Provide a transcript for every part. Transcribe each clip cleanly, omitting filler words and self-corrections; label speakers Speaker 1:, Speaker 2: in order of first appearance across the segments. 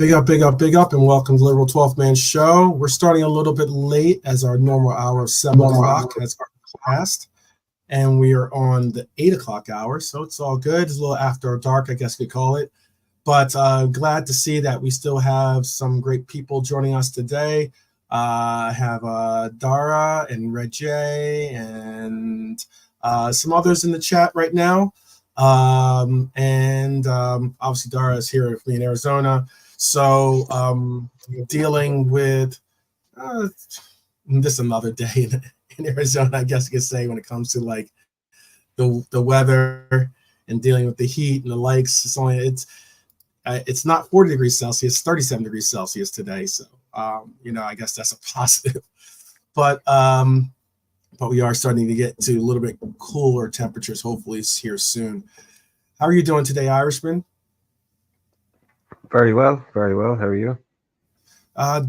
Speaker 1: Big up, and welcome to Liverpool 12th Man Show. We're starting a little bit late as our normal hour of 7 o'clock has passed, and we are on the 8 o'clock hour, so it's all good. It's a little after dark, I guess we call it. But glad to see that we still have some great people joining us today. I have Dara and Red J and some others in the chat right now. Obviously Dara is here with me in Arizona. So dealing with this another day in Arizona, I guess you could say, when it comes to like the weather and dealing with the heat and the likes. It's not 40 degrees Celsius, 37 degrees Celsius today. So, I guess that's a positive. But we are starting to get to a little bit cooler temperatures, hopefully here soon. How are you doing today, Irishman?
Speaker 2: Very well. How are you?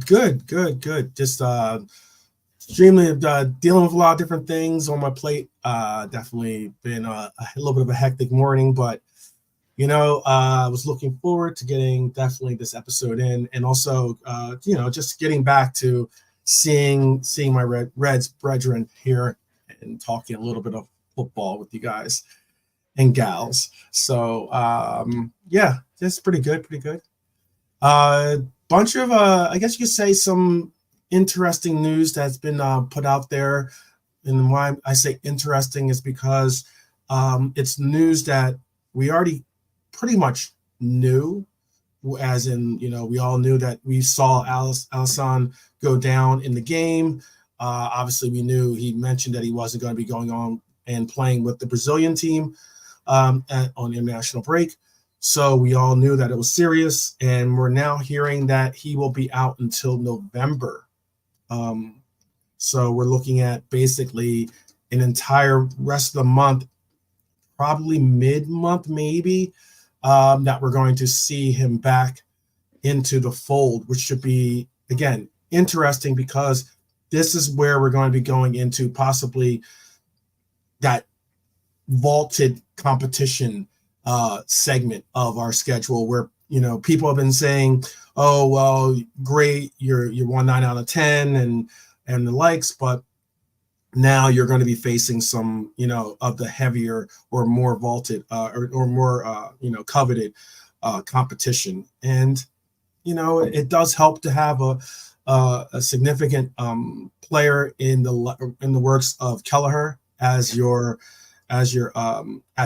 Speaker 1: Good. Just extremely dealing with a lot of different things on my plate. Definitely been a little bit of a hectic morning, but I was looking forward to getting definitely this episode in, and also just getting back to seeing my Reds brethren here and talking a little bit of football with you guys and gals. So just pretty good. Bunch of I guess you could say some interesting news that's been put out there. And why I say interesting is because it's news that we already pretty much knew, as in, we all knew that we saw Alisson go down in the game. Obviously, we knew he mentioned that he wasn't going to be going on and playing with the Brazilian team on international break. So we all knew that it was serious, and we're now hearing that he will be out until November. So we're looking at basically an entire rest of the month, probably mid-month maybe, that we're going to see him back into the fold, which should be, again, interesting, because this is where we're going to be going into possibly that vaulted competition segment of our schedule, where people have been saying, oh well, great, you're 9 out of 10 and the likes, but now you're going to be facing some of the heavier or more vaulted or more coveted competition. And it does help to have a significant player in the works of Kelleher as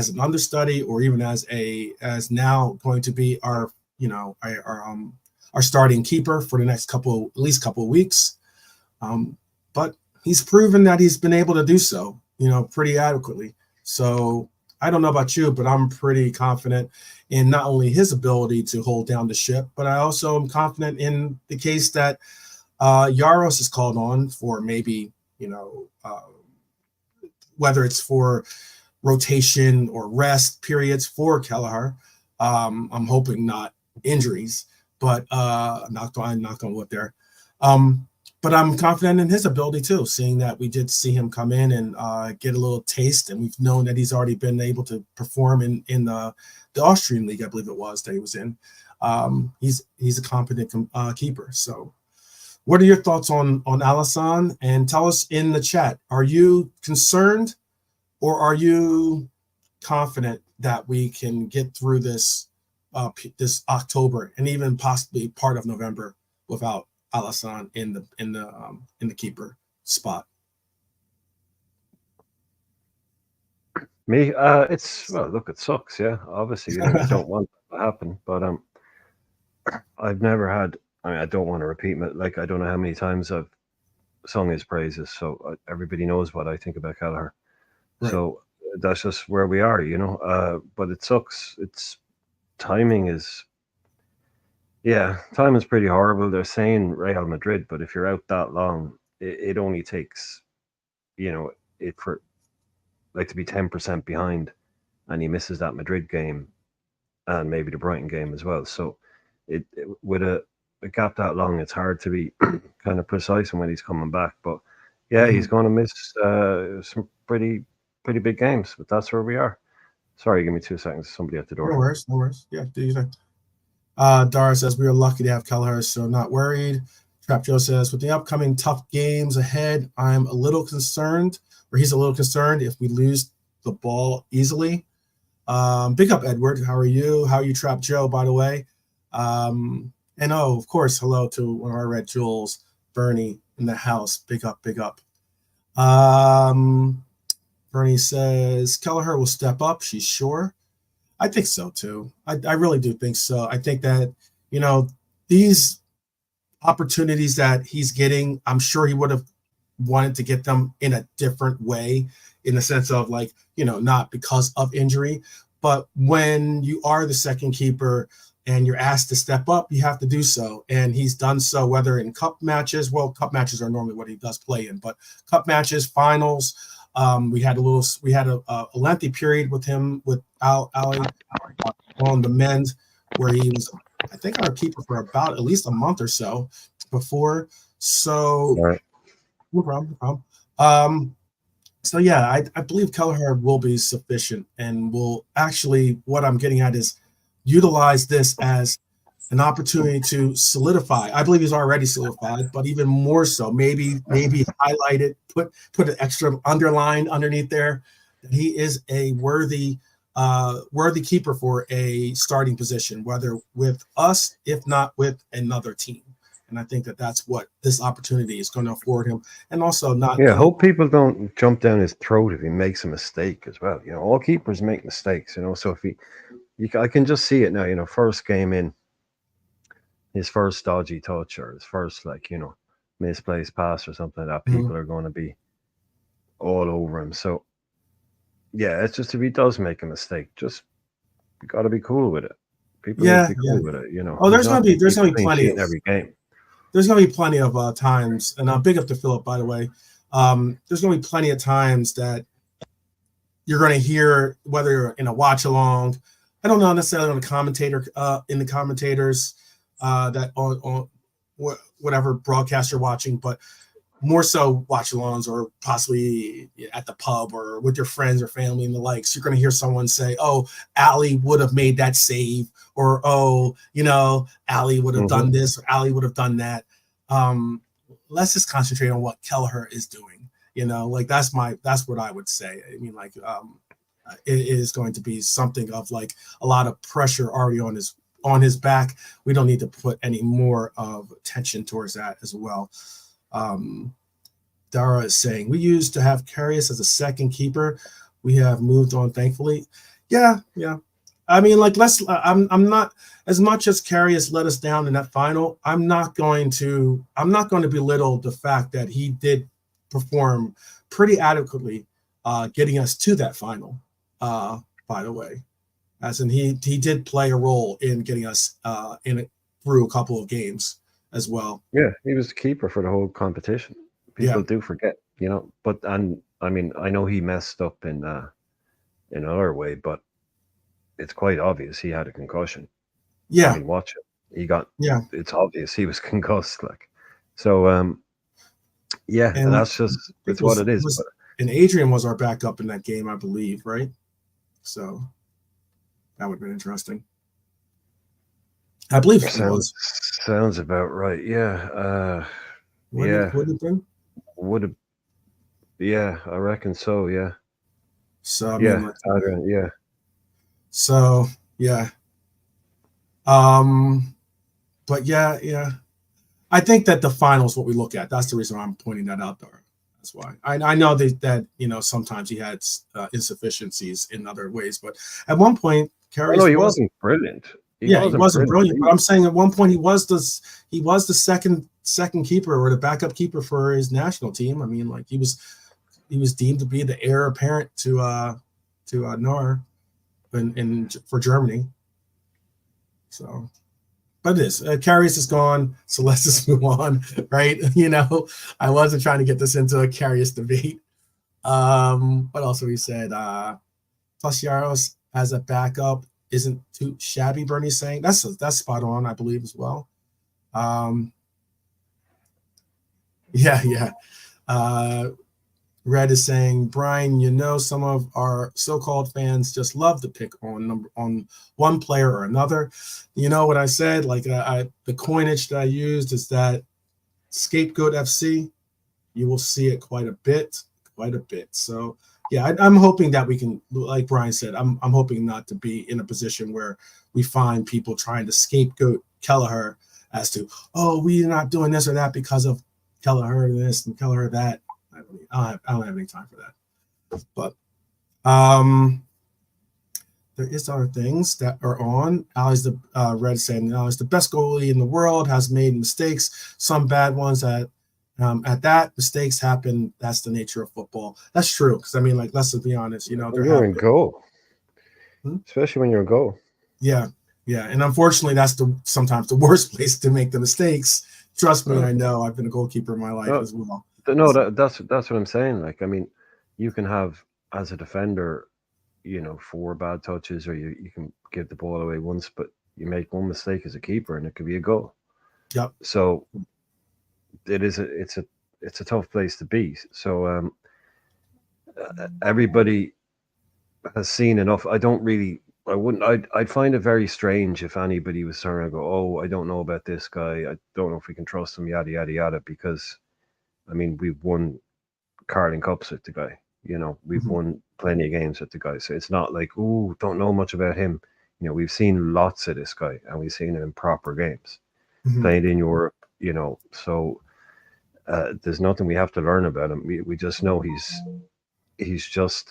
Speaker 1: an understudy, or even as now going to be our starting keeper for the next at least couple of weeks. But he's proven that he's been able to do so, pretty adequately. So I don't know about you, but I'm pretty confident in not only his ability to hold down the ship, but I also am confident in the case that Yaros is called on for maybe, whether it's for rotation or rest periods for Kelleher. I'm hoping not injuries, but knocked on wood there. But I'm confident in his ability too, seeing that we did see him come in and get a little taste, and we've known that he's already been able to perform in the Austrian league, I believe it was, that he was in. He's a competent keeper. So what are your thoughts on Alisson? And tell us in the chat, are you concerned, or are you confident that we can get through this October and even possibly part of November without Alisson in the keeper spot?
Speaker 2: Me, it sucks. Yeah, obviously, you don't want that to happen. But I've never had. I don't want to repeat it. Like, I don't know how many times I've sung his praises, so everybody knows what I think about Kelleher. Right. So that's just where we are, but it sucks. Timing is pretty horrible. They're saying Real Madrid, but if you're out that long, it only takes, it for like to be 10% behind, and he misses that Madrid game and maybe the Brighton game as well. So it with a gap that long, it's hard to be kind of precise on when he's coming back. But he's going to miss some pretty big games, but that's where we are. Sorry, give me 2 seconds. Somebody at the door.
Speaker 1: No worries. Yeah, do you think? Dara says we are lucky to have Kelleher, so not worried. Trap Joe says with the upcoming tough games ahead, I'm a little concerned, or he's a little concerned if we lose the ball easily. Big up, Edward. How are you? How are you, Trap Joe, by the way? And of course, hello to one of our Red Jewels, Bernie in the house. Big up, big up. Bernie says Kelleher will step up. She's sure. I think so too. I really do think so. I think that, these opportunities that he's getting, I'm sure he would have wanted to get them in a different way, in the sense of not because of injury, but when you are the second keeper and you're asked to step up, you have to do so. And he's done so, whether in cup matches. Well, cup matches are normally what he does play in, but cup matches, finals. We had a lengthy period with him, with Ali on the men's, where he was, I think, our keeper for about at least a month or so before. So,
Speaker 2: Right.
Speaker 1: no problem. So yeah, I believe Kelleher will be sufficient, and will actually, what I'm getting at is utilize this as an opportunity to solidify. I believe he's already solidified, but even more so, maybe highlight it, put an extra underline underneath there, that he is a worthy keeper for a starting position, whether with us, if not with another team. And I think that that's what this opportunity is going to afford him. And also not.
Speaker 2: Yeah, hope people don't jump down his throat if he makes a mistake as well. All keepers make mistakes, so if I can just see it now, first game in, his first dodgy touch or his first, misplaced pass or something like that, people are going to be all over him. So, yeah, it's just, if he does make a mistake, just you got to be cool with it. People need to be cool with it,
Speaker 1: Oh, there's gonna be plenty of
Speaker 2: every game.
Speaker 1: There's gonna be plenty of times, and big up to Philip, by the way. There's gonna be plenty of times that you're gonna hear, whether you're in a watch along, I don't know necessarily on the commentator, in the commentators, that on whatever broadcast you're watching, but more so watch alongs, or possibly at the pub or with your friends or family and the likes. You're going to hear someone say, "Oh, Ali would have made that save," or "Oh, Ali would have done this, or Ali would have done that." Let's just concentrate on what Kelleher is doing. That's what I would say. I mean, it is going to be something of a lot of pressure already on his back. We don't need to put any more of attention towards that as well. Dara is saying we used to have Karius as a second keeper. We have moved on, thankfully. Yeah. I mean, I'm not, as much as Karius let us down in that final. I'm not going to belittle the fact that he did perform pretty adequately, getting us to that final. By the way, as in he did play a role in getting us through a couple of games as well.
Speaker 2: Yeah, he was the keeper for the whole competition. People do forget, but, and I mean, I know he messed up in another way, but it's quite obvious he had a concussion.
Speaker 1: Yeah.
Speaker 2: I mean, watch it. It's obvious he was concussed, so, and that's just, it's what it is.
Speaker 1: And Adrian was our backup in that game, I believe, right? So that would have been interesting. I believe it
Speaker 2: sounds about right. Yeah.
Speaker 1: Would it have been?
Speaker 2: Would have. Yeah, I reckon so. Yeah.
Speaker 1: So I
Speaker 2: mean,
Speaker 1: yeah.
Speaker 2: Yeah.
Speaker 1: So yeah. But yeah. I think that the final is what we look at. That's the reason I'm pointing that out there. That's why I know that sometimes he had insufficiencies in other ways, but at one point,
Speaker 2: he wasn't brilliant.
Speaker 1: He wasn't brilliant, but I'm saying at one point he was the second keeper, or the backup keeper for his national team. I mean, he was deemed to be the heir apparent to Neuer for Germany. So, but it is. Karius is gone, so let's just move on, right? I wasn't trying to get this into a Karius debate. But also he said, plus Yaros as a backup isn't too shabby. Bernie's saying that's spot on, I believe, as well. Yeah. Red is saying, Brian, you know, some of our so-called fans just love to pick on one player or another. You know what I said? Like the coinage that I used is that scapegoat FC. You will see it quite a bit, quite a bit. So yeah, I'm hoping that we can, like Brian said, I'm hoping not to be in a position where we find people trying to scapegoat Kelleher as to, oh, we're not doing this or that because of Kelleher this and Kelleher that. I don't have any time for that. But there is other things that are on. Ali's the Red saying Ali's the best goalie in the world, has made mistakes, some bad ones at that. Mistakes happen. That's the nature of football. That's true. Because I mean, like, let's be honest. You know,
Speaker 2: When
Speaker 1: there
Speaker 2: you're
Speaker 1: have
Speaker 2: in
Speaker 1: been.
Speaker 2: goal,
Speaker 1: Hmm?
Speaker 2: especially when you're in goal.
Speaker 1: Yeah, yeah, and unfortunately, that's sometimes the worst place to make the mistakes. Trust me, I know. I've been a goalkeeper in my life
Speaker 2: No,
Speaker 1: as well.
Speaker 2: no,
Speaker 1: So,
Speaker 2: that's what I'm saying. Like, I mean, you can have as a defender, 4 bad touches, or you can give the ball away once, but you make one mistake as a keeper, and it could be a goal.
Speaker 1: yep.
Speaker 2: So it's a tough place to be. So everybody has seen enough. I don't really. I wouldn't. I'd find it very strange if anybody was trying to go, "Oh, I don't know about this guy. I don't know if we can trust him." Yada yada yada. Because I mean, we've won Carling Cups with the guy. We've
Speaker 1: Mm-hmm.
Speaker 2: won plenty of games with the guy. So it's not like, oh, don't know much about him. We've seen lots of this guy, and we've seen him in proper games,
Speaker 1: Mm-hmm.
Speaker 2: played in Europe. So there's nothing we have to learn about him. We just know he's just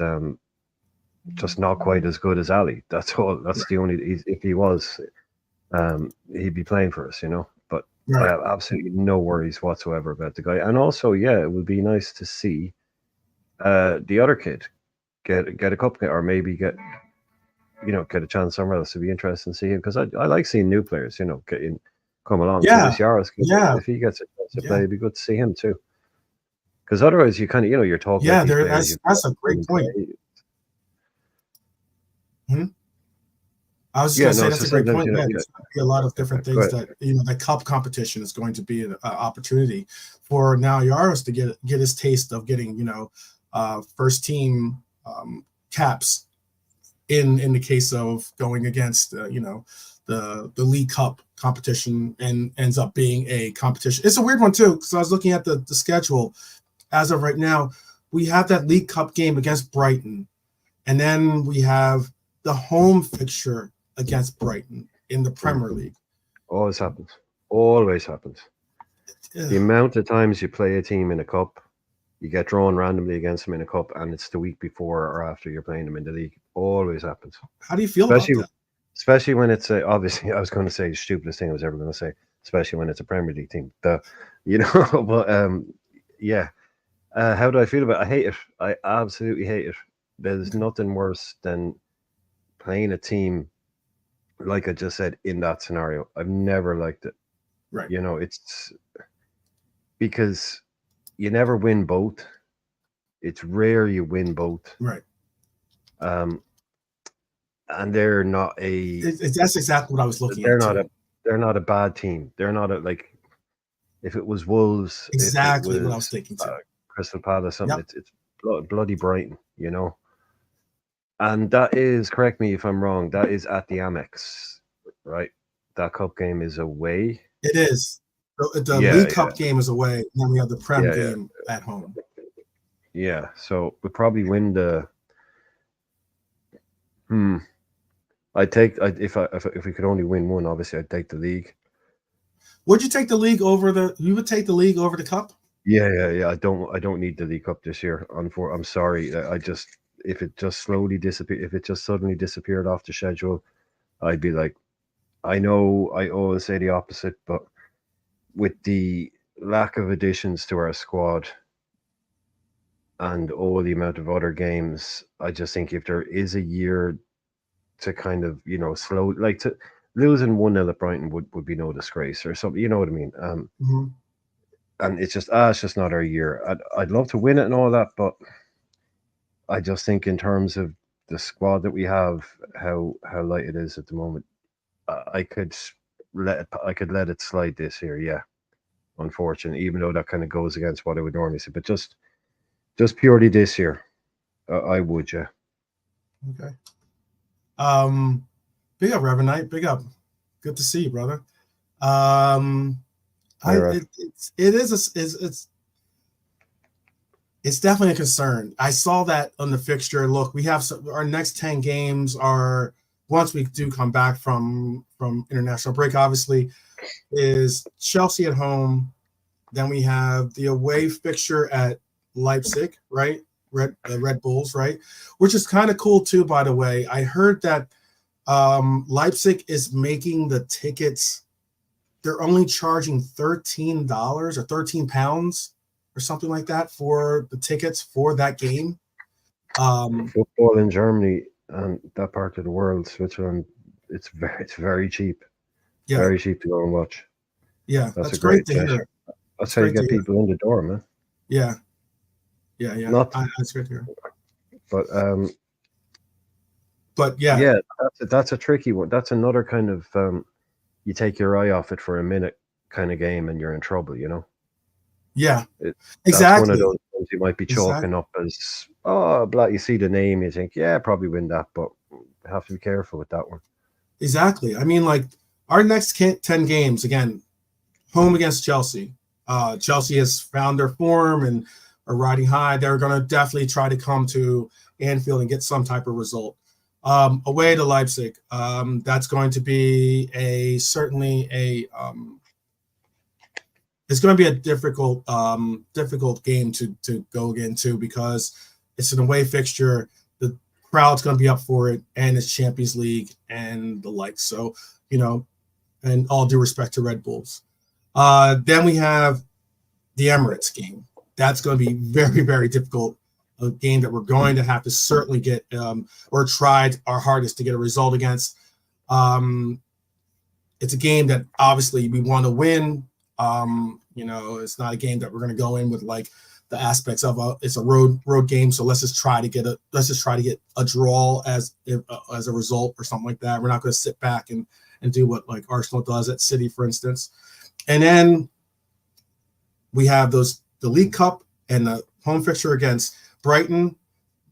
Speaker 2: not quite as good as Ali. That's all. That's the only. If he was, he'd be playing for us. But I
Speaker 1: Right.
Speaker 2: have absolutely no worries whatsoever about the guy. And also, yeah, it would be nice to see the other kid get a cup, or maybe get a chance somewhere else. To be interesting to see him, because I like seeing new players. Come along. So
Speaker 1: Yeah.
Speaker 2: this Yaros kid,
Speaker 1: Yeah.
Speaker 2: if he gets a chance to play,
Speaker 1: Yeah.
Speaker 2: it'd be good to see him too. Because otherwise, you kind of you're talking about
Speaker 1: Yeah.
Speaker 2: these
Speaker 1: There.
Speaker 2: players. You've
Speaker 1: That's a
Speaker 2: seen
Speaker 1: great
Speaker 2: them
Speaker 1: point.
Speaker 2: play.
Speaker 1: Hmm. I was just
Speaker 2: Yeah,
Speaker 1: going to say
Speaker 2: no.
Speaker 1: that's
Speaker 2: So
Speaker 1: a great
Speaker 2: sometimes
Speaker 1: point. Yeah,
Speaker 2: yeah.
Speaker 1: there's going to be a lot of
Speaker 2: Okay,
Speaker 1: different
Speaker 2: go
Speaker 1: things
Speaker 2: ahead.
Speaker 1: that the cup competition is going to be an opportunity for now Yaros to get his taste of getting first team caps in the case of going against the League Cup competition and ends up being a competition. It's a weird one too because I was looking at the schedule as of right now. We have that League Cup game against Brighton, and then we have the home fixture against Brighton in the Premier League.
Speaker 2: Always happens. Always happens. The
Speaker 1: Ugh.
Speaker 2: amount of times you play a team in a cup, you get drawn randomly against them in a cup, and it's the week before or after you're playing them in the league. Always happens.
Speaker 1: How do you feel about
Speaker 2: Especially,
Speaker 1: that?
Speaker 2: especially when it's obviously I was going to say the stupidest thing I was ever going to say. Especially when it's a Premier League team. But yeah. How do I feel about it? I hate it. I absolutely hate it. There's nothing worse than playing a team, like I just said, in that scenario. I've never liked it.
Speaker 1: Right,
Speaker 2: It's because you never win both. It's rare you win both.
Speaker 1: right.
Speaker 2: Um, and they're not a
Speaker 1: That's exactly what I was looking
Speaker 2: they're
Speaker 1: at
Speaker 2: not
Speaker 1: too.
Speaker 2: a they're not a bad team. They're not a like if it was Wolves, if it
Speaker 1: Exactly what I was
Speaker 2: was
Speaker 1: thinking too.
Speaker 2: Crystal Palace, something.
Speaker 1: Yep.
Speaker 2: It's bloody Brighton. And that is, correct me if I'm wrong, that is at the Amex, right? That cup game is away.
Speaker 1: It is. The
Speaker 2: Yeah,
Speaker 1: League
Speaker 2: yeah,
Speaker 1: Cup game is away, and then we have the Prem
Speaker 2: yeah, yeah,
Speaker 1: game at home.
Speaker 2: yeah. So we probably win the. Hmm. If we could only win one, obviously I'd take the league.
Speaker 1: Would you take the league over the? You would take the league over the cup?
Speaker 2: Yeah, yeah, yeah. I don't need the league cup this year. I'm sorry. I just if it just slowly disappear, if it just suddenly disappeared off the schedule, I'd be like, I know I always say the opposite, but with the lack of additions to our squad and all the amount of other games, I just think if there is a year to kind of slow, like, to losing 1-0 at Brighton would be no disgrace or something. You know what I mean?
Speaker 1: Mm-hmm.
Speaker 2: And it's just not our year. I'd love to win it and all that, but I just think in terms of the squad that we have, how light it is at the moment, I could let it slide this year. Yeah, unfortunately, even though that kind of goes against what I would normally say, but Just purely this year, I would, yeah.
Speaker 1: Okay. Big up, Reverend Knight. Big up. Good to see you, brother.
Speaker 2: Hey, Rev.
Speaker 1: It's definitely a concern. I saw that on the fixture. Look, we have our next 10 games are, once we do come back from international break, obviously, is Chelsea at home. Then we have the away fixture at Leipzig, right? Red Bulls, right? Which is kind of cool too, by the way. I heard that Leipzig is making the tickets. They're only charging $13 or £13 or something like that for the tickets for that game.
Speaker 2: Football in Germany and that part of the world, Switzerland, it's very cheap.
Speaker 1: Yeah,
Speaker 2: Very cheap to go and watch.
Speaker 1: yeah,
Speaker 2: That's a
Speaker 1: that's great
Speaker 2: great
Speaker 1: to
Speaker 2: gesture.
Speaker 1: hear.
Speaker 2: That's
Speaker 1: It's
Speaker 2: how you
Speaker 1: great to
Speaker 2: get
Speaker 1: hear.
Speaker 2: people in the door, man.
Speaker 1: Yeah, yeah.
Speaker 2: Not,
Speaker 1: That's great to hear.
Speaker 2: but
Speaker 1: But yeah,
Speaker 2: yeah, that's a tricky one. That's another kind of you take your eye off it for a minute kind of game, and you're in trouble. You know,
Speaker 1: yeah,
Speaker 2: that's one of
Speaker 1: exactly,
Speaker 2: those ones you might be
Speaker 1: exactly,
Speaker 2: chalking up as blah. You see the name, you think, yeah, probably win that, but have to be careful with that one.
Speaker 1: exactly. I mean, like our next 10 games again, home against Chelsea. Chelsea has found their form and are riding high. They're going to definitely try to come to Anfield and get some type of result. Away to Leipzig, that's going to be certainly a it's going to be a difficult game to go into because it's an away fixture. The crowd's going to be up for it, and it's Champions League and the like. So, and all due respect to Red Bulls. Then we have the Emirates game. That's going to be very, very difficult. A game that we're going to have to certainly get or tried our hardest to get a result against. It's a game that obviously we want to win. It's not a game that we're going to go in with like the aspects of it's a road game. So let's just try to get a draw as a result or something like that. We're not going to sit back and do what like Arsenal does at City, for instance. And then we have the League Cup and the home fixture against Brighton,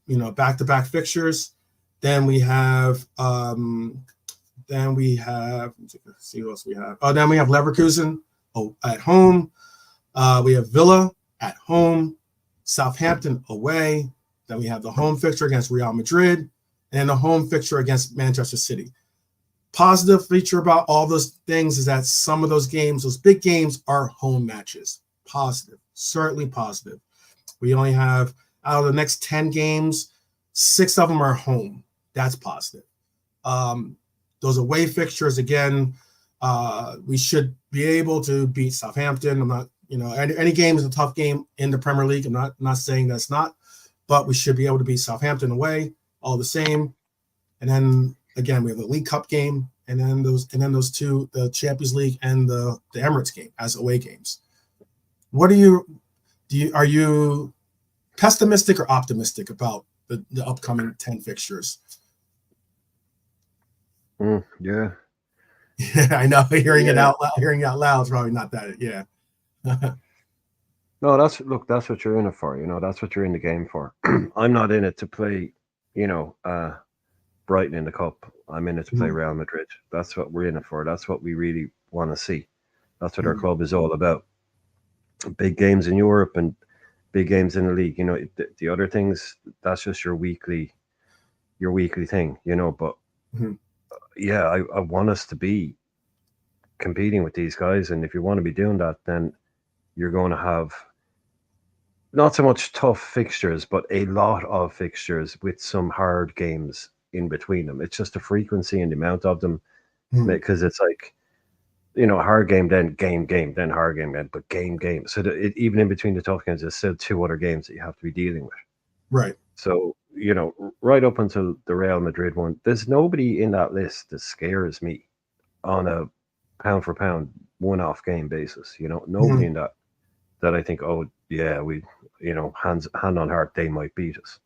Speaker 1: back-to-back fixtures. Then we have let's see what else we have. Oh, then we have Leverkusen at home. We have Villa at home, Southampton away. Then we have the home fixture against Real Madrid and the home fixture against Manchester City. Positive feature about all those things is that some of those games, those big games, are home matches. Positive, certainly positive. We only have, out of the next 10 games, 6 of them are home. That's positive. Those away fixtures, again, we should be able to beat Southampton. I'm not, any game is a tough game in the Premier League. I'm not saying that's not, but we should be able to beat Southampton away, all the same. And then again, we have the League Cup game, and then those two, the Champions League and the Emirates game as away games. What are you pessimistic or optimistic about the upcoming 10 fixtures?
Speaker 2: Yeah.
Speaker 1: Yeah, I know. Hearing it out loud is probably not that. Yeah.
Speaker 2: No, that's what you're in it for. That's what you're in the game for. I'm not in it to play, Brighton in the cup. I'm in it to play Real Madrid. That's what we're in it for. That's what we really want to see. That's what our club is all about. Big games in Europe and big games in the league. The other things, that's just your weekly thing. But yeah, I want us to be competing with these guys, and if you want to be doing that, then you're going to have not so much tough fixtures, but a lot of fixtures with some hard games in between them. It's just the frequency and the amount of them, because it's like, hard game, then game, then hard game, but game. So even in between the tough games, there's still 2 other games that you have to be dealing with.
Speaker 1: Right.
Speaker 2: So, right up until the Real Madrid one, there's nobody in that list that scares me on a pound for pound one-off game basis. Nobody in that I think, oh yeah, we, hand on heart, they might beat us.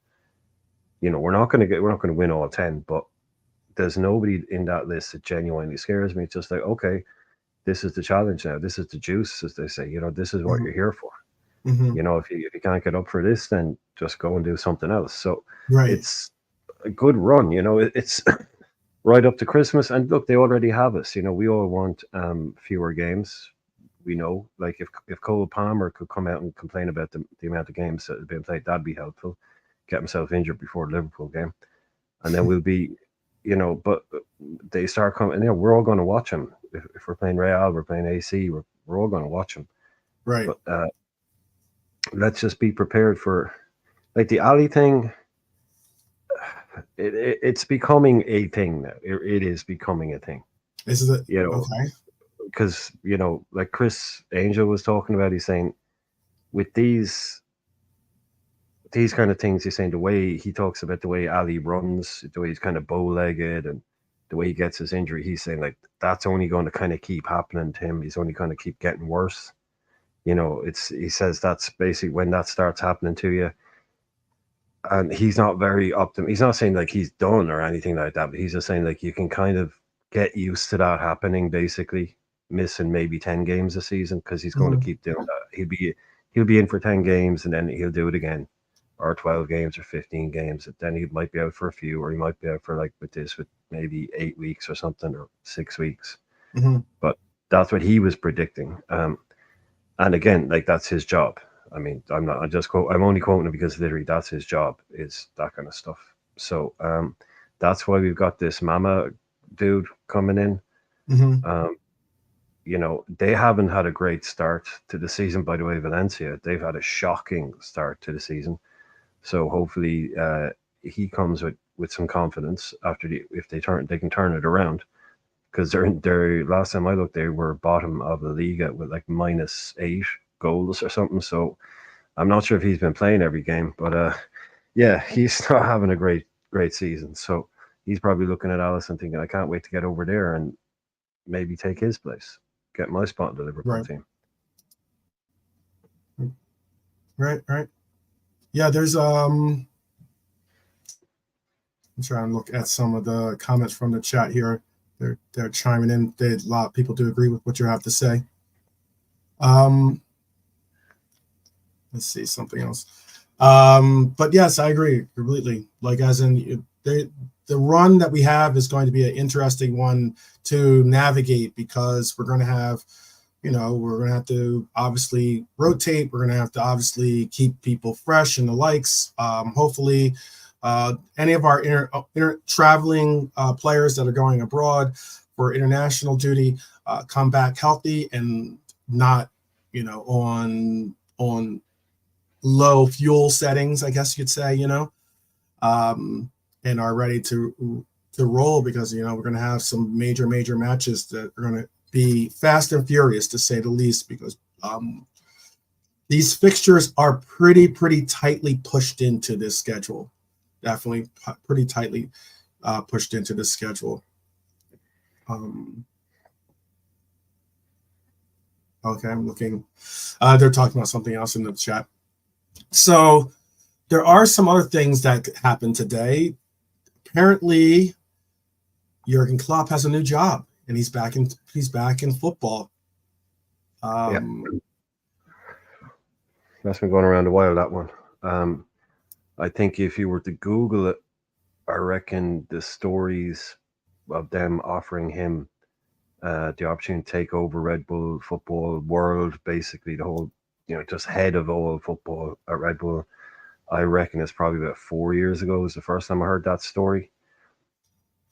Speaker 2: We're not going to win all 10, but there's nobody in that list that genuinely scares me. It's just like, okay, this is the challenge now. This is the juice, as they say. This is what you're here for. If you can't get up for this, then just go and do something else. So
Speaker 1: Right.
Speaker 2: it's a good run, it's right up to Christmas. And look, they already have us. We all want fewer games. We know, like if Cole Palmer could come out and complain about the amount of games that have been played, that'd be helpful. Get himself injured before the Liverpool game, and then we'll be, But they start coming. We're all going to watch them. If we're playing Real, we're playing AC. We're all going to watch them.
Speaker 1: Right.
Speaker 2: But let's just be prepared for, like, the Ali thing. It's becoming a thing now. It is becoming a thing.
Speaker 1: Is it
Speaker 2: You know,
Speaker 1: okay?
Speaker 2: because like Chris Angel was talking about, he's saying with these kind of things, he's saying the way he talks about the way Ali runs, the way he's kind of bow-legged, and the way he gets his injury, he's saying like that's only going to kind of keep happening to him. He's only going to keep getting worse. He says that's basically when that starts happening to you. And he's not very he's not saying like he's done or anything like that, but he's just saying like you can kind of get used to that happening, basically missing maybe 10 games a season, because he's going to keep doing that. He'll be in for 10 games and then he'll do it again, or 12 games or 15 games, and then he might be out for a few, or he might be out for, like with maybe 8 weeks or something, or 6 weeks.
Speaker 1: Mm-hmm.
Speaker 2: But that's what he was predicting. And again, like, that's his job. I mean, I'm only quoting it because literally that's his job, is that kind of stuff. So that's why we've got this Mama dude coming in.
Speaker 1: Mm-hmm.
Speaker 2: They haven't had a great start to the season, by the way. Valencia, they've had a shocking start to the season. So hopefully he comes with some confidence if they can turn it around, because they're last time I looked, they were bottom of the league with like -8 goals or something. So I'm not sure if he's been playing every game, but yeah, he's not having a great season. So he's probably looking at Allison thinking, I can't wait to get over there and maybe take his place, get my spot in the Liverpool
Speaker 1: Right.
Speaker 2: team.
Speaker 1: Right. Yeah, there's I'm trying to look at some of the comments from the chat here. They're chiming in. A lot of people do agree with what you have to say. Let's see something else. But yes, I agree completely. Like, as in the run that we have is going to be an interesting one to navigate, because we're going to have, we're going to have to obviously rotate. We're going to have to obviously keep people fresh and the likes. Hopefully, any of our traveling players that are going abroad for international duty come back healthy and not, on low fuel settings, I guess you'd say, and are ready to roll, because we're going to have some major matches that are going to be fast and furious, to say the least, because these fixtures are pretty tightly pushed into this schedule. Definitely pretty tightly pushed into this schedule. Okay, I'm looking. They're talking about something else in the chat. So there are some other things that happened today. Apparently, Jurgen Klopp has a new job, and he's back in football.
Speaker 2: Yeah, that's been going around a while, that one. I think if you were to Google it, I reckon the stories of them offering him the opportunity to take over Red Bull football world, basically the whole, just head of all football at Red Bull, I reckon it's probably about 4 years ago was the first time I heard that story.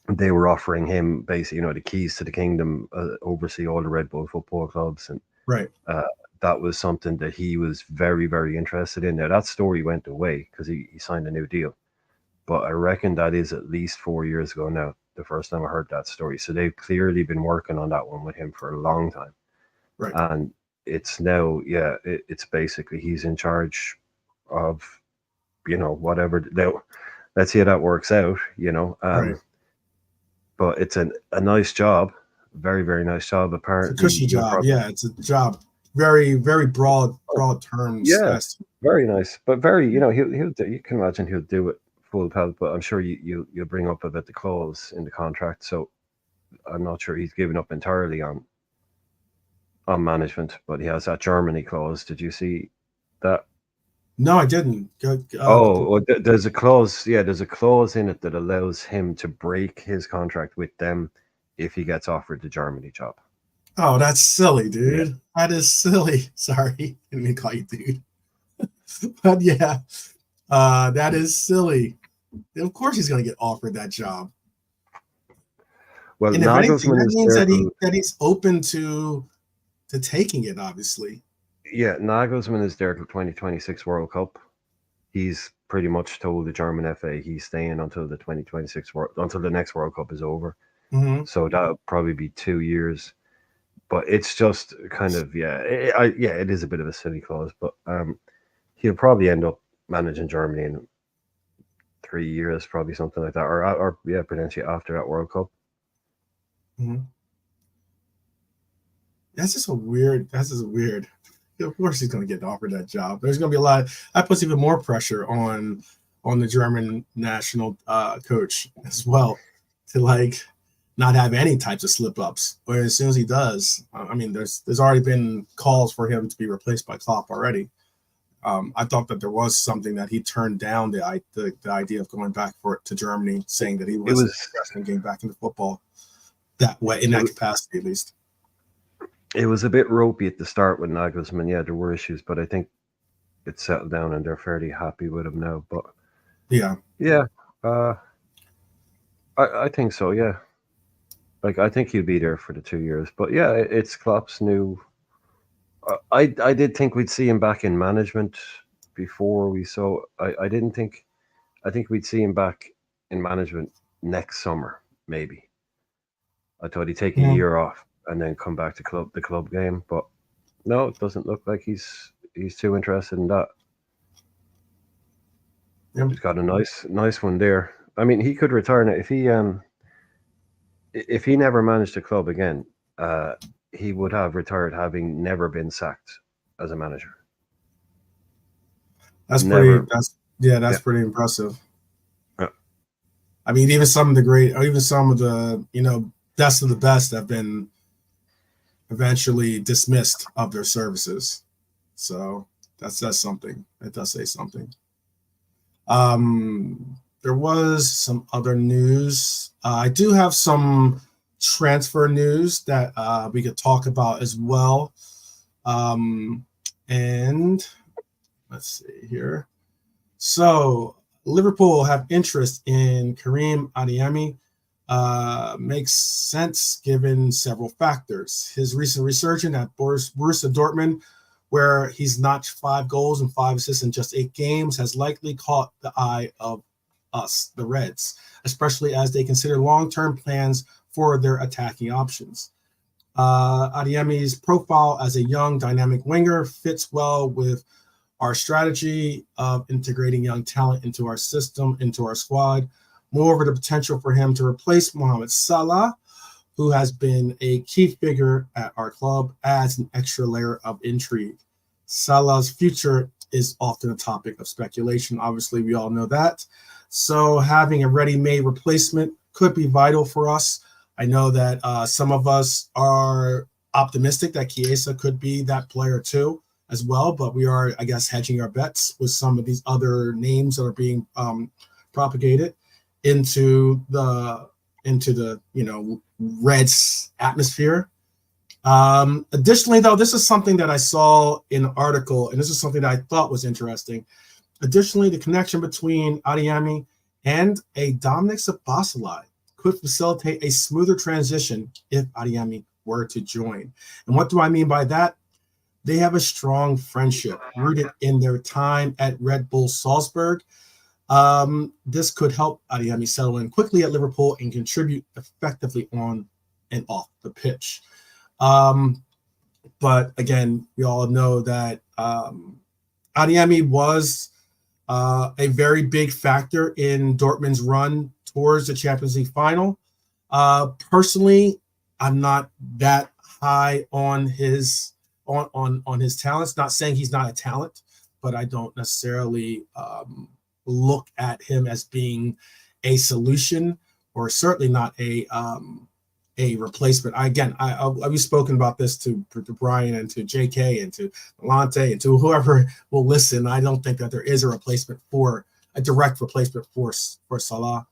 Speaker 2: They were offering him basically, the keys to the kingdom, oversee all the Red Bull football clubs, and
Speaker 1: right.
Speaker 2: That was something that he was very, very interested in. Now, that story went away because he signed a new deal, but I reckon that is at least 4 years ago now, the first time I heard that story. So they've clearly been working on that one with him for a long time.
Speaker 1: Right.
Speaker 2: And it's now, it's basically he's in charge of, whatever. Now, let's see how that works out,
Speaker 1: Right.
Speaker 2: But it's a nice job, very, very nice job. Apparently,
Speaker 1: it's a cushy job. Yeah, it's a job. Very, very broad terms.
Speaker 2: Yeah,
Speaker 1: Yes.
Speaker 2: very nice, but very, he'll do, you can imagine he'll do it full pelt. But I'm sure you'll bring up about the clause in the contract. So I'm not sure he's given up entirely on management, but he has that Germany clause. Did you see that?
Speaker 1: No, I didn't.
Speaker 2: Oh, well, there's a clause. Yeah, there's a clause in it that allows him to break his contract with them if he gets offered the Germany job.
Speaker 1: Oh, that's silly,
Speaker 2: Yeah.
Speaker 1: dude. That is silly. Sorry, didn't mean to call you dude. But yeah, that is silly. Of course, he's going to get offered that job.
Speaker 2: Well,
Speaker 1: And if anything,
Speaker 2: Nagelsmann
Speaker 1: that
Speaker 2: is
Speaker 1: means
Speaker 2: there
Speaker 1: that
Speaker 2: till
Speaker 1: he's open to taking it. Obviously.
Speaker 2: yeah, Nagelsmann is there till 2026 World Cup. He's pretty much told the German FA he's staying until the 2026 until the next World Cup is over.
Speaker 1: Mm-hmm.
Speaker 2: So that'll probably be 2 years. But it's just kind of it is a bit of a silly clause, but he'll probably end up managing Germany in 3 years, probably something like that, or yeah, potentially after that World Cup.
Speaker 1: Mm-hmm. That's just a weird. That's just weird. Of course, he's going to get offered that job. There's going to be a lot. That puts even more pressure on the German national coach as well to like not have any types of slip ups. Where as soon as he does, I mean, there's already been calls for him to be replaced by Klopp already. I thought that there was something that he turned down the idea of going back to Germany, saying that he
Speaker 2: It
Speaker 1: wasn't
Speaker 2: was
Speaker 1: interested in getting back into football that way in
Speaker 2: it,
Speaker 1: that capacity at least.
Speaker 2: it was a bit ropey at the start with Nagelsmann. Yeah, there were issues, but I think it's settled down and they're fairly happy with him now. But
Speaker 1: Yeah.
Speaker 2: yeah, uh, I think so. Yeah, like I think he'll be there for the 2 years. But yeah, it's Klopp's new. I did think we'd see him back in management before we saw. I didn't think. I think we'd see him back in management next summer, maybe. I thought he'd take a
Speaker 1: Mhm.
Speaker 2: year off and then come back to the club game, but no, it doesn't look like he's too interested in that.
Speaker 1: Yep.
Speaker 2: He's got a nice one there. I mean, he could retire now if he never managed a club again. He would have retired having never been sacked as a manager.
Speaker 1: That's pretty.
Speaker 2: Never.
Speaker 1: That's
Speaker 2: Yeah.
Speaker 1: pretty impressive.
Speaker 2: Yeah.
Speaker 1: I mean, even some of the great, or even some of the best of the best have been eventually dismissed of their services. So that's something. It does say something. There was some other news. I do have some transfer news that we could talk about as well. And let's see here. So Liverpool have interest in Karim Adeyemi. Makes sense given several factors. His recent resurgence at Borussia Dortmund, where he's notched 5 goals and 5 assists in just 8 games, has likely caught the eye of us, the Reds, especially as they consider long-term plans for their attacking options. Adeyemi's profile as a young, dynamic winger fits well with our strategy of integrating young talent into our system, into our squad. Moreover, the potential for him to replace Mohamed Salah, who has been a key figure at our club, adds an extra layer of intrigue. Salah's future is often a topic of speculation. Obviously, we all know that. So having a ready-made replacement could be vital for us. I know that some of us are optimistic that Chiesa could be that player too as well, but we are, I guess, hedging our bets with some of these other names that are being propagated into the Reds atmosphere. Additionally, though, this is something that I saw in an article, and this is something that I thought was interesting. Additionally, the connection between Adeyemi and a Dominic Szoboszlai could facilitate a smoother transition if Adeyemi were to join. And what do I mean by that? They have a strong friendship rooted in their time at Red Bull Salzburg. This could help Adeyemi settle in quickly at Liverpool and contribute effectively on and off the pitch. But again, we all know that Adeyemi was a very big factor in Dortmund's run towards the Champions League final. Personally, I'm not that high on his on his talents. Not saying he's not a talent, but I don't necessarily look at him as being a solution, or certainly not a replacement. We've spoken about this to Brian and to JK and to Alante and to whoever will listen. I don't think that there is a direct replacement for Salah.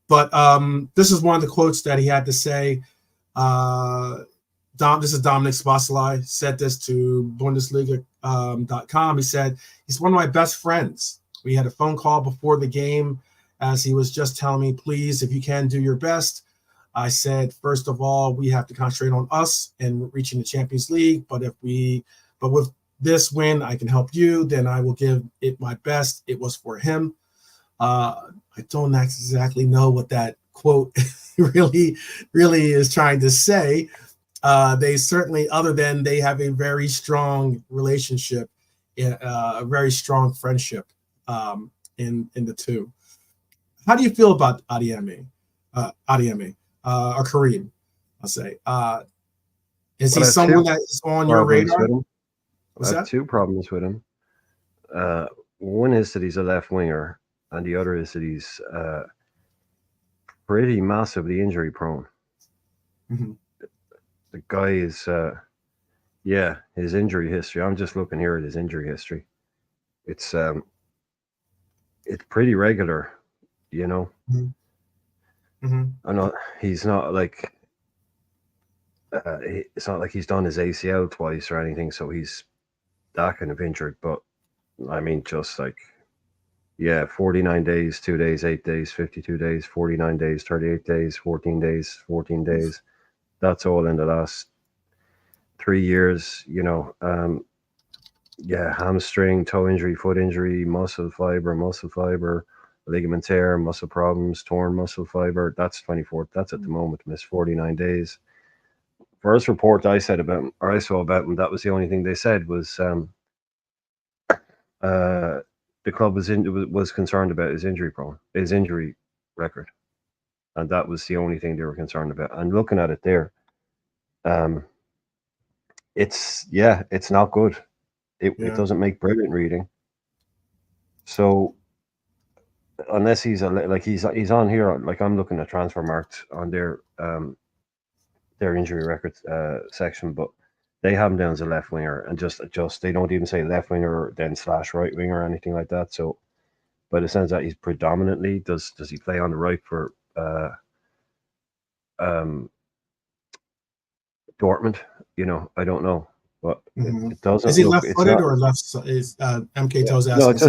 Speaker 1: But this is one of the quotes that he had to say. This is Dominic Szoboszlai, said this to Bundesliga.com. He said, he's one of my best friends. We had a phone call before the game as he was just telling me, please, if you can, do your best. I said, first of all, we have to concentrate on us and reaching the Champions League. But with this win, I can help you. Then I will give it my best. It was for him. I don't exactly know what that quote really is trying to say. They certainly, other than they have a very strong relationship, a very strong friendship in the two. How do you feel about Adeyemi? Or Kareem, I'll say. Is he someone that is on your radar?
Speaker 2: I have two problems with him. One is that he's a left winger, and the other is that he's pretty massively injury prone.
Speaker 1: Mm-hmm.
Speaker 2: The guy is, his injury history. I'm just looking here at his injury history. It's pretty regular, you know.
Speaker 1: Mm-hmm. Mm-hmm.
Speaker 2: I know he's not like it's not like he's done his ACL twice or anything, so he's that kind of injured. But I mean, just like 49 days, 2 days, 8 days, 52 days, 49 days, 38 days, 14 days, 14 days. That's all in the last 3 years, you know. Hamstring, toe injury, foot injury, muscle fiber, ligament tear, muscle problems, torn muscle fiber. That's 24. That's at the moment, missed 49 days. First report I saw about him, that was the only thing they said was the club was concerned about his injury record, and that was the only thing they were concerned about. And looking at it there, it's not good. It doesn't make brilliant reading. So unless he's on here, like I'm looking at Transfermarkt on their injury records section, but they have him down as a left winger, and just they don't even say left winger then / right winger or anything like that. So, but it sounds that he's predominantly does he play on the right for Dortmund? You know, I don't know, but it doesn't.
Speaker 1: Is he left-footed or left? Is MK Toes asking?
Speaker 2: It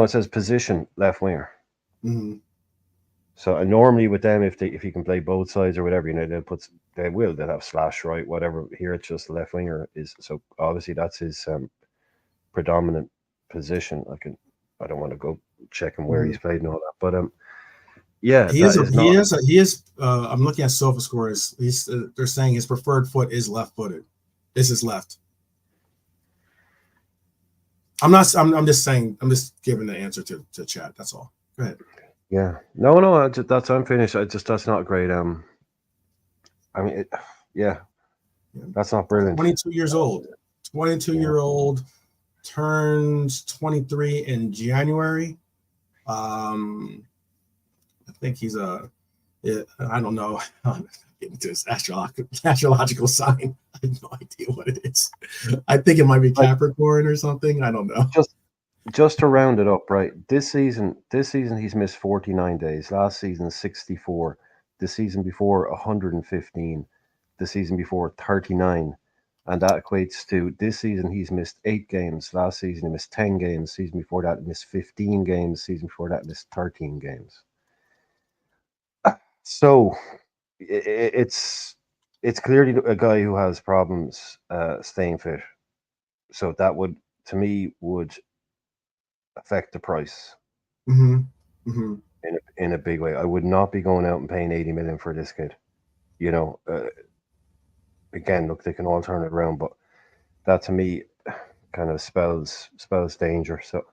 Speaker 2: says position left winger.
Speaker 1: Mm-hmm.
Speaker 2: So and normally with them, if you can play both sides or whatever, you know, they'll have / right, whatever. Here it's just left winger is, so obviously that's his predominant position. I don't want to go checking where he's played and all that, but
Speaker 1: he is. I'm looking at SofaScore. They're saying his preferred foot is left-footed. This is left. I'm just saying. I'm just giving the answer to chat. That's all. Go ahead.
Speaker 2: Yeah. No. I'm finished. That's not great. I mean, that's not brilliant.
Speaker 1: 22 years old. 22-year-old turns 23 in January. I think he's I don't know. Into his astrological sign. I have no idea what it is. I think it might be Capricorn or something. I don't know.
Speaker 2: Just to round it up, right? This season he's missed 49 days. Last season 64. The season before 115. The season before 39. And that equates to this season he's missed 8 games. Last season he missed 10 games. Season before that he missed 15 games. Season before that he missed 13 games. So it's clearly a guy who has problems staying fit. So that would affect the price in a big way. I would not be going out and paying 80 million for this kid. You know, again, look, they can all turn it around, but that to me kind of spells danger. So,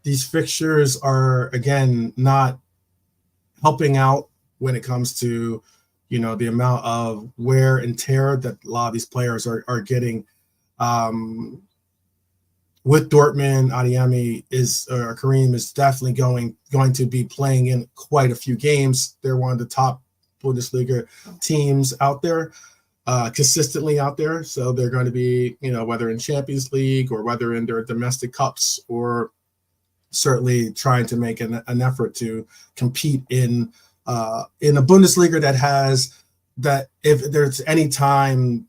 Speaker 1: these fixtures are again not helping out when it comes to, you know, the amount of wear and tear that a lot of these players are getting. with Dortmund, Kareem is definitely going to be playing in quite a few games. They're one of the top Bundesliga teams out there, consistently out there. So they're going to be, whether in Champions League or whether in their domestic cups, or certainly trying to make an effort to compete in a Bundesliga that if there's any time,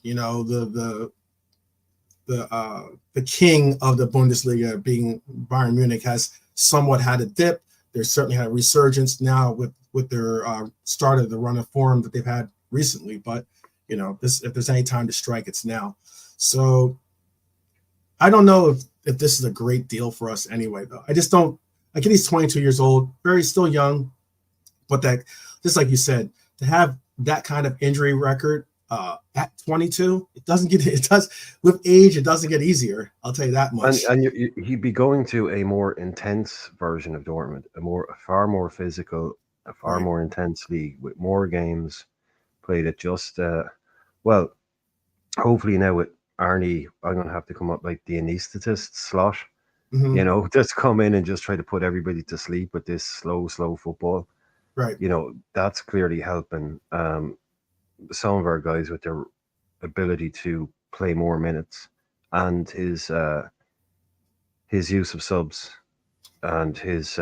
Speaker 1: the king of the Bundesliga being Bayern Munich has somewhat had a dip. There's certainly had a resurgence now with their start of the run of form that they've had recently. But if there's any time to strike, it's now. So I don't know if this is a great deal for us anyway, though. I just don't. I get he's 22 years old, still young, but that, just like you said, to have that kind of injury record at 22, it does with age, it doesn't get easier. I'll tell you that much.
Speaker 2: And he'd be going to a more intense version of Dortmund, a far more physical, a far more intense league with more games played at just well, hopefully now with Arnie, I'm going to have to come up like the anaesthetist slot, just come in and just try to put everybody to sleep with this slow football.
Speaker 1: Right.
Speaker 2: That's clearly helping some of our guys with their ability to play more minutes, and his use of subs and his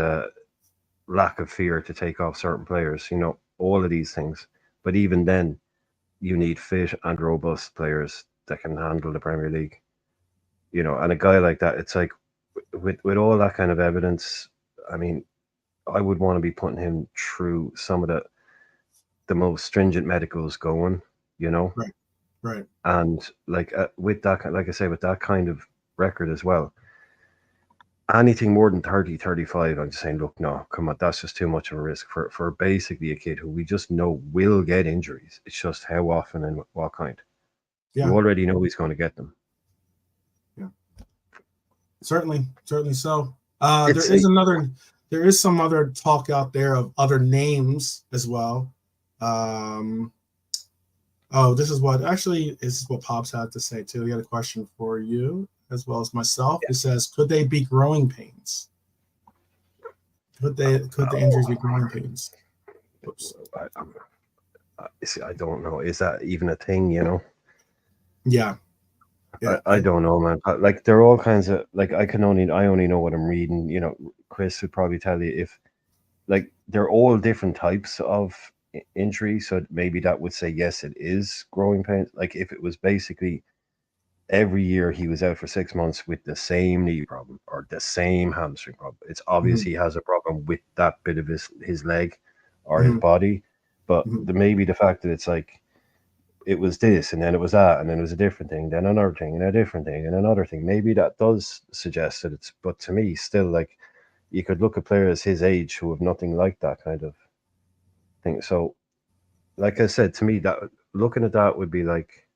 Speaker 2: lack of fear to take off certain players, all of these things. But even then, you need fit and robust players that can handle the Premier League. And a guy like that, it's like with all that kind of evidence, I mean, I would want to be putting him through some of the most stringent medicals going,
Speaker 1: Right.
Speaker 2: And like with that, like I say, with that kind of record as well, anything more than 30, 35, I'm just saying, look, no, come on, that's just too much of a risk for basically a kid who we just know will get injuries. It's just how often and what kind. Yeah. You already know he's going to get them.
Speaker 1: Yeah, certainly so. There is some other talk out there of other names as well. This is what Pops had to say too. He had a question for you as well as myself. He says, could they be growing pains? Could the injuries be growing pains?
Speaker 2: Oops. I don't know. Is that even a thing,
Speaker 1: Yeah.
Speaker 2: I don't know, man. Like they're all kinds of like I only know what I'm reading. Chris would probably tell you if like they're all different types of injury, so maybe that would say yes, it is growing pains. Like if it was basically every year he was out for 6 months with the same knee problem or the same hamstring problem, it's obvious he has a problem with that bit of his leg or his body. But maybe the fact that it's like it was this and then it was that and then it was a different thing, then another thing and a different thing and another thing, maybe that does suggest that it's, but to me still, like you could look at players his age who have nothing like that kind of thing. So like I said, to me, that looking at that would be like,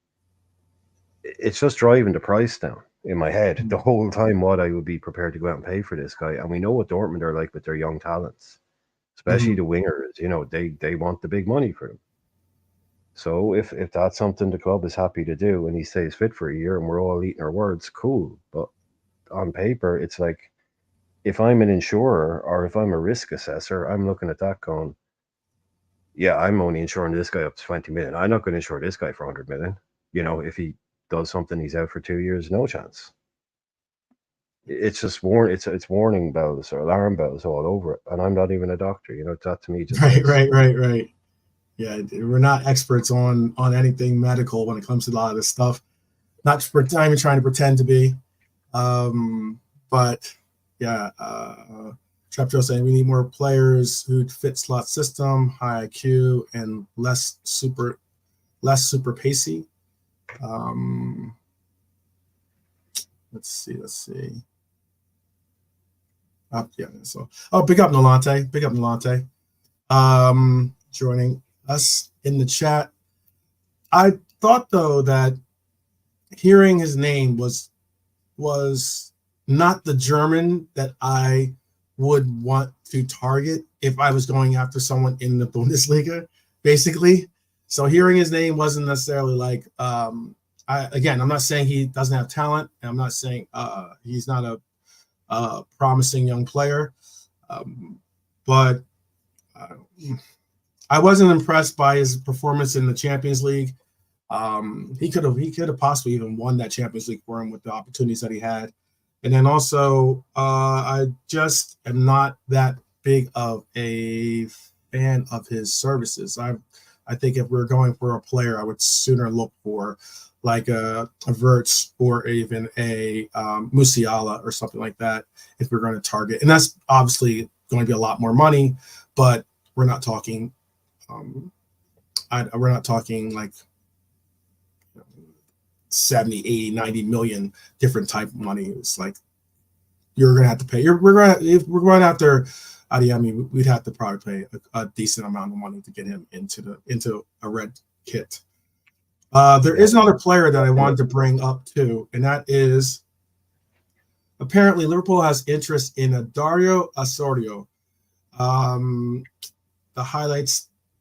Speaker 2: it's just driving the price down in my head the whole time, what I would be prepared to go out and pay for this guy. And we know what Dortmund are like with their young talents, especially the wingers, they want the big money for them. So if that's something the club is happy to do and he stays fit for a year and we're all eating our words, cool. But on paper, it's like, if I'm an insurer or if I'm a risk assessor, I'm looking at that going, yeah, I'm only insuring this guy up to 20 million. I'm not going to insure this guy for 100 million. If he does something, he's out for 2 years, no chance. It's just it's warning bells or alarm bells all over it. And I'm not even a doctor, that to me just
Speaker 1: right. Yeah, we're not experts on anything medical when it comes to a lot of this stuff. Not even trying to pretend to be. But yeah, Trapjaw saying we need more players who fit slot system, high IQ, and less super pacey. Let's see. Big up Nolante. Joining us in the chat. I thought though that hearing his name was not the German that I would want to target if I was going after someone in the Bundesliga, basically. So hearing his name wasn't necessarily like I'm not saying he doesn't have talent, and I'm not saying he's not a promising young player, but I wasn't impressed by his performance in the Champions League. He could have possibly even won that Champions League for him with the opportunities that he had. And then also, I just am not that big of a fan of his services. I think if we're going for a player, I would sooner look for like a Verts or even a Musiala or something like that if we're going to target. And that's obviously going to be a lot more money, but we're not talking we're not talking like 70, 80, 90 million different type of money. It's like you're going to have to pay. If we're going after Adeyemi, we'd have to probably pay a decent amount of money to get him into a red kit. There is another player that I wanted to bring up too, and that is apparently Liverpool has interest in a Dario Osorio.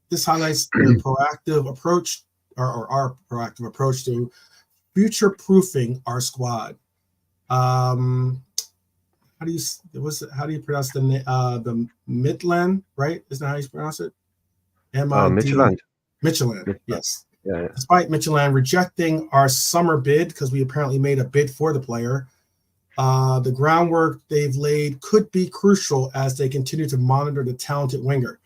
Speaker 1: This highlights their proactive approach or our proactive approach to future-proofing our squad. How do you pronounce the Midland, right? Isn't that how you pronounce it?
Speaker 2: Midtjylland.
Speaker 1: Midtjylland, yes.
Speaker 2: Yeah.
Speaker 1: Despite Midtjylland rejecting our summer bid because we apparently made a bid for the player, the groundwork they've laid could be crucial as they continue to monitor the talented winger.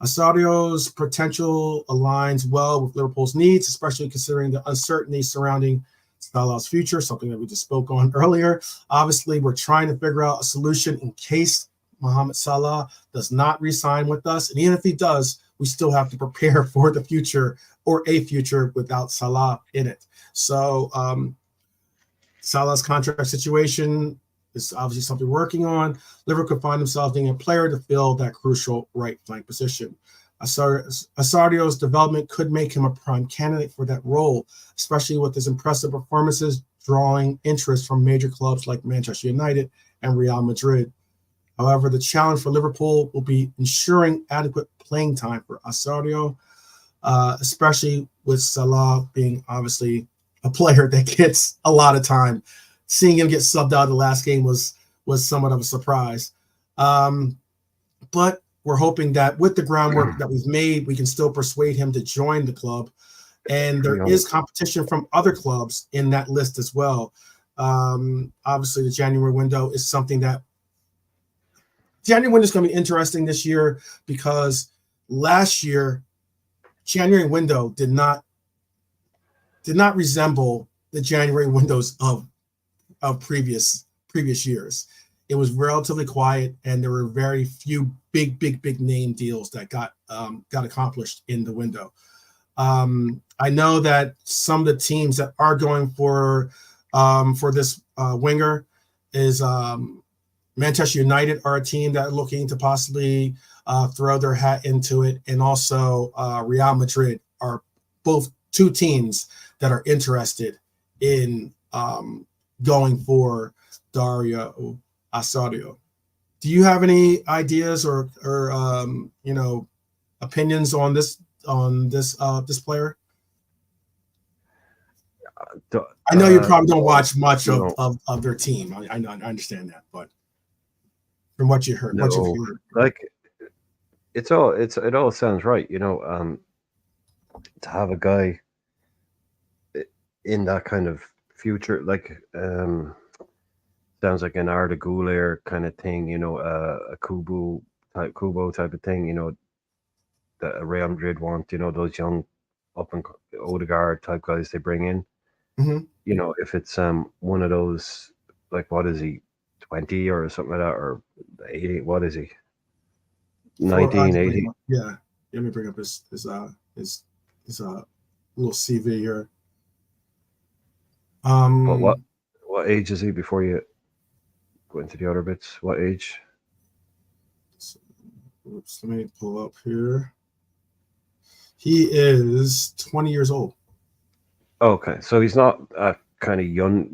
Speaker 1: Osario's potential aligns well with Liverpool's needs, especially considering the uncertainty surrounding Salah's future, something that we just spoke on earlier. Obviously, we're trying to figure out a solution in case Mohamed Salah does not re-sign with us. And even if he does, we still have to prepare for the future or a future without Salah in it. So Salah's contract situation is obviously something we're working on. Liverpool could find themselves needing a player to fill that crucial right flank position. Osario's development could make him a prime candidate for that role, especially with his impressive performances drawing interest from major clubs like Manchester United and Real Madrid. However, the challenge for Liverpool will be ensuring adequate playing time for Osorio, especially with Salah being obviously a player that gets a lot of time. Seeing him get subbed out the last game was somewhat of a surprise. But we're hoping that with the groundwork that we've made, we can still persuade him to join the club. And there is competition from other clubs in that list as well. Obviously, the January window is something that January window is going to be interesting this year because last year, January window did not resemble the January windows of previous years. It was relatively quiet, and there were very few big name deals that got accomplished in the window. I know that some of the teams that are going for this winger is Manchester United are a team that are looking to possibly throw their hat into it, and also Real Madrid are both two teams that are interested in going for Dario Osorio. Do you have any ideas or opinions on this player? I know you probably don't watch much of their team. I understand that, but from what you heard, what you've heard,
Speaker 2: like it all sounds right, to have a guy in that kind of future, like sounds like an Arda Güler kind of thing, a Kubo type of thing, that Real Madrid want, those young up and Odegaard type guys they bring in.
Speaker 1: Mm-hmm.
Speaker 2: If it's one of those, like, what is he, 20 or something like that, or 80? What is he? 1980.
Speaker 1: Yeah. Let me bring up his little CV here.
Speaker 2: But what age is he before you go into the other bits? What age?
Speaker 1: Let me pull up here. He is 20 years old.
Speaker 2: Okay, so he's not a kind of young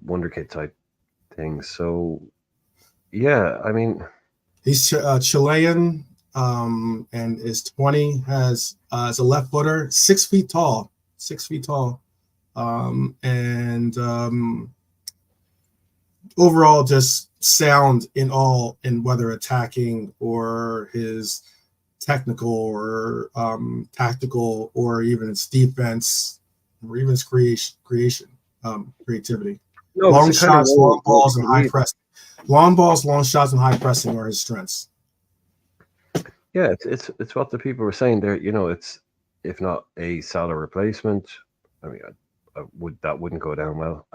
Speaker 2: wonderkid type thing. So, yeah, I mean,
Speaker 1: he's Chilean, and is 20. Has is a left footer, 6 feet tall. 6 feet tall. and overall just sound in all, in whether attacking or his technical or tactical, or even its defense, or even its creation, creativity.
Speaker 2: No, it's
Speaker 1: Long
Speaker 2: the kind of
Speaker 1: shots, long
Speaker 2: role
Speaker 1: balls, and high pressing. Long balls, long shots, and high pressing are his strengths.
Speaker 2: Yeah, it's what the people were saying there. You know, it's if not a Salah replacement. I mean, that wouldn't go down well.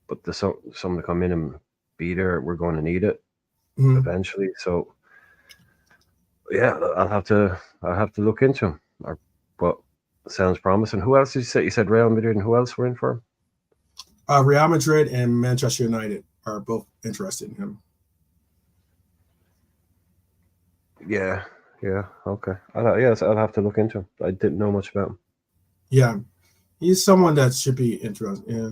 Speaker 2: But the someone to come in and be there, we're going to need it eventually. So yeah, I'll have to look into him. But sounds promising. Who else did you say? You said Real Madrid, and who else were in for him?
Speaker 1: Real Madrid and Manchester United are both interested in him.
Speaker 2: Yeah, okay. I'll have to look into him. I didn't know much about him.
Speaker 1: Yeah, he's someone that should be interested. Yeah.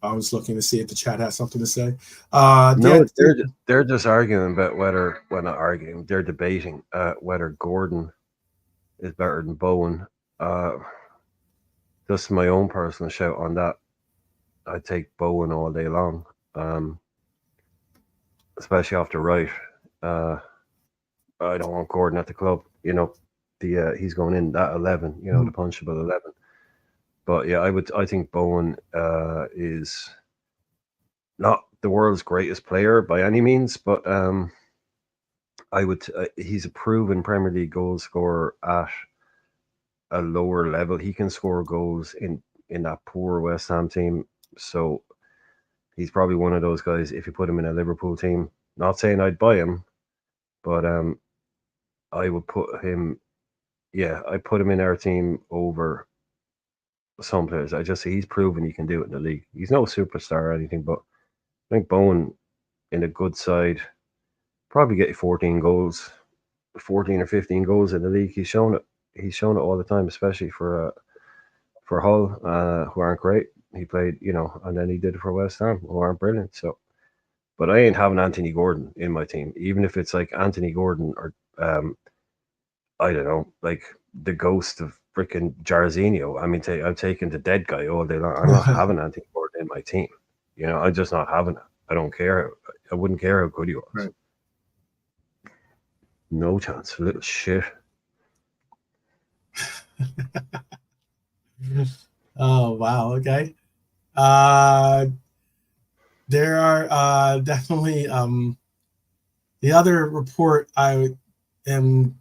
Speaker 1: I was looking to see if the chat has something to say.
Speaker 2: No, they're just arguing about whether, well, not arguing, they're debating whether Gordon is better than Bowen. Just my own personal shout on that. I take Bowen all day long, especially after Wright. I don't want Gordon at the club. You know, he's going in that 11. You know, the punchable 11. But yeah, I think Bowen is not the world's greatest player by any means, but he's a proven Premier League goal scorer at a lower level. He can score goals in that poor West Ham team. So he's probably one of those guys. If you put him in a Liverpool team, not saying I'd buy him, but I would put him. Yeah, I put him in our team over some players. I just say he's proven he can do it in the league. He's no superstar or anything, but I think Bowen in a good side probably get 14 goals, 14 or 15 goals in the league. He's shown it. He's shown it all the time, especially for Hull, who aren't great. He played, you know, and then he did it for West Ham, who aren't brilliant. So, but I ain't having Anthony Gordon in my team, even if it's like Anthony Gordon or I don't know, like the ghost of freaking Jarzinho. I mean, I'm taking the dead guy all day long. I'm not having Anthony Gordon in my team. You know, I'm just not having it. I don't care. I wouldn't care how good he was.
Speaker 1: Right.
Speaker 2: No chance. Little shit.
Speaker 1: Oh wow. Okay. There are definitely the other report I am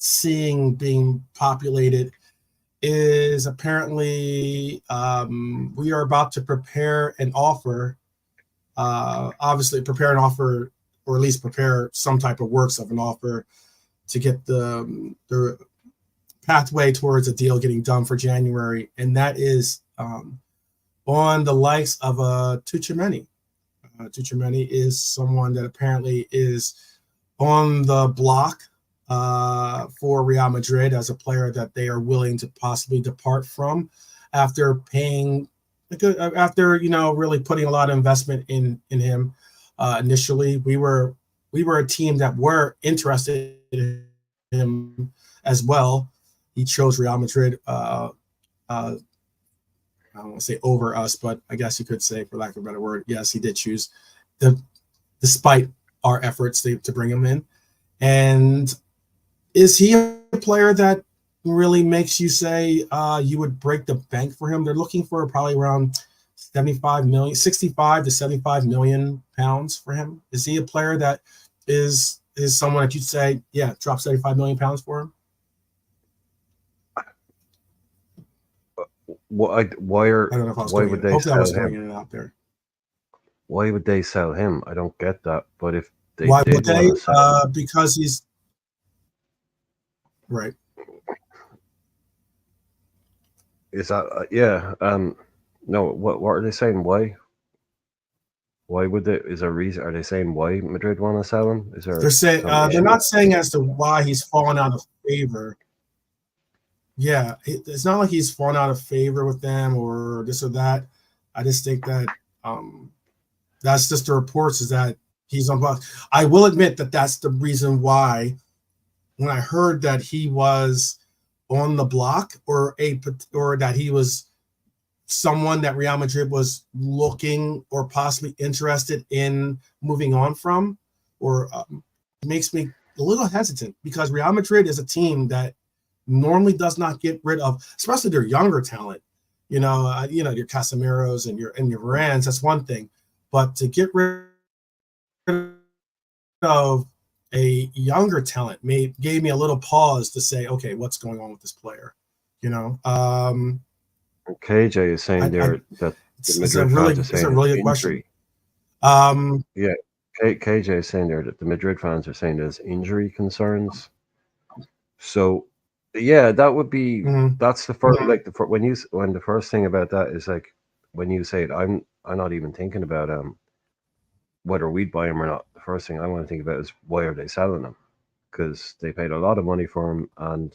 Speaker 1: seeing being populated is apparently we are about to prepare an offer. Obviously, prepare an offer, or at least prepare some type of works of an offer to get the pathway towards a deal getting done for January, and that is on the likes of Tuchemeni. Tuchemeni is someone that apparently is on the block for Real Madrid as a player that they are willing to possibly depart from after paying, after really putting a lot of investment in him. Initially, we were a team that were interested in him as well. He chose Real Madrid. I don't want to say over us, but I guess you could say, for lack of a better word, yes, he did choose, despite our efforts to bring him in. And is he a player that really makes you say you would break the bank for him? They're looking for probably around 65 to 75 million pounds for him. Is he a player that is someone that you'd say, yeah, drop 75 million pounds for him?
Speaker 2: Why would they sell him?
Speaker 1: Out there.
Speaker 2: Why would they sell him? I don't get that. But if they
Speaker 1: why
Speaker 2: did
Speaker 1: would they?
Speaker 2: Want to sell him,
Speaker 1: because he's right.
Speaker 2: Is that yeah? No. What are they saying? Why? Why would they? Is there a reason? Are they saying why Madrid want to sell him? Is there?
Speaker 1: They're saying they're not saying as to why he's fallen out of favor. Yeah, it's not like he's fallen out of favor with them or this or that. I just think that that's just the reports, is that he's on block. I will admit that that's the reason why when I heard that he was on the block or that he was someone that Real Madrid was looking or possibly interested in moving on from, or makes me a little hesitant, because Real Madrid is a team that normally does not get rid of, especially their younger talent. Your Casemiros and your Varans, that's one thing, but to get rid of a younger talent gave me a little pause to say, okay, what's going on with this player?
Speaker 2: KJ is saying that the Madrid fans are saying
Speaker 1: it's a really good
Speaker 2: injury.
Speaker 1: Question.
Speaker 2: Yeah, KJ is saying there that the Madrid fans are saying there's injury concerns. So, yeah, that would be that's the first when the first thing about that is like when you say it, I'm not even thinking about whether we'd buy him or not. The first thing I want to think about is why are they selling him? Because they paid a lot of money for him and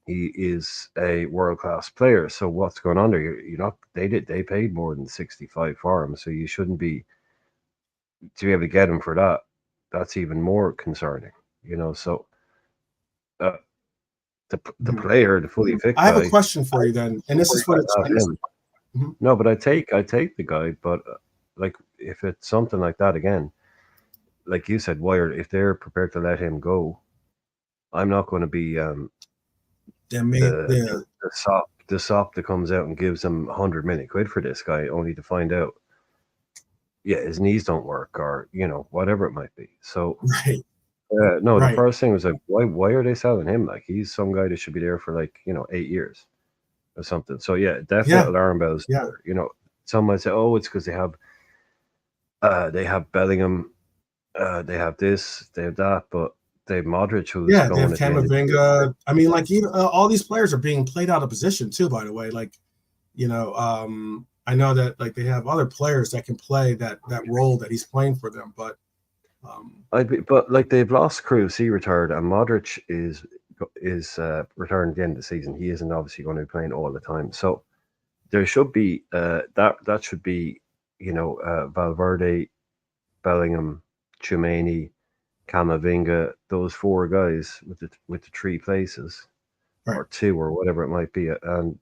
Speaker 2: he is a world-class player. So what's going on there? They paid more than 65 for him, so you shouldn't be to be able to get him for that. That's even more concerning, So the player, the fully fit guy.
Speaker 1: I have a question for you then, and this is for the
Speaker 2: No, but I take the guy, but like if it's something like that again, like you said, if they're prepared to let him go, I'm not going to be the sop that comes out and gives them 100 million quid for this guy, only to find out, his knees don't work, or whatever it might be. So
Speaker 1: right.
Speaker 2: The first thing was like, why are they selling him? Like he's some guy that should be there for 8 years or something. So definitely alarm bells.
Speaker 1: Yeah.
Speaker 2: Some might say, oh, it's because they have Bellingham, they have this, they have that, but they have Modric who's
Speaker 1: going
Speaker 2: they have
Speaker 1: Camavinga. I mean, even all these players are being played out of position too. By the way, I know that they have other players that can play that role that he's playing for them, but.
Speaker 2: They've lost Cruz, he retired, and Modric is retiring at the end of the season. He isn't obviously going to be playing all the time, so there should be that should be Valverde, Bellingham, Tchouaméni, Camavinga, those four guys with the three places, or two or whatever it might be, and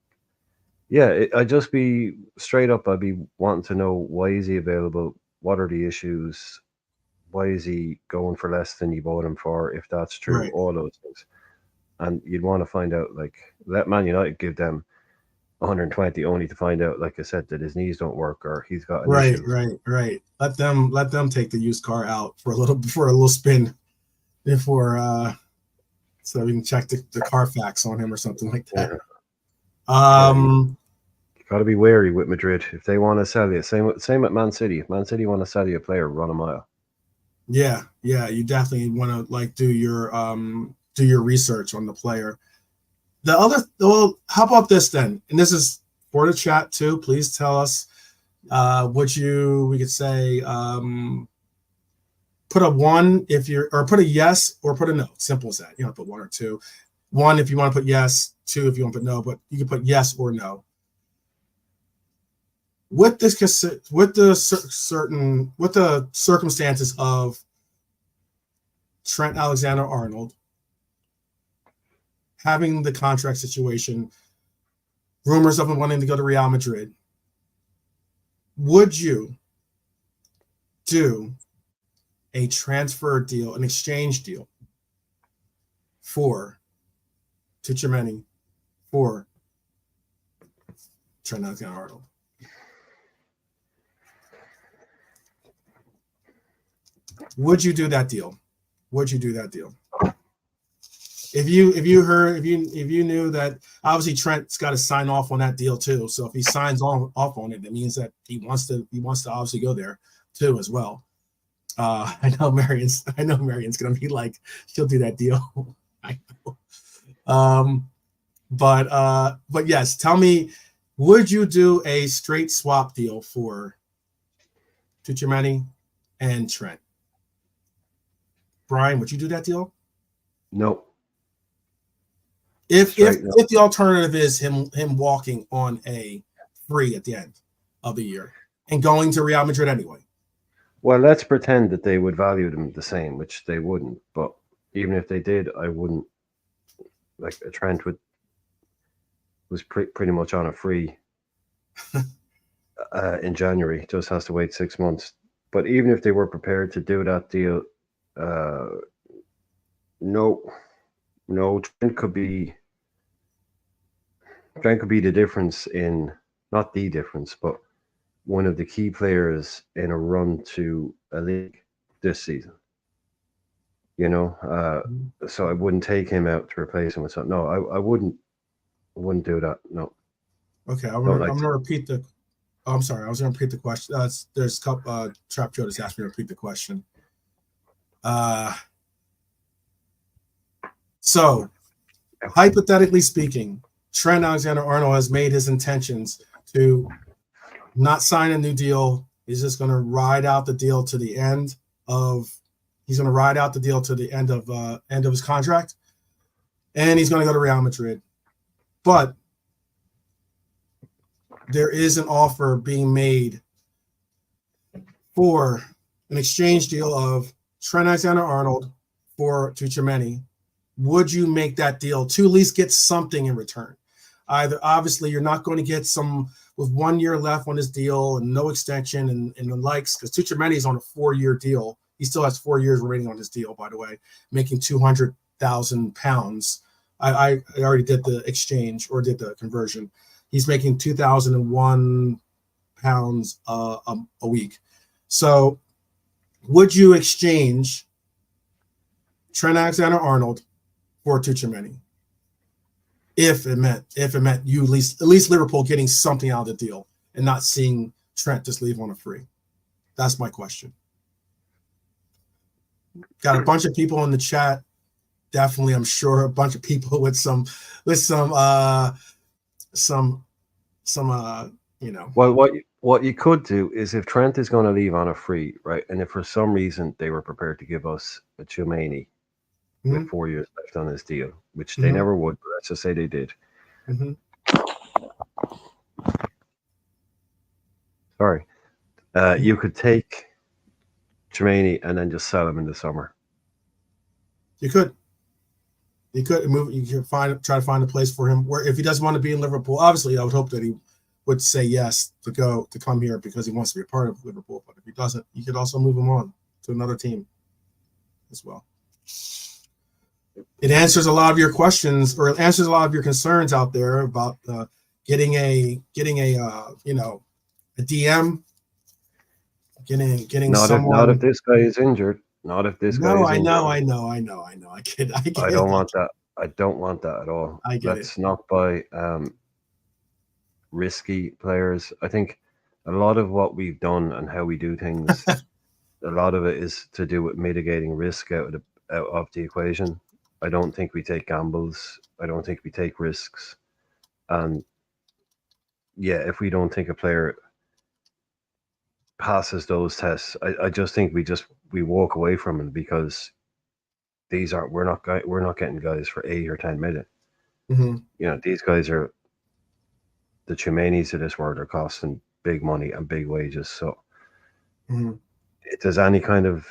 Speaker 2: I'd just be straight up. I'd be wanting to know, why is he available? What are the issues? Why is he going for less than you bought him for, if that's true? All those things. And you'd want to find out, let Man United give them 120 only to find out, like I said, that his knees don't work or he's got an issue.
Speaker 1: Right. Let them take the used car out for a little spin before so we can check the Carfax on him or something like that.
Speaker 2: You got to be wary with Madrid if they want to sell you. Same at Man City. If Man City want to sell you a player, run a mile.
Speaker 1: Yeah, you definitely want to do your research on the player. How about this then? And this is for the chat too. Please tell us we could say put a 1 or put a yes or put a no. Simple as that. You don't put 1 or 2. 1 if you want to put yes, 2 if you want to put no, but you can put yes or no. With the circumstances of Trent Alexander-Arnold having the contract situation, rumors of him wanting to go to Real Madrid, would you do a transfer deal, an exchange deal for Tchouaméni for Trent Alexander-Arnold? Would you do that deal? If you knew that obviously Trent's got to sign off on that deal too. So if he signs off on it, that means that he wants to obviously go there too as well. I know Marion's gonna be like, she'll do that deal. I know. But yes, tell me, would you do a straight swap deal for Tchouaméni and Trent? Brian, would you do that deal?
Speaker 2: No.
Speaker 1: If the alternative is him walking on a free at the end of the year and going to Real Madrid anyway.
Speaker 2: Well, let's pretend that they would value them the same, which they wouldn't. But even if they did, I wouldn't like Trent was pretty much on a free in January. Just has to wait 6 months. But even if they were prepared to do that deal, uh, no, no, Trent could be the difference in not the difference, but one of the key players in a run to a league this season. You know, so I wouldn't take him out to replace him with something. No, I wouldn't do that. No.
Speaker 1: Okay, I'm
Speaker 2: Don't
Speaker 1: gonna repeat the. Oh, I'm sorry, I was gonna repeat the question. There's a couple. Trap Joe just asked me to repeat the question. So, hypothetically speaking, Trent Alexander-Arnold has made his intentions to not sign a new deal. He's just going to ride out the deal to the end of. He's going to ride out the deal to the end of his contract, and he's going to go to Real Madrid. But there is an offer being made for an exchange deal of Trent Alexander-Arnold for Tchouaméni. Would you make that deal to at least get something in return? Either obviously you're not going to get some with 1 year left on his deal and no extension and the likes, because Tchouaméni is on a 4-year deal. He still has 4 years remaining on his deal, by the way, making £200,000. I already did the exchange or did the conversion. He's making £2,001 a week. So would you exchange Trent Alexander-Arnold for Tchouaméni? If it meant you at least Liverpool getting something out of the deal and not seeing Trent just leave on a free. That's my question. Got a bunch of people in the chat. Definitely, I'm sure a bunch of people with some you know.
Speaker 2: Well, what you could do is if Trent is going to leave on a free, right, and if for some reason they were prepared to give us a Tchouaméni with 4 years left on his deal, which they never would, but let's just say they did. Sorry. You could take Tchouaméni and then just sell him in the summer.
Speaker 1: You could move. You could try to find a place for him where, if he doesn't want to be in Liverpool, obviously I would hope that he would say yes to come here because he wants to be a part of Liverpool. But if he doesn't, you could also move him on to another team as well. It answers a lot of your questions, or it answers a lot of your concerns out there about getting a DM, getting someone.
Speaker 2: Not if this guy is injured. Not if this guy is injured.
Speaker 1: No, I know. I get it.
Speaker 2: I don't want that. I don't want that at all.
Speaker 1: I get
Speaker 2: Let's not buy risky players. I think a lot of what we've done and how we do things, a lot of it is to do with mitigating risk out of the equation. I don't think we take gambles. I don't think we take risks. And yeah, if we don't think a player passes those tests, I just think we walk away from them, because we're not getting guys for 8 or 10 million. You know, these guys are the Tchouaménis of this world, are costing big money and big wages. So if there's any kind of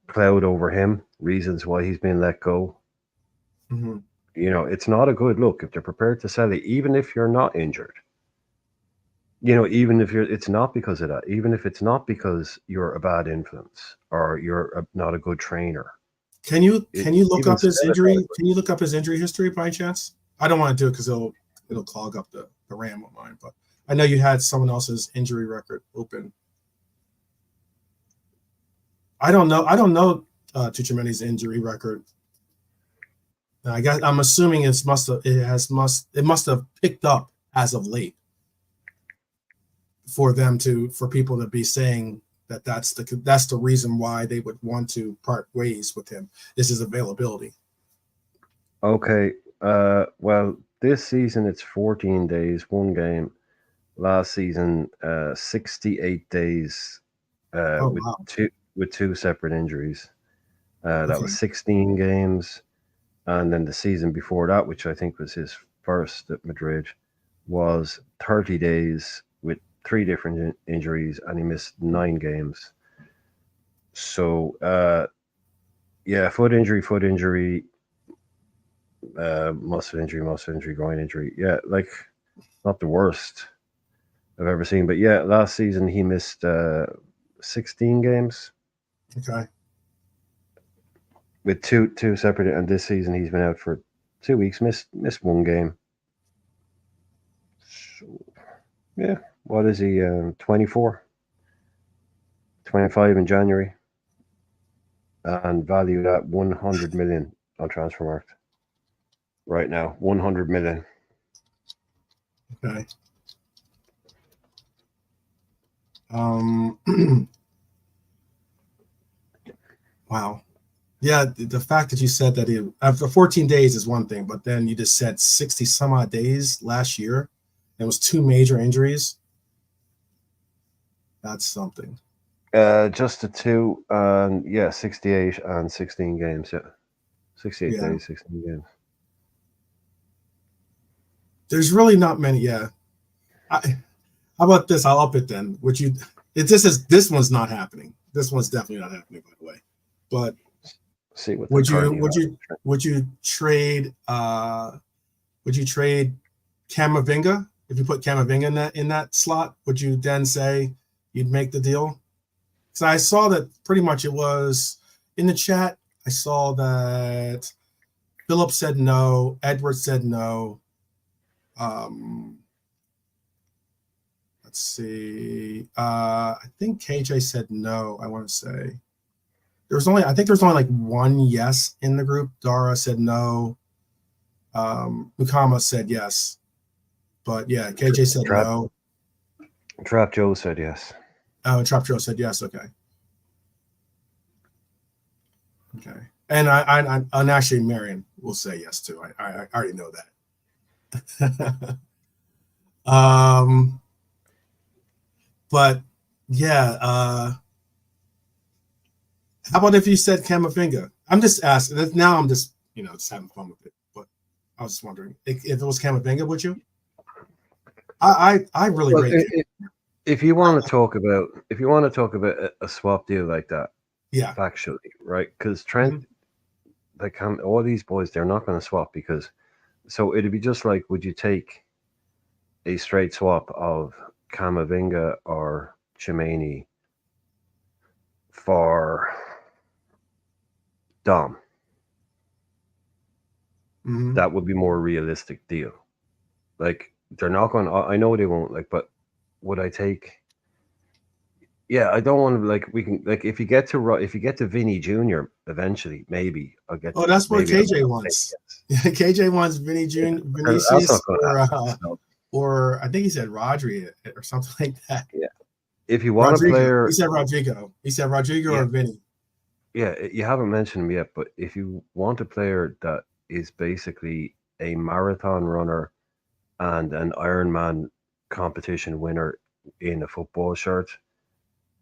Speaker 2: cloud over him, reasons why he's been let go, you know, it's not a good look if they're prepared to sell it, even if you're not injured. You know, even if it's not because of that, even if it's not because you're a bad influence or you're not a good trainer.
Speaker 1: Can you look up his injury? Can you look up his injury history by chance? I don't want to do it because it'll clog up the RAM of mine, but I know you had someone else's injury record open. I don't know Tchouaméni's injury record. I'm assuming it must have picked up as of late for people to be saying that's the reason why they would want to part ways with him. This is availability.
Speaker 2: Okay. Well, this season it's 14 days, one game. Last season, 68 days with two separate injuries. That was 16 games. And then the season before that, which I think was his first at Madrid, was 30 days with 3 different injuries, and he missed 9 games. So Yeah, foot injury, muscle injury, groin injury. Yeah, like not the worst I've ever seen. But yeah, last season he missed 16 games
Speaker 1: Okay.
Speaker 2: with two separate, and this season he's been out for 2 weeks, missed one game. So, yeah, what is he? 24, 25 in January, and valued at 100 million on Transfermarkt right now. 100 million.
Speaker 1: Okay. Um. Wow. Yeah, the fact that you said that after 14 days is one thing, but then you just said 60 some odd days last year, and it was two major injuries. That's something.
Speaker 2: Just the two, and yeah, 68 and 16 games. Yeah, 68
Speaker 1: Yeah.
Speaker 2: days, 16 games.
Speaker 1: There's really not many. Yeah. How about this? I'll up it then. Would you? This one's not happening. This one's definitely not happening, by the way. But
Speaker 2: See what
Speaker 1: would
Speaker 2: they're
Speaker 1: you
Speaker 2: currently
Speaker 1: would
Speaker 2: at.
Speaker 1: you would you trade Camavinga if you put Camavinga in that slot? Would you then say you'd make the deal? So I saw that pretty much it was in the chat. I saw that Philip said no, Edward said no. Let's see. I think KJ said no. I want to say I think there's only like one yes in the group. Dara said no. Mukama said yes, but yeah, KJ said no.
Speaker 2: Trap Joe said yes.
Speaker 1: Oh, Trap Joe said yes. Okay. Okay. And and actually Marion will say yes too. I already know that. But yeah, how about if you said Camavinga? I'm just asking. Now I'm just just having fun with it. But I was just wondering if it was Camavinga, would you? I really rate it.
Speaker 2: If you want to talk about a swap deal like that,
Speaker 1: yeah,
Speaker 2: factually, right? Because Trent, like all these boys, they're not going to swap because. So it'd be just like, would you take a straight swap of Camavinga or Chimeni for Dom? That would be more realistic deal. Like they're not going. I know they won't. Like, but would I take? Yeah, I don't want to. Like, we can. Like, if you get to Vinny Junior, eventually, maybe I'll get.
Speaker 1: Oh, that's what KJ wants. KJ wants Vinny Junior, Vinicius, or I think he said Rodri or something like that.
Speaker 2: Yeah, if you want
Speaker 1: Rodrigo.
Speaker 2: a player,
Speaker 1: he said Rodrigo. He said Rodrigo or Vinny.
Speaker 2: Yeah, you haven't mentioned him yet, but if you want a player that is basically a marathon runner and an Ironman competition winner in a football shirt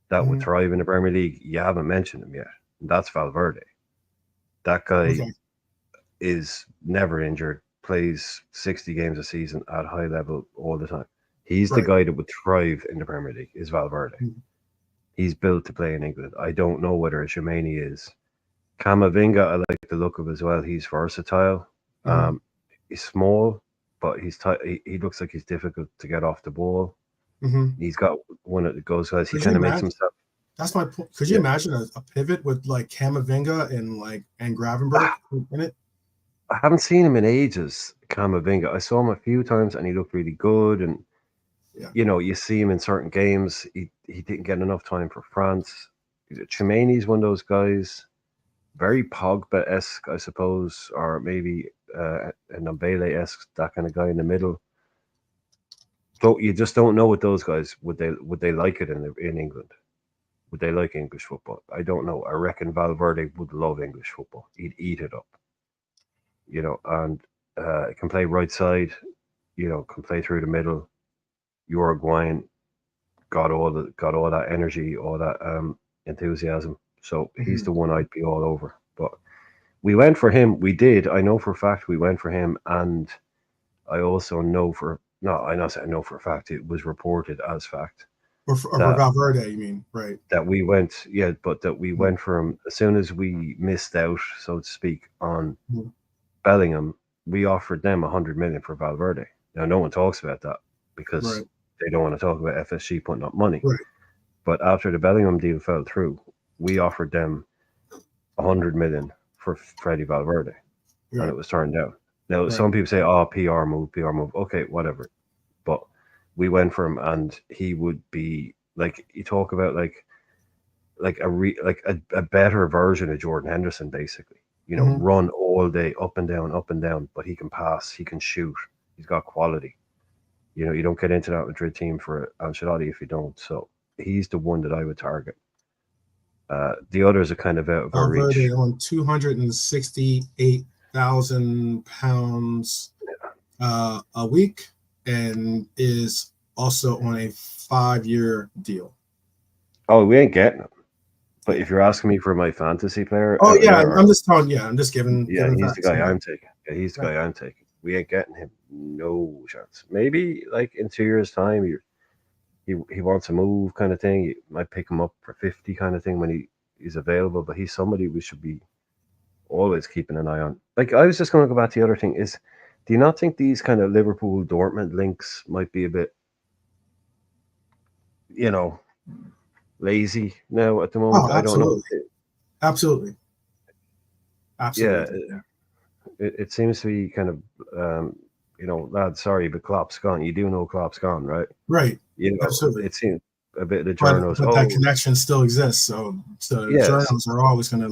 Speaker 2: that would thrive in the Premier League, you haven't mentioned him yet. That's Valverde. That guy is never injured, plays 60 games a season at high level all the time. He's the guy that would thrive in the Premier League, is Valverde. He's built to play in England. I don't know whether a Chimeni is. Camavinga, I like the look of as well. He's versatile. He's small, but he looks like he's difficult to get off the ball. He's got one of the goals guys. He kind of makes himself.
Speaker 1: That's my point. Could you imagine a pivot with like Camavinga and Gravenberch in it?
Speaker 2: I haven't seen him in ages, Camavinga. I saw him a few times and he looked really good. And you see him in certain games. He didn't get enough time for France. Chimeni's one of those guys, very Pogba-esque, I suppose, or maybe an Mbele-esque, that kind of guy in the middle. So you just don't know with those guys. Would they like it in England? Would they like English football? I don't know. I reckon Valverde would love English football. He'd eat it up. And can play right side. Can play through the middle. Uruguayan got all that energy, all that enthusiasm. So he's the one I'd be all over. But we went for him. We did. I know for a fact we went for him, and I also know for a fact it was reported as fact
Speaker 1: or Valverde, you mean, right?
Speaker 2: That we went, but that we went from, as soon as we missed out, so to speak, on Bellingham, we offered them 100 million for Valverde. Now, no one talks about that because they don't want to talk about FSG putting up money.
Speaker 1: Right.
Speaker 2: But after the Bellingham deal fell through, we offered them 100 million for Freddie Valverde, and it was turned down. Now, some people say, "Oh, PR move." Okay, whatever. But we went for him, and he would be like, you talk about like a better version of Jordan Henderson, basically. You know, run all day, up and down, but he can pass, he can shoot, he's got quality. You know, you don't get into that Madrid team for Ancelotti if you don't. So he's the one that I would target. The others are kind of out of our reach.
Speaker 1: Valverde on £268,000 a week, and is also on a 5-year deal.
Speaker 2: Oh, we ain't getting him. But if you're asking me for my fantasy player,
Speaker 1: I'm just telling. Yeah, I'm just giving.
Speaker 2: Yeah, he's the guy I'm taking. Yeah, he's the guy I'm taking. We ain't getting him. No chance. Maybe like in 2 years' time, he wants to move, kind of thing. You might pick him up for 50, kind of thing, when he's available. But he's somebody we should be always keeping an eye on. Like, I was just going to go back to the other thing. Do you not think these kind of Liverpool Dortmund links might be a bit, lazy now at the moment?
Speaker 1: Oh,
Speaker 2: I don't know.
Speaker 1: Absolutely.
Speaker 2: Yeah, it seems to be kind of, lad, sorry, but Klopp's gone. You do know Klopp's gone, right?
Speaker 1: Right.
Speaker 2: Absolutely. It seems a bit of the journals.
Speaker 1: But that connection still exists. So journals are always going to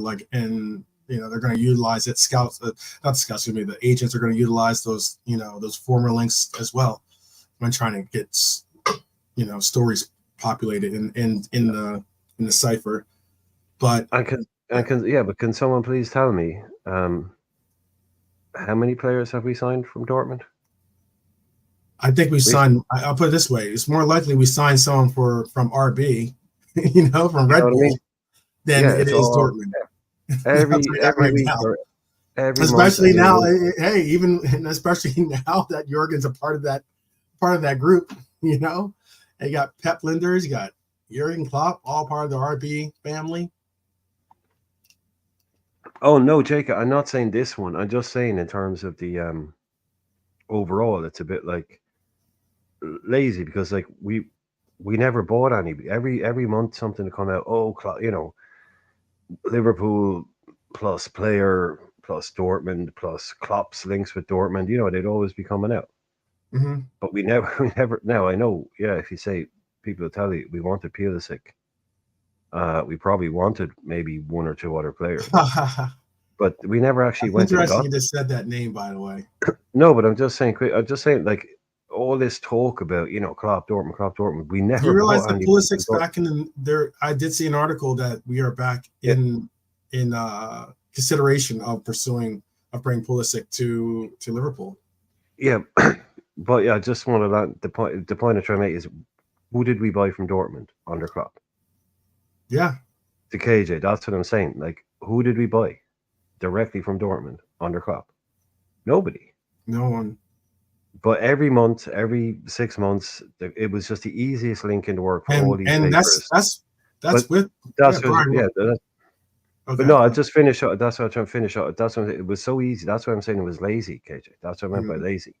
Speaker 1: they're going to utilize it. The agents are going to utilize those, those former links as well when trying to get, stories populated in the cipher. But
Speaker 2: can someone please tell me how many players have we signed from Dortmund?
Speaker 1: I think we signed. I'll put it this way: it's more likely we signed someone from RB, from Red Bull, than it is Dortmund.
Speaker 2: Every week,
Speaker 1: especially now. Hey, especially now that Jurgen's a part of that group. You got Pep Linders, you got Jurgen Klopp, all part of the RB family.
Speaker 2: Oh no, Jacob, I'm not saying this one. I'm just saying in terms of the overall, it's a bit like lazy, because like we never bought any. Every month something to come out. Oh, Liverpool plus player plus Dortmund plus Klopp's links with Dortmund. They'd always be coming out.
Speaker 1: Mm-hmm.
Speaker 2: But we never. Now I know. Yeah, if you say, people will tell you we wanted Pulisic. We probably wanted maybe one or two other players, but we never actually went.
Speaker 1: Interesting, you just said that name, by the way.
Speaker 2: No, but I'm just saying, like, all this talk about Klopp Dortmund. We never.
Speaker 1: Do you realize that Pulisic's back in there? I did see an article that we are back in consideration of bringing Pulisic to Liverpool.
Speaker 2: Yeah, but yeah, I just wanted that. The point I'm trying to make is, who did we buy from Dortmund under Klopp?
Speaker 1: Yeah.
Speaker 2: To KJ, that's what I'm saying. Like, who did we buy directly from Dortmund under Klopp? Nobody.
Speaker 1: No one.
Speaker 2: But every month, every 6 months, it was just the easiest link into work for all these papers.
Speaker 1: Okay.
Speaker 2: But no, I'll just finish up. That's what I'm trying to finish up. That's what it was so easy. That's what I'm saying. It was lazy, KJ. That's what I meant by lazy.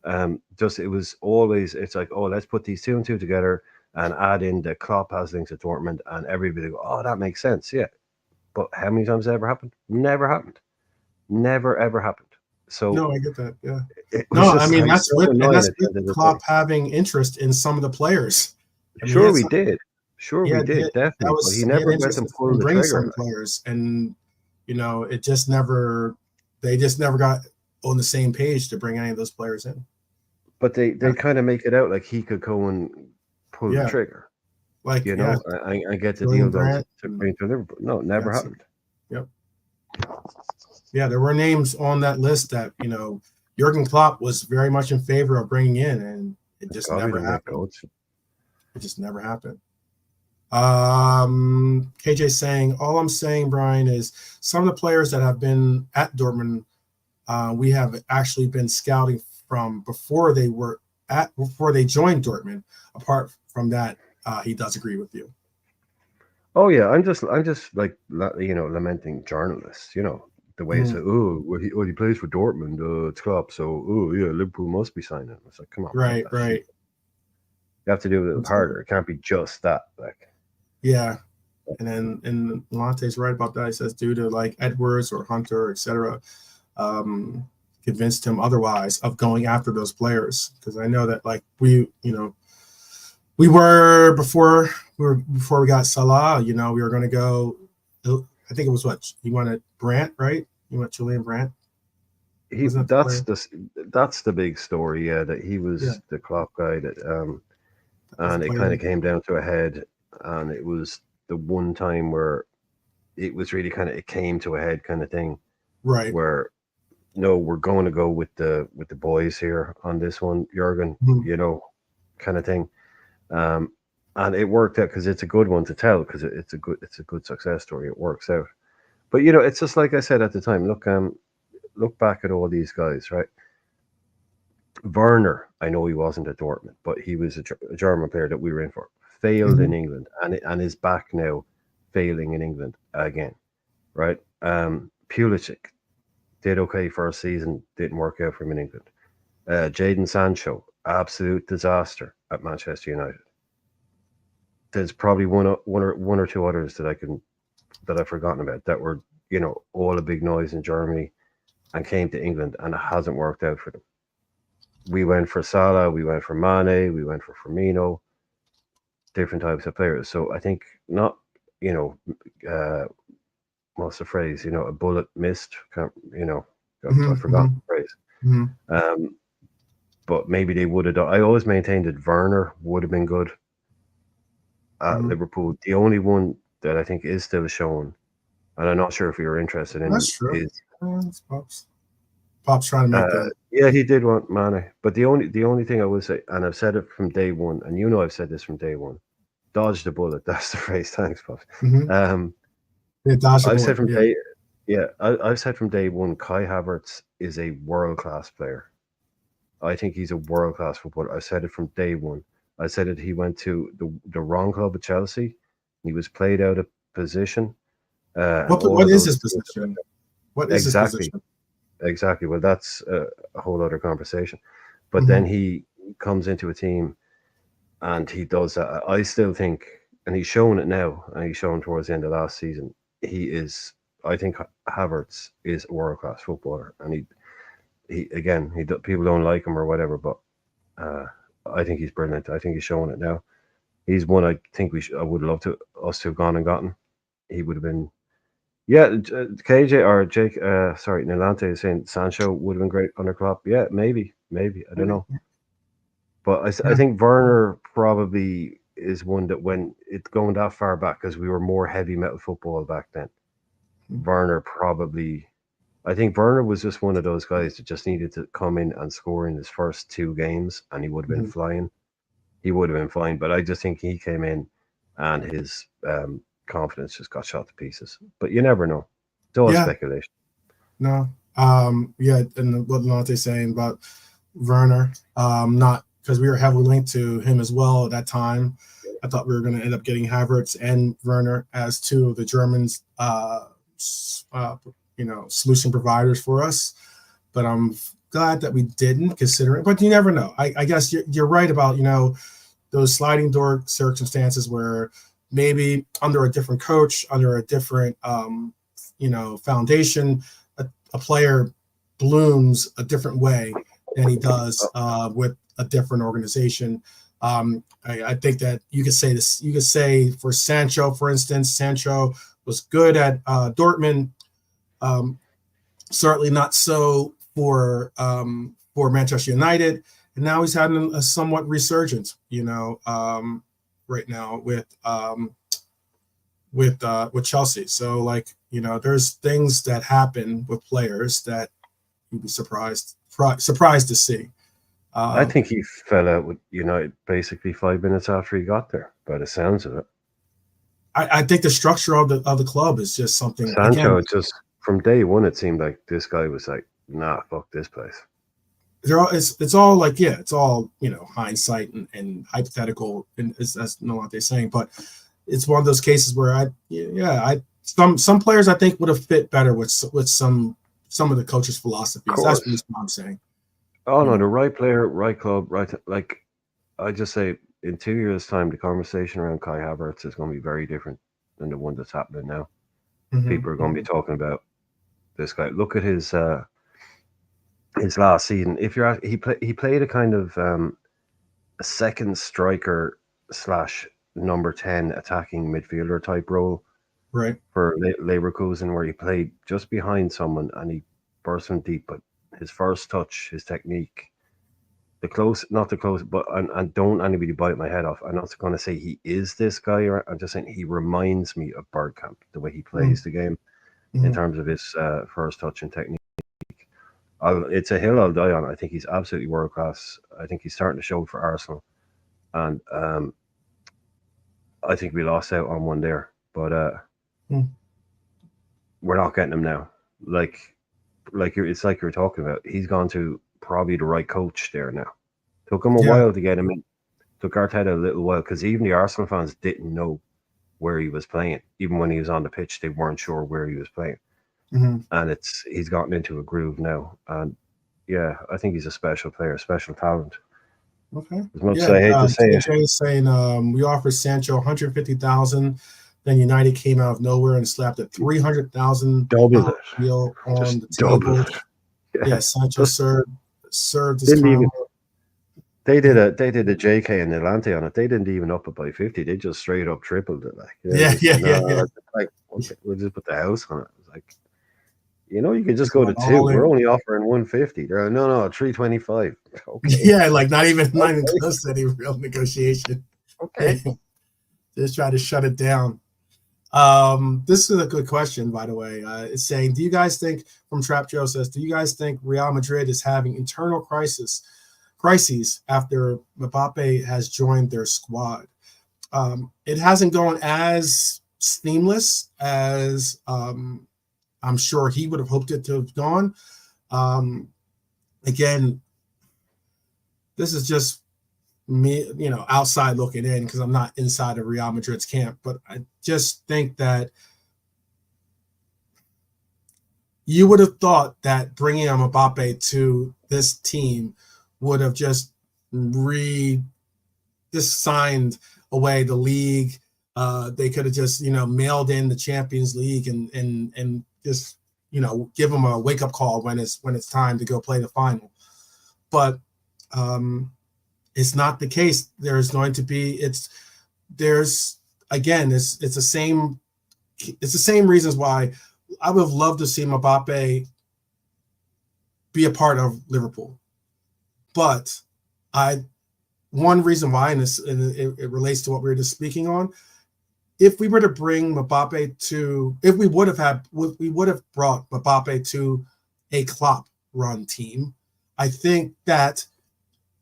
Speaker 2: It was always, it's like, oh, let's put these two and two together and add in the Klopp has links at Dortmund, and everybody go, oh, that makes sense, yeah. But how many times that ever happened? Never happened. Never ever happened. So
Speaker 1: no, I get that. Yeah. That's with Klopp having interest in some of the players.
Speaker 2: We did. We did, definitely. But he never let them pull the trigger.
Speaker 1: Some players, and it just never. They just never got on the same page to bring any of those players in.
Speaker 2: But they kind of make it out like he could go and pull the trigger.
Speaker 1: Like,
Speaker 2: I get the deal done to bring to Liverpool. No, it never happened.
Speaker 1: Yep. Yeah, there were names on that list that, Jurgen Klopp was very much in favor of bringing in, and it just never happened. It just never happened. KJ saying, all I'm saying, Brian, is some of the players that have been at Dortmund, we have actually been scouting from before they joined Dortmund. Apart from that, he does agree with you.
Speaker 2: Oh yeah, I'm just like lamenting journalists. The way it's
Speaker 1: Mhm.
Speaker 2: like, oh, he plays for Dortmund, it's Klopp, so oh yeah, Liverpool must be signing him. It's like, come on, man,
Speaker 1: Right,
Speaker 2: that's shit.
Speaker 1: right.
Speaker 2: You have to do it a little
Speaker 1: Absolutely.
Speaker 2: harder. It can't be just that. Like,
Speaker 1: Yeah. And Lante's right about that. He says due to like Edwards or Hunter, etc., um, convinced him otherwise of going after those players. Because I know that like we were before we got Salah. We were going to go. I think it was what you wanted Brandt, right? You want Julian Brandt?
Speaker 2: he
Speaker 1: Wasn't that the
Speaker 2: that's
Speaker 1: player?
Speaker 2: the big story. Yeah, that he
Speaker 1: Yeah,
Speaker 2: was the Klopp guy that
Speaker 1: that was the
Speaker 2: and it
Speaker 1: player.
Speaker 2: kind of came down to a head, and it was the one time where it was really kind of it came to a head kind of thing
Speaker 1: Right.
Speaker 2: where no, we're going to go with the boys here on this one, Jurgen,
Speaker 1: Mhm.
Speaker 2: kind of thing. Um, and it worked out because it's a good one to tell because it's a good success story. It works out. But it's just like I said at the time. Look back at all these guys, right? Werner, I know he wasn't at Dortmund, but he was a German player that we were in for. Failed in
Speaker 1: Mhm.
Speaker 2: England and is back now, failing in England again, right? Pulisic did okay first season, didn't work out for him in England. Jadon Sancho, absolute disaster at Manchester United. There's probably one or two others that I've forgotten about that were all a big noise in Germany and came to England and it hasn't worked out for them. We went for Salah, we went for Mane, we went for Firmino, different types of players. So I think not, you know, uh, what's the phrase? A bullet missed. I've
Speaker 1: Mhm.
Speaker 2: forgotten
Speaker 1: Mhm.
Speaker 2: the phrase.
Speaker 1: Mhm.
Speaker 2: Um, but maybe they would have done. I always maintained that Werner would have been good at
Speaker 1: Mhm.
Speaker 2: Liverpool. The only one that I think is still shown, and I'm not sure if you're interested in
Speaker 1: That's
Speaker 2: him,
Speaker 1: true.
Speaker 2: is
Speaker 1: It's Pop's trying to make the.
Speaker 2: yeah, he did want Mane. But the only thing I will say, and I've said it from day one, and I've said this from day one, dodge the bullet. That's the phrase. Thanks, Pops.
Speaker 1: Mhm.
Speaker 2: Um,
Speaker 1: Yeah, dodge the
Speaker 2: I've said
Speaker 1: bullet.
Speaker 2: from
Speaker 1: Yeah.
Speaker 2: day yeah, I've said from day one, Kai Havertz is a world class player. I think he's a world class footballer. I said it from day one. I said it. He went to the wrong club at Chelsea. He was played out of position, and all
Speaker 1: What
Speaker 2: of
Speaker 1: is
Speaker 2: those
Speaker 1: his
Speaker 2: things.
Speaker 1: position? What is his
Speaker 2: Exactly,
Speaker 1: position?
Speaker 2: exactly. Well, that's a whole other conversation. But then
Speaker 1: Mhm.
Speaker 2: he comes into a team and he does that. I still think, and he's shown it now, and he's shown towards the end of last season. He is. I think Havertz is a world class footballer, and he again people don't like him or whatever, but uh, I think he's brilliant. I think he's showing it now. He's one I think I would love to us to have gone and gotten. He would have been. Yeah, KJ or Jake. Sorry, Nilante is saying Sancho would have been great under Klopp. Yeah, maybe. I don't
Speaker 1: Maybe.
Speaker 2: know. But I
Speaker 1: Yeah.
Speaker 2: think Werner probably is one that when it's going that far back because we were more heavy metal football back then. Werner probably. I think Werner was just one of those guys that just needed to come in and score in his first two games, and he would have been
Speaker 1: Mhm.
Speaker 2: flying. He would have been fine, but I just think he came in and his confidence just got shot to pieces. But you never know. It's all
Speaker 1: Yeah.
Speaker 2: speculation.
Speaker 1: No. Yeah, and what Lante's saying about Werner, not because we were heavily linked to him as well at that time. I thought we were going to end up getting Havertz and Werner as two of the Germans, solution providers for us. But I'm glad that we didn't consider it. But you never know. I guess you're right about those sliding door circumstances where maybe under a different coach, under a different foundation, a player blooms a different way than he does with a different organization. I think that you could say this. You could say for Sancho, for instance, Sancho was good at Dortmund. Um, Certainly not so for Manchester United, and now he's having a somewhat resurgence. Right now with Chelsea. So there's things that happen with players that you'd be surprised to see.
Speaker 2: I
Speaker 1: Uh,
Speaker 2: think he fell out with United basically 5 minutes after he got there, by the sounds of it.
Speaker 1: I think the structure of the club is just something again.
Speaker 2: Sancho just from day one, it seemed like this guy was like, nah, fuck this place.
Speaker 1: they're all it's all like it's all hindsight and hypothetical, and that's not what they're saying, but it's one of those cases where some players I think would have fit better with some of the coaches' philosophies. That's what I'm saying.
Speaker 2: Oh no, the right player, right club, right. Like I just say, in 2 years' time, the conversation around Kai Havertz is going to be very different than the one that's happening now.
Speaker 1: Mm-hmm.
Speaker 2: People are going to be talking about this guy. Look at his last season. If you're he played a kind of a second striker / number 10 attacking midfielder type role,
Speaker 1: right,
Speaker 2: for Leverkusen, where he played just behind someone and he burst from deep. But his first touch, his technique, not the close, but and don't anybody bite my head off. I'm not going to say he is this guy. I'm just saying he reminds me of Bergkamp, the way he plays the game in terms of his first touch and technique. It's a hill I'll die on. I think he's absolutely world class. I think he's starting to show for Arsenal, and I think we lost out on one there, but we're not getting him now. It's like you're talking about. He's gone to probably the right coach there now. Took him a while to get him in. Took Arteta a little while, because even the Arsenal fans didn't know where he was playing. Even when he was on the pitch, they weren't sure where he was playing. And he's gotten into a groove now. And yeah, I think he's a special player, special talent.
Speaker 1: Okay.
Speaker 2: As much as I hate to say
Speaker 1: TJ is saying we offered Sancho 150,000. Then United came out of nowhere and slapped a 300,000 deal on the table. Yeah, Sancho served his time.
Speaker 2: They did a JK and Atlante on it. They didn't even up it by 50. They just straight up tripled it. Like Like, okay, we'll just put the house on it. It was like, you could just go to 2. We're only offering 150. They're like, no, 325. Okay.
Speaker 1: Yeah, like not even close to any real negotiation.
Speaker 2: Okay.
Speaker 1: Just try to shut it down. This is a good question, by the way. It's saying, do you guys think, from Trap Joe says, do you guys think Real Madrid is having internal crises after Mbappe has joined their squad? It hasn't gone as seamless as I'm sure he would have hoped it to have gone. Again, this is just me, outside looking in, because I'm not inside of Real Madrid's camp, but I just think that you would have thought that bringing Mbappe to this team would have just signed away the league. They could have just, mailed in the Champions League and just, give them a wake up call when it's time to go play the final. But it's not the case. There's going to be it's the same reasons why I would have loved to see Mbappe be a part of Liverpool. But one reason why, and it relates to what we were just speaking on, if we were to bring Mbappe we would have brought Mbappe to a Klopp run team, I think that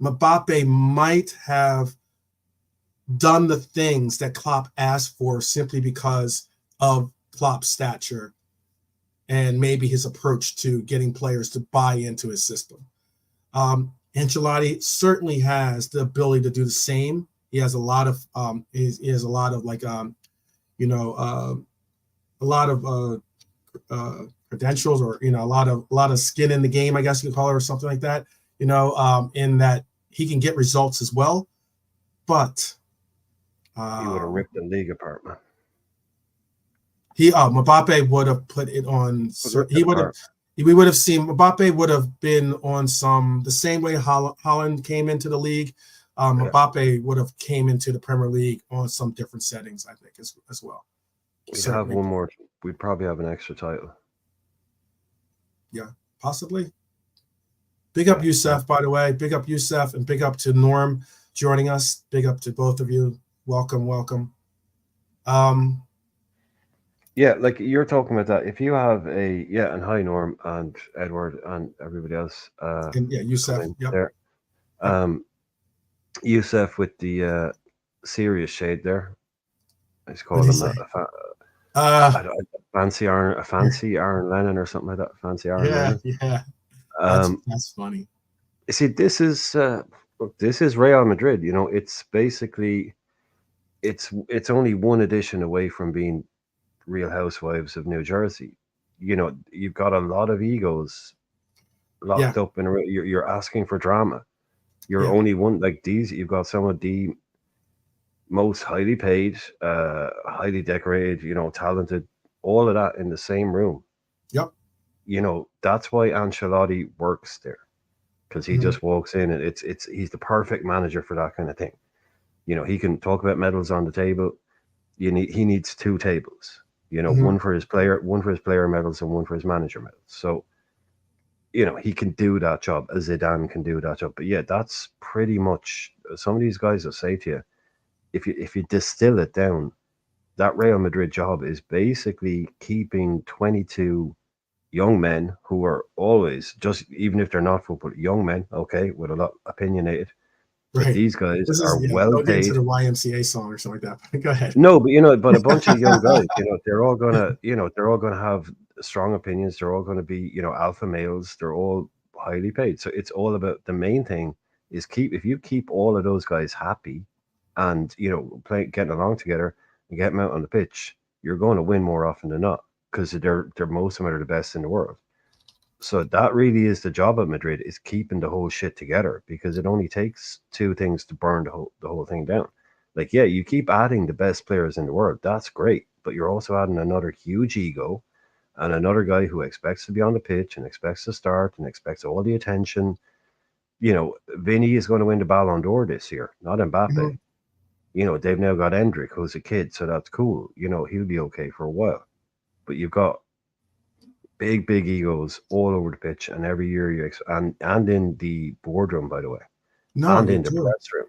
Speaker 1: Mbappe might have done the things that Klopp asked for simply because of Klopp's stature and maybe his approach to getting players to buy into his system. Ancelotti certainly has the ability to do the same. He has a lot of credentials, or a lot of skin in the game, I guess you could call it, or something like that. In that he can get results as well, but
Speaker 2: he would have ripped the league apart, man.
Speaker 1: Mbappe would have put it on. We would have seen Mbappe would have been on the same way Holland came into the league. Mbappe would have came into the Premier League on some different settings, I think, as well.
Speaker 2: We'd have one more. We'd probably have an extra title.
Speaker 1: Yeah, possibly. Big up Youssef, by the way. Big up Youssef, and big up to Norm joining us. Big up to both of you. Welcome.
Speaker 2: Yeah, like you're talking about that. If you have and hi Norm and Edward and everybody else.
Speaker 1: Youssef. Yep.
Speaker 2: There. Youssef with the serious shade there. I just call him a fancy Aaron Lennon or something like that. Fancy Aaron Lennon.
Speaker 1: Yeah. That's funny.
Speaker 2: See, this is Real Madrid. You know, it's basically it's only one edition away from being Real Housewives of New Jersey. You know, you've got a lot of egos
Speaker 1: Yeah,
Speaker 2: locked up in a room. You're asking for drama. You're
Speaker 1: yeah.
Speaker 2: only one like these. You've got some of the most highly paid, highly decorated, you know, talented, all of that in the same room.
Speaker 1: Yep.
Speaker 2: You know, that's why Ancelotti works there because he
Speaker 1: Hmm.
Speaker 2: just walks in and it's he's the perfect manager for that kind of thing. You know, he can talk about medals on the table. He needs two tables. You know,
Speaker 1: Hmm.
Speaker 2: one for his player medals and one for his manager medals. So you know he can do that job. As Zidane can do that job. But yeah, that's pretty much some of these guys will say to you if you distill it down, that Real Madrid job is basically keeping 22 young men who are always just even if they're not football young men, okay, with a lot opinionated, but
Speaker 1: Right.
Speaker 2: these guys
Speaker 1: This
Speaker 2: are
Speaker 1: is, yeah.
Speaker 2: well
Speaker 1: Don't get into
Speaker 2: paid.
Speaker 1: the YMCA song or something like that. Go ahead.
Speaker 2: No, but you know, but a bunch of young guys, you know, they're all gonna, you know, they're all gonna have strong opinions. They're all gonna be, you know, alpha males. They're all highly paid. So it's all about the main thing is keep if you keep all of those guys happy, and you know, getting along together and get them out on the pitch, you're going to win more often than not because they're most of them are the best in the world. So that really is the job at Madrid is keeping the whole shit together because it only takes two things to burn the whole thing down. Like, yeah, you keep adding the best players in the world. That's great. But you're also adding another huge ego and another guy who expects to be on the pitch and expects to start and expects all the attention. You know, Vinny is going to win the Ballon d'Or this year, not Mbappe.
Speaker 1: Mhm.
Speaker 2: You know, they've now got Endrick, who's a kid, so that's cool. You know, he'll be okay for a while. But you've got big egos all over the pitch, and every year and in the boardroom, by the way,
Speaker 1: No,
Speaker 2: and
Speaker 1: you
Speaker 2: in the
Speaker 1: do.
Speaker 2: press room.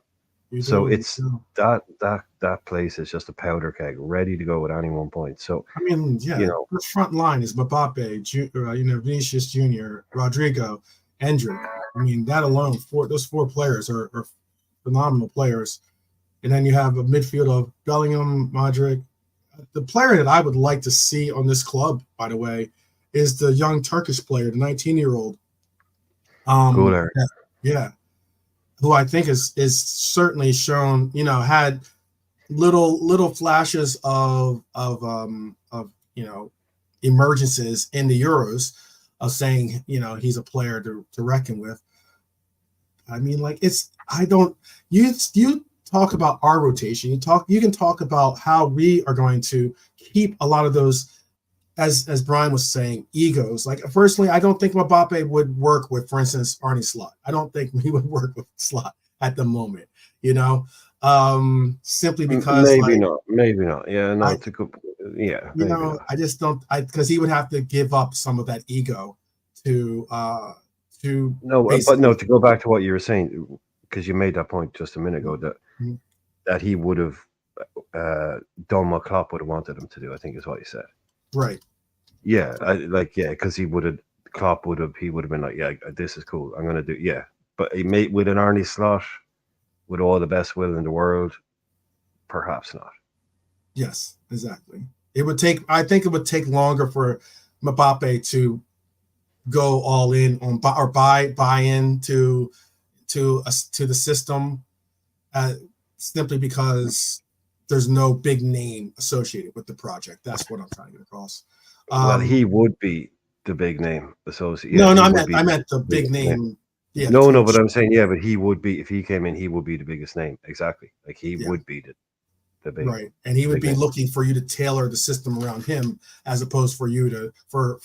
Speaker 1: You
Speaker 2: So
Speaker 1: do. You
Speaker 2: it's
Speaker 1: do.
Speaker 2: that place is just a powder keg, ready to go at any one point. So
Speaker 1: I mean,
Speaker 2: you
Speaker 1: yeah,
Speaker 2: know,
Speaker 1: the front line is Mbappe, Vinicius Jr., Rodrigo, Endrick. I mean, that alone, those four players are phenomenal players. And then you have a midfield of Bellingham, Modric. The player that I would like to see on this club, by the way, is the young Turkish player, the 19-year-old.
Speaker 2: Guler,
Speaker 1: Yeah, yeah, who I think is certainly shown, had little flashes of emergences in the Euros of saying he's a player to reckon with. I mean, like it's I don't you talk about our rotation. You can talk about how we are going to keep a lot of those, as Brian was saying, egos. Like personally, I don't think Mbappe would work with, for instance, Arnie Slot. I don't think he would work with Slot at the moment. You know, simply because
Speaker 2: maybe
Speaker 1: like
Speaker 2: not, maybe not. Yeah, no,
Speaker 1: I
Speaker 2: it's a good. Yeah, maybe not.
Speaker 1: I just don't. Because he would have to give up some of that ego to to
Speaker 2: No, but no.
Speaker 1: basically.
Speaker 2: To go back to what you were saying, because you made that point just a minute ago that he would have uh, done what Klopp would have wanted him to do. I think is what you said.
Speaker 1: Right.
Speaker 2: Yeah, because he would have Klopp would have he would have been like, yeah, this is cool. I'm gonna do but he made with an Arnie slot with all the best will in the world, perhaps not.
Speaker 1: Yes, exactly. It would take. I think it would take longer for Mbappe to go all in on or buy in to the system, uh, simply because there's no big name associated with the project. That's what I'm trying to get across.
Speaker 2: Well, he
Speaker 1: Um,
Speaker 2: would be the big name associate. Yeah,
Speaker 1: no, no,
Speaker 2: he
Speaker 1: I
Speaker 2: would
Speaker 1: meant
Speaker 2: be
Speaker 1: I
Speaker 2: the
Speaker 1: meant the big
Speaker 2: biggest name.
Speaker 1: name. Yeah, the
Speaker 2: No, no, but
Speaker 1: coach.
Speaker 2: I'm saying yeah, but he would be if he came in, he would be the biggest name. Exactly, like he
Speaker 1: Yeah,
Speaker 2: would be the
Speaker 1: right. And he would
Speaker 2: big
Speaker 1: be
Speaker 2: name.
Speaker 1: looking for you to tailor the system around him, as opposed for you to for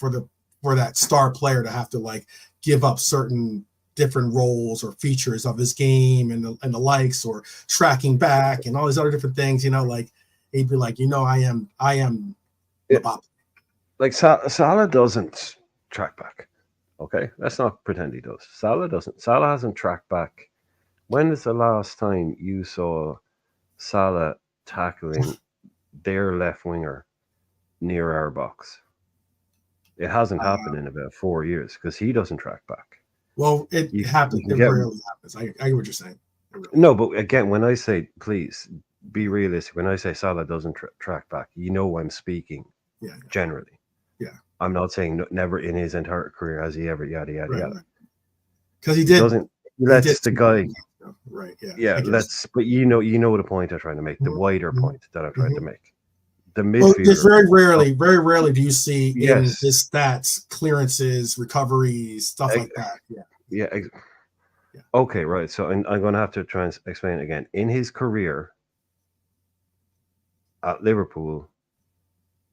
Speaker 1: that star player to have to like give up certain different roles or features of his game and the likes, or tracking back and all these other different things. Like he'd be like, I am
Speaker 2: Yeah,
Speaker 1: Mbappe.
Speaker 2: like Salah doesn't track back. Okay, let's not pretend he does. Salah doesn't. Salah hasn't tracked back. When is the last time you saw Salah tackling their left winger near our box? It hasn't happened in about 4 years because he doesn't track back.
Speaker 1: Well, it
Speaker 2: You
Speaker 1: happens.
Speaker 2: can
Speaker 1: It
Speaker 2: get
Speaker 1: rarely happens. I get what you're saying. It really
Speaker 2: no, but again, when I say please be realistic, when I say Salah doesn't track back, you know I'm speaking
Speaker 1: yeah,
Speaker 2: generally.
Speaker 1: yeah,
Speaker 2: I'm not saying never in his entire career has he ever yada yada
Speaker 1: right,
Speaker 2: yada.
Speaker 1: right. Because he
Speaker 2: He
Speaker 1: did
Speaker 2: doesn't. lets the guy.
Speaker 1: Right. Yeah.
Speaker 2: Yeah, but you know the point I'm trying to make, the wider point that I'm trying to make. The
Speaker 1: Well, just
Speaker 2: midfielder.
Speaker 1: very rarely do you see in
Speaker 2: Yes.
Speaker 1: his stats clearances, recoveries, stuff like that.
Speaker 2: Yeah. Okay, right. So I'm going to have to try and explain it again. In his career at Liverpool,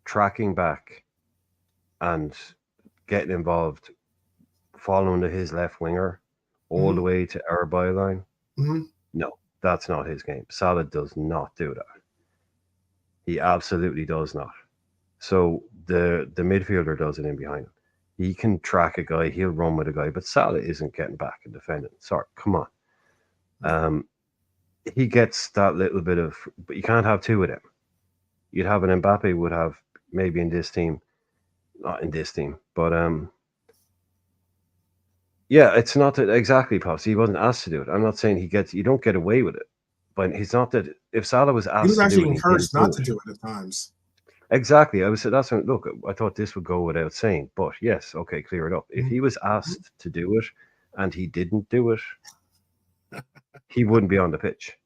Speaker 2: tracking back and getting involved, following to his left winger all the way to our byline. No, that's not his game. Salah does not do that. He absolutely does not. So the midfielder does it in behind him. He can track a guy, he'll run with a guy, but Salah isn't getting back and defending. Sorry, come on. He gets that little bit of, but you can't have two of them. You'd have an Mbappe would have maybe in this team, not in this team, but yeah, it's not that exactly possible. He wasn't asked to do it. I'm not saying you don't get away with it, but he's not that. If Salah was asked,
Speaker 1: he was actually
Speaker 2: to do it,
Speaker 1: encouraged not to do it at times.
Speaker 2: Exactly. That's when, look, I thought this would go without saying, but yes, okay, clear it up. If he was asked to do it and he didn't do it, he wouldn't be on the pitch.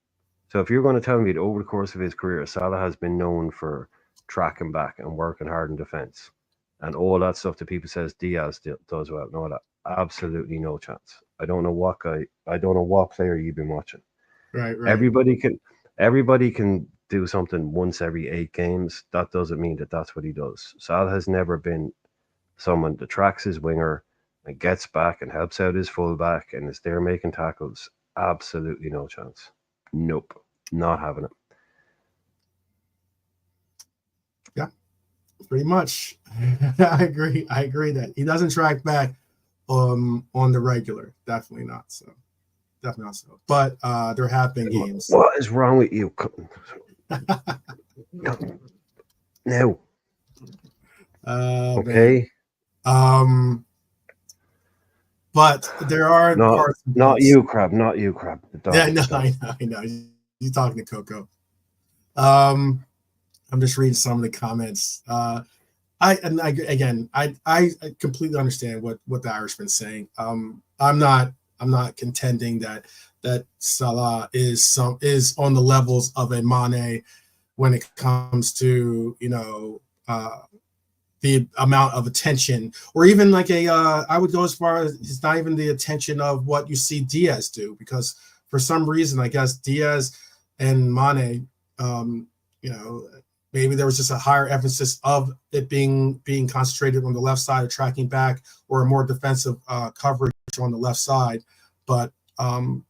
Speaker 2: So if you're going to tell me that over the course of his career, Salah has been known for tracking back and working hard in defence and all that stuff that people says Diaz does well, no, that absolutely no chance. I don't know what player you've been watching.
Speaker 1: Right.
Speaker 2: Everybody can do something once every 8 games. That doesn't mean that that's what he does. Salah has never been someone that tracks his winger and gets back and helps out his fullback and is there making tackles. Absolutely no chance. Nope, not having it.
Speaker 1: Yeah, pretty much. I agree that he doesn't track back on the regular. Definitely not so. But there have been games.
Speaker 2: What is wrong with you? No. Okay.
Speaker 1: Man. But there are parts.
Speaker 2: Not you, Crab.
Speaker 1: Yeah, I know. You're talking to Coco. I'm just reading some of the comments. I completely understand what the Irishman's saying. I'm not contending that Salah is on the levels of a Mane when it comes to the amount of attention, or even like I would go as far as it's not even the attention of what you see Diaz do, because for some reason I guess Diaz and Mane, maybe there was just a higher emphasis of it being concentrated on the left side of tracking back, or a more defensive coverage on the left side. But I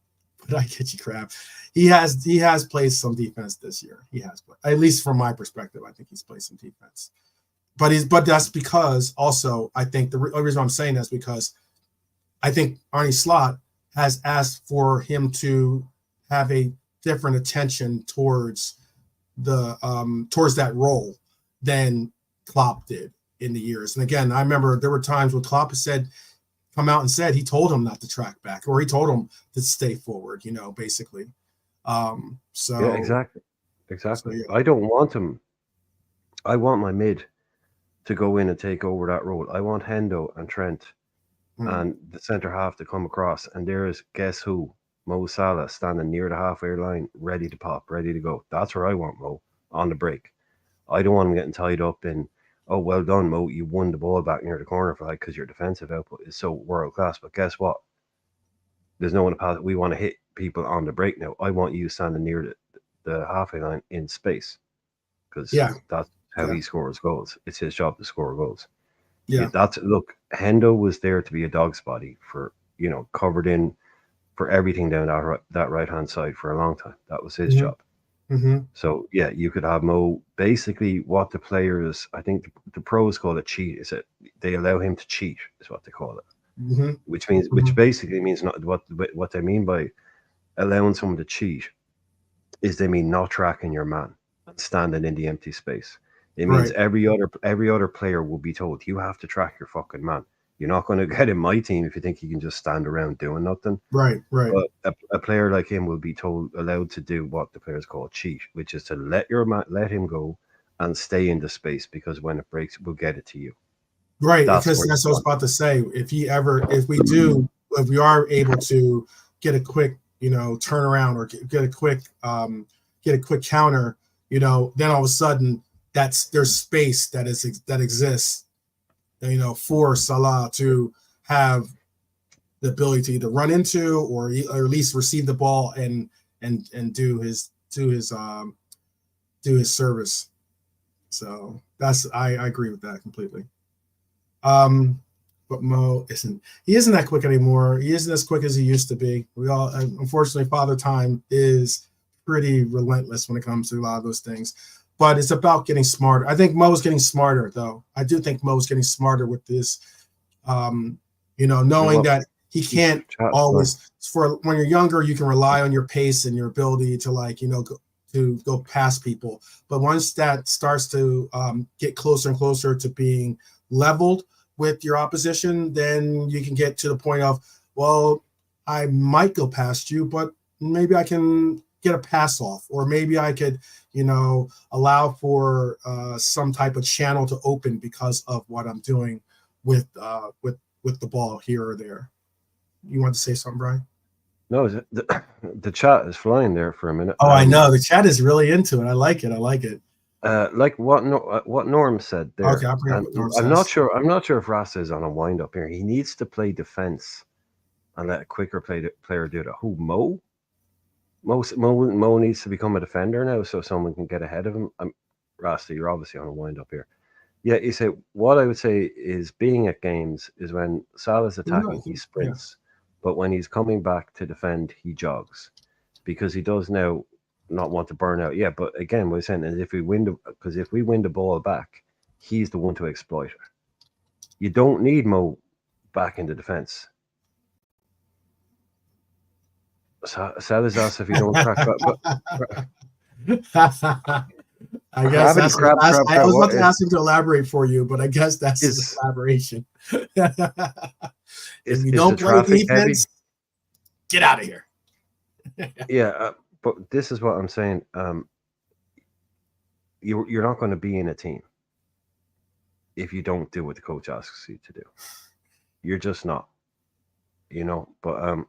Speaker 1: get you, Crab. He has played some defense this year. He has played, at least from my perspective. I think he's played some defense. But that's because also I think the reason I'm saying that's because I think Arne Slot has asked for him to have a different attention towards that role than Klopp did in the years. And again, I remember there were times when Klopp come out and said he told him not to track back, or he told him to stay forward, basically.
Speaker 2: Yeah, exactly. So, yeah. I don't want him. I want my mid to go in and take over that role. I want Hendo and Trent and the centre half to come across, and there is, guess who? Mo Salah standing near the halfway line, ready to pop, ready to go. That's where I want Mo, on the break. I don't want him getting tied up in, oh, well done, Mo, you won the ball back near the corner flag because your defensive output is so world class. But guess what? There's no one to pass. We want to hit people on the break now. I want you standing near the halfway line in space, because that's how he scores goals. It's his job to score goals. Yeah, look, Hendo was there to be a dog's body for, covered in for everything down that right hand side for a long time. That was his job. So yeah, you could have Mo. Basically, what the players, I think the pros call it cheat. Is it they allow him to cheat? Is what they call it. Which basically means not what they mean by allowing someone to cheat is they mean not tracking your man and standing in the empty space. It means every other player will be told, you have to track your fucking man. You're not going to get in my team if you think you can just stand around doing nothing. Right. But a player like him will be allowed to do what the players call cheat, which is to let him go and stay in the space, because when it breaks, we'll get it to you.
Speaker 1: Right, because that's what I was about to say. If we are able to get a quick, turnaround or get a quick counter, then all of a sudden there's space that exists, for Salah to have the ability to either run into or at least receive the ball and do his service. So I agree with that completely. But Mo isn't that quick anymore. He isn't as quick as he used to be. We all, unfortunately, Father Time is pretty relentless when it comes to a lot of those things. But it's about getting smarter. I think Mo's getting smarter, though. I do think Mo's getting smarter with this, knowing that he can't always, for when you're younger, you can rely on your pace and your ability to go past people. But once that starts to get closer and closer to being leveled with your opposition, then you can get to the point of, well, I might go past you, but maybe I can get a pass off, or maybe I could, allow for some type of channel to open because of what I'm doing with the ball here or there. You want to say something, Brian?
Speaker 2: No, the chat is flying there for a minute.
Speaker 1: Oh, I know the chat is really into it. I like it.
Speaker 2: Like what Norm said there.
Speaker 1: Okay, I'll bring up what Norm
Speaker 2: I'm
Speaker 1: says.
Speaker 2: I'm not sure if Rasta is on a wind up here. He needs to play defense and let a quicker player do that. Who, Mo? Mo needs to become a defender now, so someone can get ahead of him. Rasta, you're obviously on a wind up here. Yeah, you say what I would say is being at games is when Salah's attacking, he sprints, but when he's coming back to defend, he jogs, because he does now not want to burn out. Yeah, but again, what I'm saying is if we win the ball back, he's the one to exploit it. You don't need Mo back into defense. Salah's asked if you don't track
Speaker 1: I guess I was about to ask him to elaborate for you, but I guess that's his elaboration. If you don't play defense, get out of here.
Speaker 2: Yeah, but this is what I'm saying. You're not going to be in a team if you don't do what the coach asks you to do. You're just not, But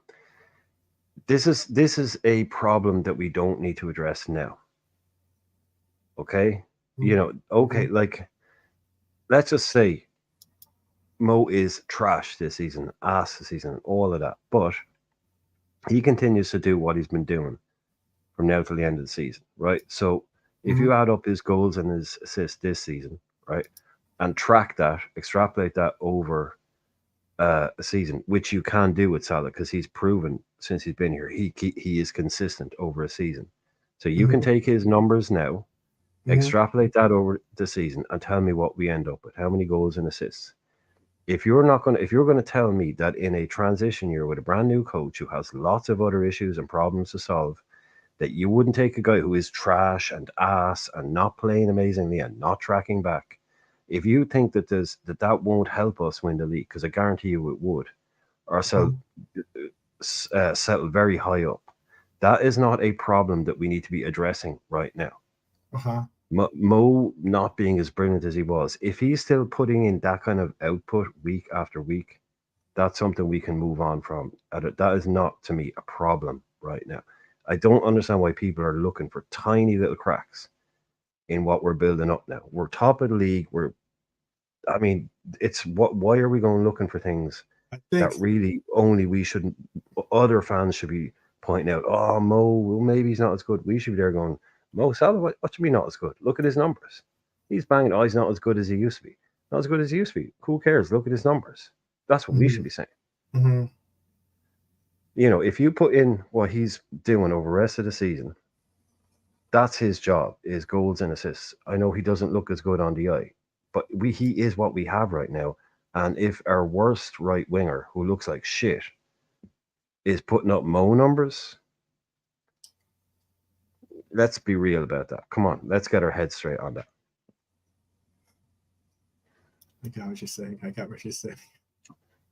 Speaker 2: this is a problem that we don't need to address now. Okay,
Speaker 1: Mm-hmm.
Speaker 2: Like, let's just say Mo is trash this season, ass this season, all of that, but he continues to do what he's been doing from now till the end of the season, right? So if you add up his goals and his assists this season, right, and track that, extrapolate that over a season, which you can do with Salah because he's proven since he's been here, he is consistent over a season. So you can take his numbers now, extrapolate that over the season, and tell me what we end up with. How many goals and assists? If you're going to tell me that in a transition year with a brand new coach who has lots of other issues and problems to solve, that you wouldn't take a guy who is trash and ass and not playing amazingly and not tracking back, if you think that that won't help us win the league, because I guarantee you it would, or settle very high up, that is not a problem that we need to be addressing right now. Mo not being as brilliant as he was, if he's still putting in that kind of output week after week, that's something we can move on from. That is not, to me, a problem right now. I don't understand why people are looking for tiny little cracks in what we're building up now. We're top of the league. Why are we going looking for things that really only we shouldn't, other fans should be pointing out, oh, Mo, well, maybe he's not as good. We should be there going, Mo Salah, what should be not as good? Look at his numbers. He's banging, he's not as good as he used to be. Not as good as he used to be. Who cares? Look at his numbers. That's what we should be saying. If you put in what he's doing over the rest of the season, that's his job, is goals and assists. I know he doesn't look as good on the eye, but he is what we have right now. And if our worst right winger, who looks like shit, is putting up Mo numbers, let's be real about that. Come on, let's get our heads straight on that.
Speaker 1: I got what you're saying.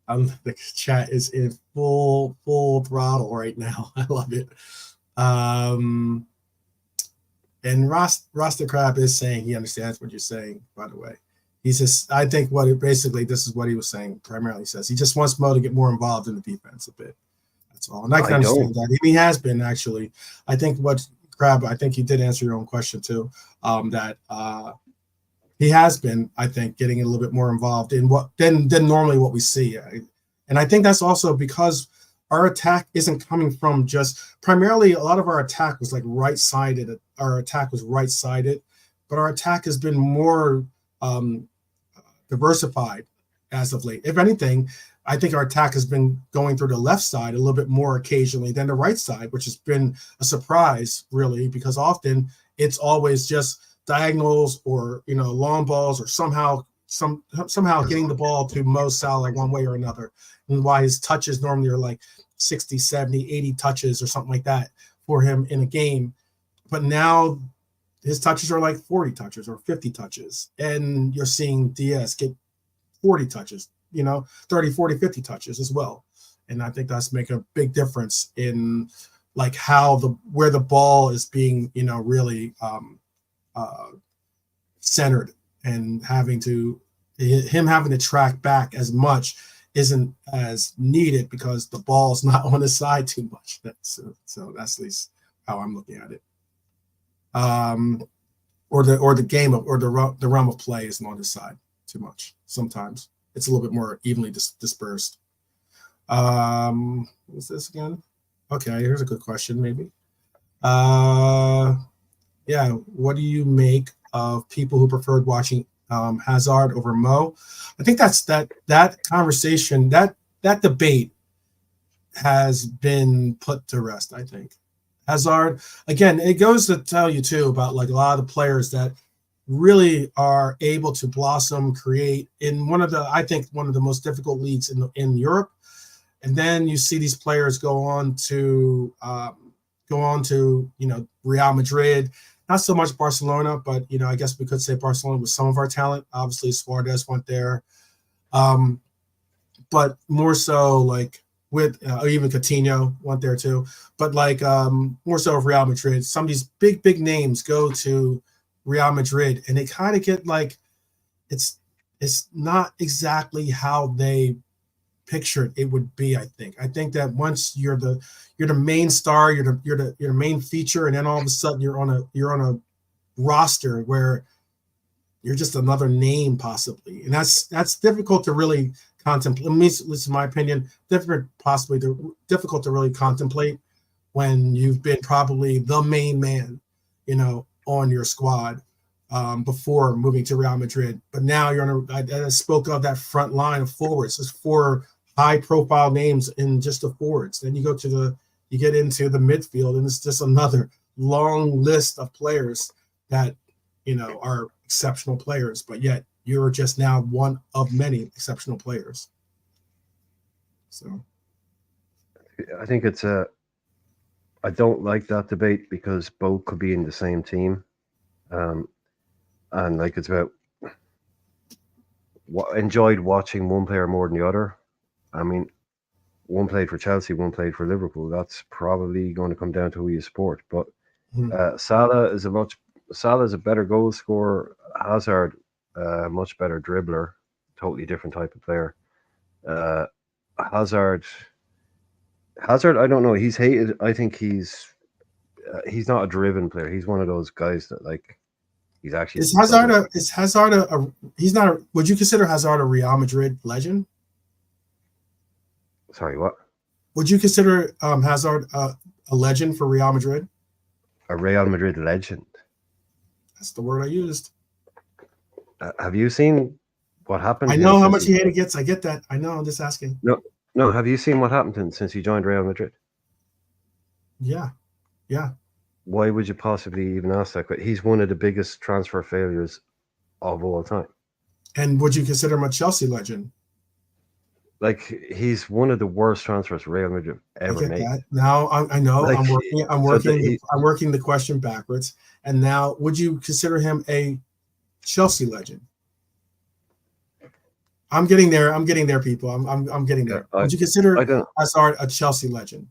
Speaker 1: The chat is in full throttle right now. I love it. And Rasta Crab is saying he understands what you're saying, by the way. He says, I think this is what he was saying primarily. He says he just wants Mo to get more involved in the defense a bit. That's all. And I can understand that. He has been, actually. I think I think you did answer your own question too. That he has been, I think, getting a little bit more involved in what than normally what we see. And I think that's also because our attack isn't coming from just primarily, a lot of our attack was like right-sided. Our attack was right-sided, but our attack has been more diversified as of late. If anything, I think our attack has been going through the left side a little bit more occasionally than the right side, which has been a surprise, really, because often it's always just diagonals or long balls, or somehow getting the ball to Mo Salah one way or another, and why his touches normally are like 60, 70, 80 touches or something like that for him in a game. But now his touches are like 40 touches or 50 touches, and you're seeing Diaz get 40 touches, 30, 40, 50 touches as well. And I think that's making a big difference in like where the ball is being, really centered, and having to track back as much isn't as needed because the ball's not on his side too much. So that's at least how I'm looking at it. Or the game of, or the realm of play isn't on his side too much. Sometimes it's a little bit more evenly dispersed. What's this again? Okay, here's a good question, maybe. Yeah, what do you make of people who preferred watching Hazard over Mo? I think that's that conversation, that debate has been put to rest. I think Hazard, again, it goes to tell you too about like a lot of the players that really are able to blossom, create in one of the most difficult leagues in Europe. And then you see these players go on to Real Madrid, not so much Barcelona, but I guess we could say Barcelona with some of our talent. Obviously, Suarez went there, but more so like with even Coutinho went there too. But like more so of Real Madrid, some of these big names go to Real Madrid, and they kind of get like it's not exactly how they pictured it would be. I think that once you're the main star, you're the main feature, and then all of a sudden you're on a roster where you're just another name possibly, and that's difficult to really contemplate. At least in my opinion, difficult to really contemplate when you've been probably the main man, on your squad before moving to Real Madrid. But now you're I spoke of that front line of forwards. There's 4 high-profile names in just the forwards. Then you get into the midfield, and it's just another long list of players that are exceptional players, but yet you're just now one of many exceptional players. So
Speaker 2: I think I don't like that debate because both could be in the same team. And like it's about enjoyed watching one player more than the other. I mean, one played for Chelsea, one played for Liverpool. That's probably going to come down to who you support. But Salah is a better goal scorer. Hazard, much better dribbler. Totally different type of player. Hazard, I don't know. He's hated. I think he's not a driven player. He's one of those guys that like he's actually. Would you consider Hazard a Real Madrid legend? Sorry, what?
Speaker 1: Would you consider Hazard a legend for Real Madrid?
Speaker 2: A Real Madrid legend.
Speaker 1: That's the word I used.
Speaker 2: Have you seen what happened?
Speaker 1: I know how much he hated gets. I get that. I know. I'm just asking.
Speaker 2: No. Have you seen what happened to him since he joined Real Madrid?
Speaker 1: Yeah.
Speaker 2: Why would you possibly even ask that? He's one of the biggest transfer failures of all time. And
Speaker 1: would you consider him a Chelsea legend?
Speaker 2: Like he's one of the worst transfers Real Madrid ever made.
Speaker 1: That. Now I know like, I'm working the question backwards. And now, would you consider him a Chelsea legend? I'm getting there. People. I'm getting there. Would you consider Hazard a Chelsea legend?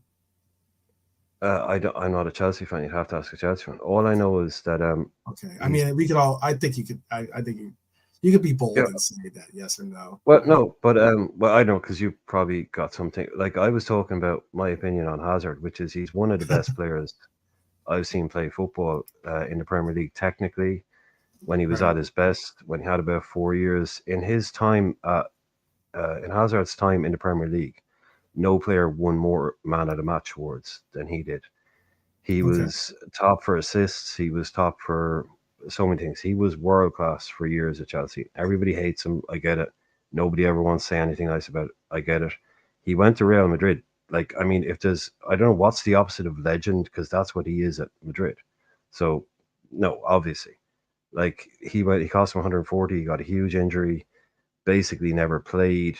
Speaker 2: I'm not a Chelsea fan. You'd have to ask a Chelsea fan. All I know is that.
Speaker 1: Okay. I mean, we could all. I think you could. I think you. You could be bold
Speaker 2: Yeah.
Speaker 1: and say that yes or no.
Speaker 2: Well, no, but well, I don't because you probably got something. Like I was talking about my opinion on Hazard, which is he's one of the best players I've seen play football in the Premier League. Technically, when he was
Speaker 1: Right.
Speaker 2: at his best, when he had about 4 years in his time, in Hazard's time in the Premier League, no player won more man of the match awards than he did. He
Speaker 1: Okay.
Speaker 2: was top for assists. He was top for so many things. He was world class for years at Chelsea. Everybody hates him. I get it. Nobody ever wants to say anything nice about it. I get it. He went to Real Madrid. Like, I mean, if there's, I don't know what's the opposite of legend, because that's what he is at Madrid. So, no, obviously. Like, he cost him 140. He got a huge injury, basically never played.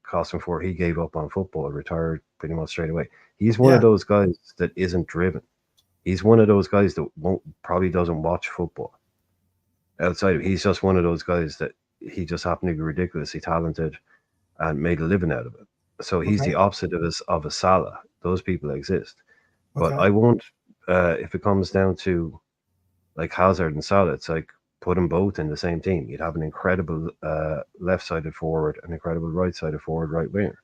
Speaker 2: Cost him for, he gave up on football, retired pretty much straight away. He's one of
Speaker 1: Yeah.
Speaker 2: those guys that isn't driven. He's one of those guys that probably doesn't watch football outside of. He's just one of those guys that he just happened to be ridiculously talented and made a living out of it. So he's
Speaker 1: Okay.
Speaker 2: the opposite of a Salah. Those people exist, but
Speaker 1: Okay.
Speaker 2: I won't. If it comes down to like Hazard and Salah, it's like put them both in the same team. You'd have an incredible left-sided forward, an incredible right-sided forward, right winger.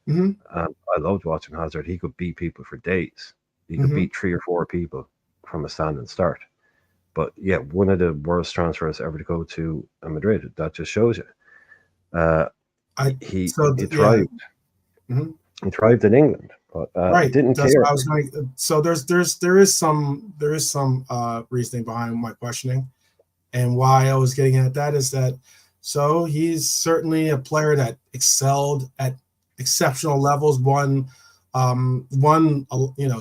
Speaker 1: Mm-hmm.
Speaker 2: I loved watching Hazard. He could beat people for days. He could
Speaker 1: Mm-hmm.
Speaker 2: beat 3 or 4 people from a standing start. But yeah, one of the worst transfers ever to go to Madrid. That just shows you. Uh,
Speaker 1: I
Speaker 2: he
Speaker 1: so
Speaker 2: he
Speaker 1: yeah.
Speaker 2: thrived.
Speaker 1: Mm-hmm.
Speaker 2: He thrived in England, but
Speaker 1: Right.
Speaker 2: didn't
Speaker 1: That's
Speaker 2: care.
Speaker 1: what I was going. So there is some reasoning behind my questioning, and why I was getting at that is that so he's certainly a player that excelled at exceptional levels. Won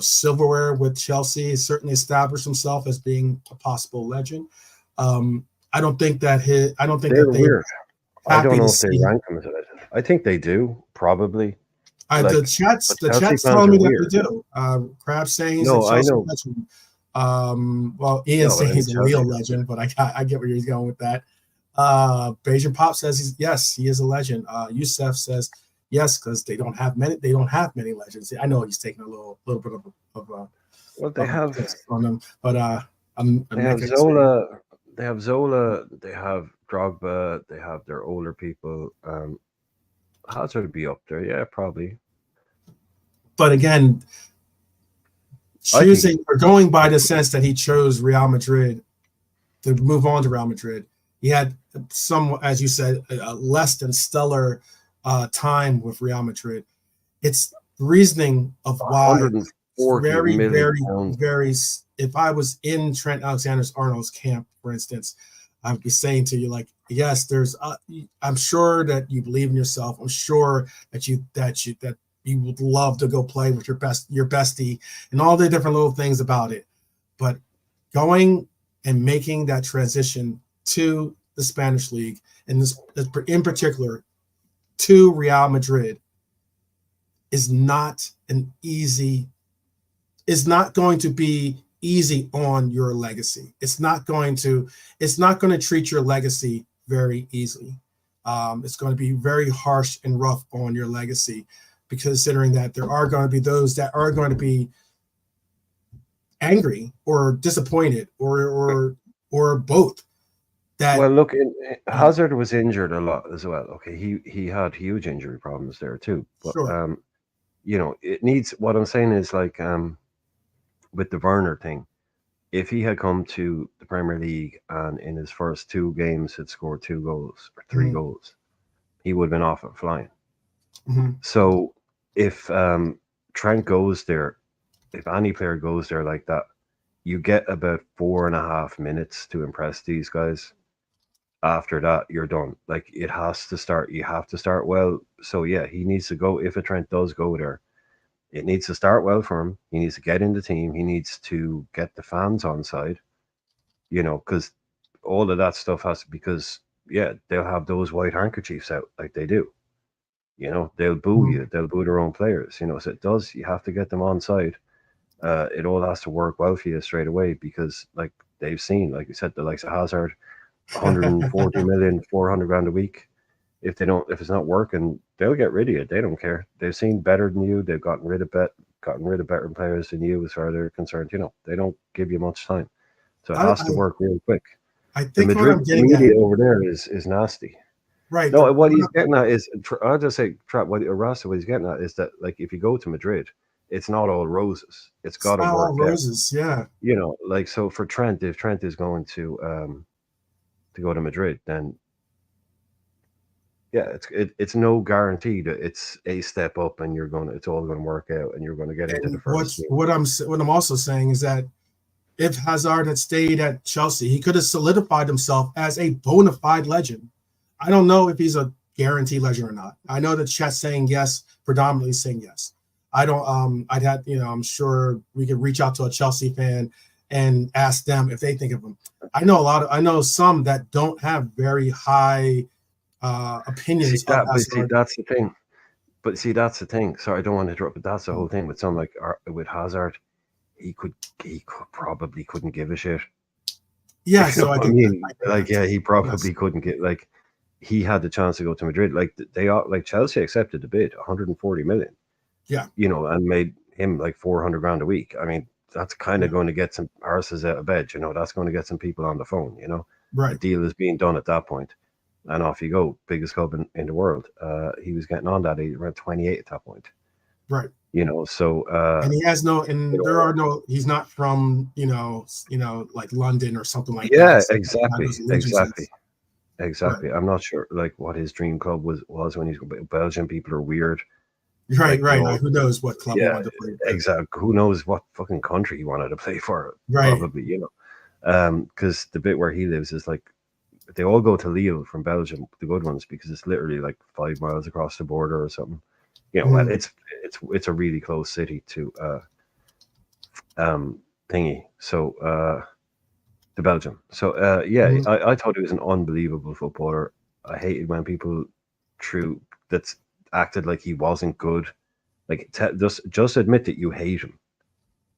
Speaker 1: silverware with Chelsea. He certainly established himself as being a possible legend. I don't think that
Speaker 2: They're
Speaker 1: they
Speaker 2: weird. I don't
Speaker 1: happy to
Speaker 2: know if they
Speaker 1: see.
Speaker 2: rank him as a legend. I think they do, probably.
Speaker 1: The
Speaker 2: Like,
Speaker 1: chat's
Speaker 2: but
Speaker 1: the
Speaker 2: Chelsea
Speaker 1: chat's
Speaker 2: fans
Speaker 1: telling
Speaker 2: are
Speaker 1: me that they
Speaker 2: weird.
Speaker 1: do. Crab saying he's a
Speaker 2: No, I
Speaker 1: Chelsea
Speaker 2: know.
Speaker 1: legend. Well, Ian
Speaker 2: No, but
Speaker 1: saying
Speaker 2: I mean
Speaker 1: he's a
Speaker 2: Chelsea
Speaker 1: Leo
Speaker 2: fans are.
Speaker 1: legend, but I get where he's going with that. Beijing Pop says he is a legend. Youssef says yes because they don't have many legends. I know he's taking a little bit
Speaker 2: Well, they
Speaker 1: of a
Speaker 2: have
Speaker 1: piss on them, but I'm
Speaker 2: they have
Speaker 1: making sure.
Speaker 2: Zola. They have Zola. They have Drogba. They have their older people. Hazard would be up there, yeah, probably.
Speaker 1: But again,
Speaker 2: I think
Speaker 1: choosing or going by the sense that he chose Real Madrid to move on to Real Madrid. He had some, as you said, a less than stellar time with Real Madrid. It's reasoning of why
Speaker 2: 140
Speaker 1: very,
Speaker 2: million
Speaker 1: very,
Speaker 2: pounds.
Speaker 1: very. If I was in Trent Alexander-Arnold's camp, for instance, I would be saying to you like, yes, there's. I'm sure that you believe in yourself. I'm sure that you would love to go play with your bestie, and all the different little things about it. But going and making that transition to the Spanish league, and this in particular to Real Madrid, is not an easy. Is not going to be easy on your legacy. It's not going to. It's not going to treat your legacy very easily. It's going to be very harsh and rough on your legacy, because considering that there are going to be those that are going to be angry or disappointed or both. That
Speaker 2: Well, look,
Speaker 1: um,
Speaker 2: Hazard was injured a lot as well. Okay, he had huge injury problems there too. But
Speaker 1: sure.
Speaker 2: it needs. What I'm saying is like with the Werner thing. If he had come to the Premier League and in his first 2 games had scored 2 goals or three
Speaker 1: Mm-hmm.
Speaker 2: goals, he would have been off and flying.
Speaker 1: Mm-hmm.
Speaker 2: So if Trent goes there, if any player goes there like that, you get about 4.5 minutes to impress these guys. After that, you're done. Like it has to start. You have to start well. So yeah, he needs to go. If a Trent does go there, it needs to start well for him. He needs to get in the team. He needs to get the fans on side. Because all of that stuff has to. Because yeah, they'll have those white handkerchiefs out like they do. They'll boo
Speaker 1: Mm-hmm.
Speaker 2: you. They'll boo their own players. So it does. You have to get them on side. It all has to work well for you straight away because, like they've seen, like you said, the likes of Hazard, 140 million, 400 grand a week. If it's not working, they'll get rid of you. They don't care. They've seen better than you. They've gotten rid of better players than you as far as they're concerned. They don't give you much time, so it
Speaker 1: I,
Speaker 2: has to work real quick.
Speaker 1: I
Speaker 2: The
Speaker 1: think what
Speaker 2: Madrid
Speaker 1: I'm getting at,
Speaker 2: media over there is nasty.
Speaker 1: right?
Speaker 2: No, what he's getting at is, I'll just say, Rasta, what he's getting at is that, like, if you go to Madrid, it's not all roses. It's got
Speaker 1: It's
Speaker 2: to
Speaker 1: not
Speaker 2: work
Speaker 1: all
Speaker 2: out.
Speaker 1: roses. Yeah.
Speaker 2: You know, like, so for Trent, if Trent is going to go to Madrid, then yeah, it's no guarantee that it's a step up and it's all going to work out and you're going to get into the
Speaker 1: And
Speaker 2: first team.
Speaker 1: what I'm also saying is that if Hazard had stayed at Chelsea, he could have solidified himself as a bona fide legend. I don't know if he's a guaranteed legend or not. I know the chat's saying yes, predominantly saying yes. I don't. I'd had, I'm sure we could reach out to a Chelsea fan and ask them if they think of him. I know some that don't have very high opinions of Hazard.
Speaker 2: That's the thing. But see, that's the thing. Sorry, I don't want to interrupt, but that's the whole thing with some, like, with Hazard. He probably couldn't give a shit.
Speaker 1: Yeah,
Speaker 2: You
Speaker 1: so
Speaker 2: know
Speaker 1: I
Speaker 2: what I
Speaker 1: think
Speaker 2: mean, like, yeah, he probably
Speaker 1: yes.
Speaker 2: couldn't get, like, he had the chance to go to Madrid. Like, they are, like, Chelsea accepted the bid, 140 million.
Speaker 1: Yeah,
Speaker 2: And made him like 400 grand a week. I mean, that's kind of
Speaker 1: yeah,
Speaker 2: going to get some arses out of bed. That's going to get some people on the phone. The
Speaker 1: right,
Speaker 2: deal is being done at that point, and off you go. Biggest club in the world. He was getting on that around 28 at that point.
Speaker 1: right.
Speaker 2: So
Speaker 1: And he has no, and there
Speaker 2: know,
Speaker 1: are no. He's not from like London or something like that.
Speaker 2: yeah,
Speaker 1: So he doesn't have those allegiances. Right,
Speaker 2: exactly. I'm not sure like what his dream club was when he's Belgian. People are weird.
Speaker 1: right,
Speaker 2: Like, they
Speaker 1: right.
Speaker 2: all,
Speaker 1: Who knows what club he
Speaker 2: yeah,
Speaker 1: wanted to play for?
Speaker 2: exactly. Who knows what fucking country he wanted to play for?
Speaker 1: Right.
Speaker 2: Probably, because the bit where he lives is like they all go to Lille from Belgium, the good ones, because it's literally like 5 miles across the border or something. Well,
Speaker 1: Mm,
Speaker 2: it's a really close city to thingy. So to Belgium. So yeah,
Speaker 1: mm.
Speaker 2: I thought he was an unbelievable footballer. I hated when people that's acted like he wasn't good. Like, just admit that you hate him.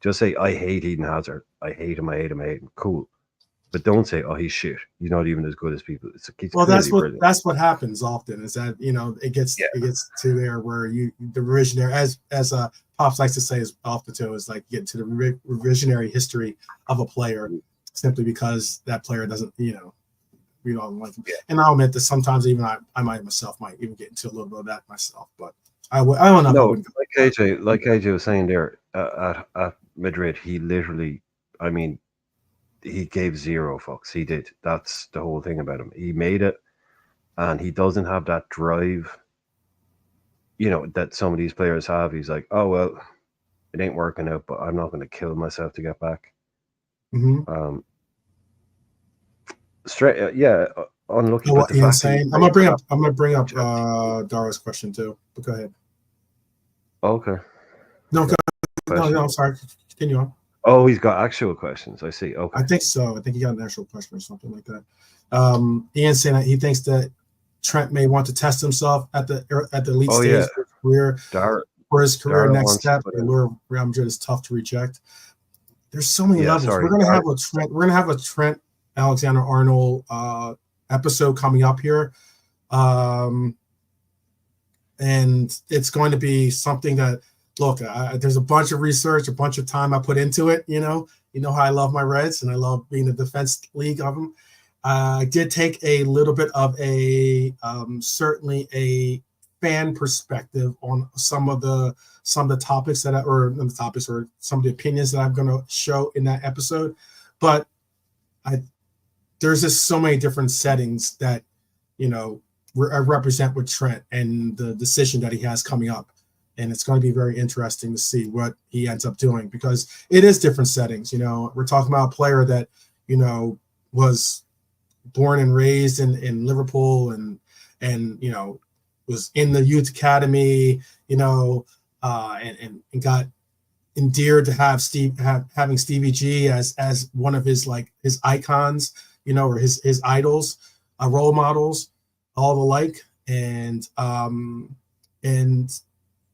Speaker 2: Just say, I hate Eden Hazard. I hate him. I hate him. I hate him. Cool. But don't say, oh, he's shit. He's not even as good as people. He's
Speaker 1: Well,
Speaker 2: clearly brilliant.
Speaker 1: that's what happens often is that it gets to there where the revisionary, as Pops likes to say, is often too, is like get to the revisionary history of a player simply because that player doesn't we don't like him.
Speaker 2: Yeah.
Speaker 1: And I'll admit that sometimes even I might even get into a little bit of that myself, but I don't know if I
Speaker 2: No,
Speaker 1: wouldn't.
Speaker 2: like AJ was saying there, at Madrid, he literally, I mean, he gave zero fucks. He did. That's the whole thing about him. He made it, and he doesn't have that drive, that some of these players have. He's like, oh, well, it ain't working out, but I'm not going to kill myself to get back.
Speaker 1: Mm-hmm.
Speaker 2: Straight, yeah, unlucky.
Speaker 1: So
Speaker 2: But
Speaker 1: what
Speaker 2: the
Speaker 1: Ian's
Speaker 2: fact that he
Speaker 1: saying,
Speaker 2: played for that.
Speaker 1: I'm gonna bring up Dara's question too. But go ahead.
Speaker 2: Okay.
Speaker 1: No,
Speaker 2: Question.
Speaker 1: no, I'm sorry. Continue on.
Speaker 2: Oh, he's got actual questions. I see. Okay.
Speaker 1: I think so. I think he got an actual question or something like that. Ian's saying that he thinks that Trent may want to test himself at the elite
Speaker 2: Oh,
Speaker 1: stage
Speaker 2: yeah.
Speaker 1: for his career
Speaker 2: Dara
Speaker 1: next
Speaker 2: wants to
Speaker 1: step.
Speaker 2: put
Speaker 1: The
Speaker 2: in.
Speaker 1: lure of Real Madrid is tough to reject. There's so many
Speaker 2: Yeah,
Speaker 1: levels.
Speaker 2: sorry.
Speaker 1: We're gonna have a Trent Alexander-Arnold episode coming up here. And it's going to be something that, look, there's a bunch of research, a bunch of time I put into it. You know how I love my Reds and I love being a defense league of them. I did take a little bit of a certainly a fan perspective on some of the topics or some of the opinions that I'm going to show in that episode. But there's just so many different settings that I represent with Trent and the decision that he has coming up. And it's going to be very interesting to see what he ends up doing because it is different settings. We're talking about a player that, was born and raised in Liverpool and was in the youth academy, and got endeared to having Stevie G as one of his icons, or his idols, role models, all the like. And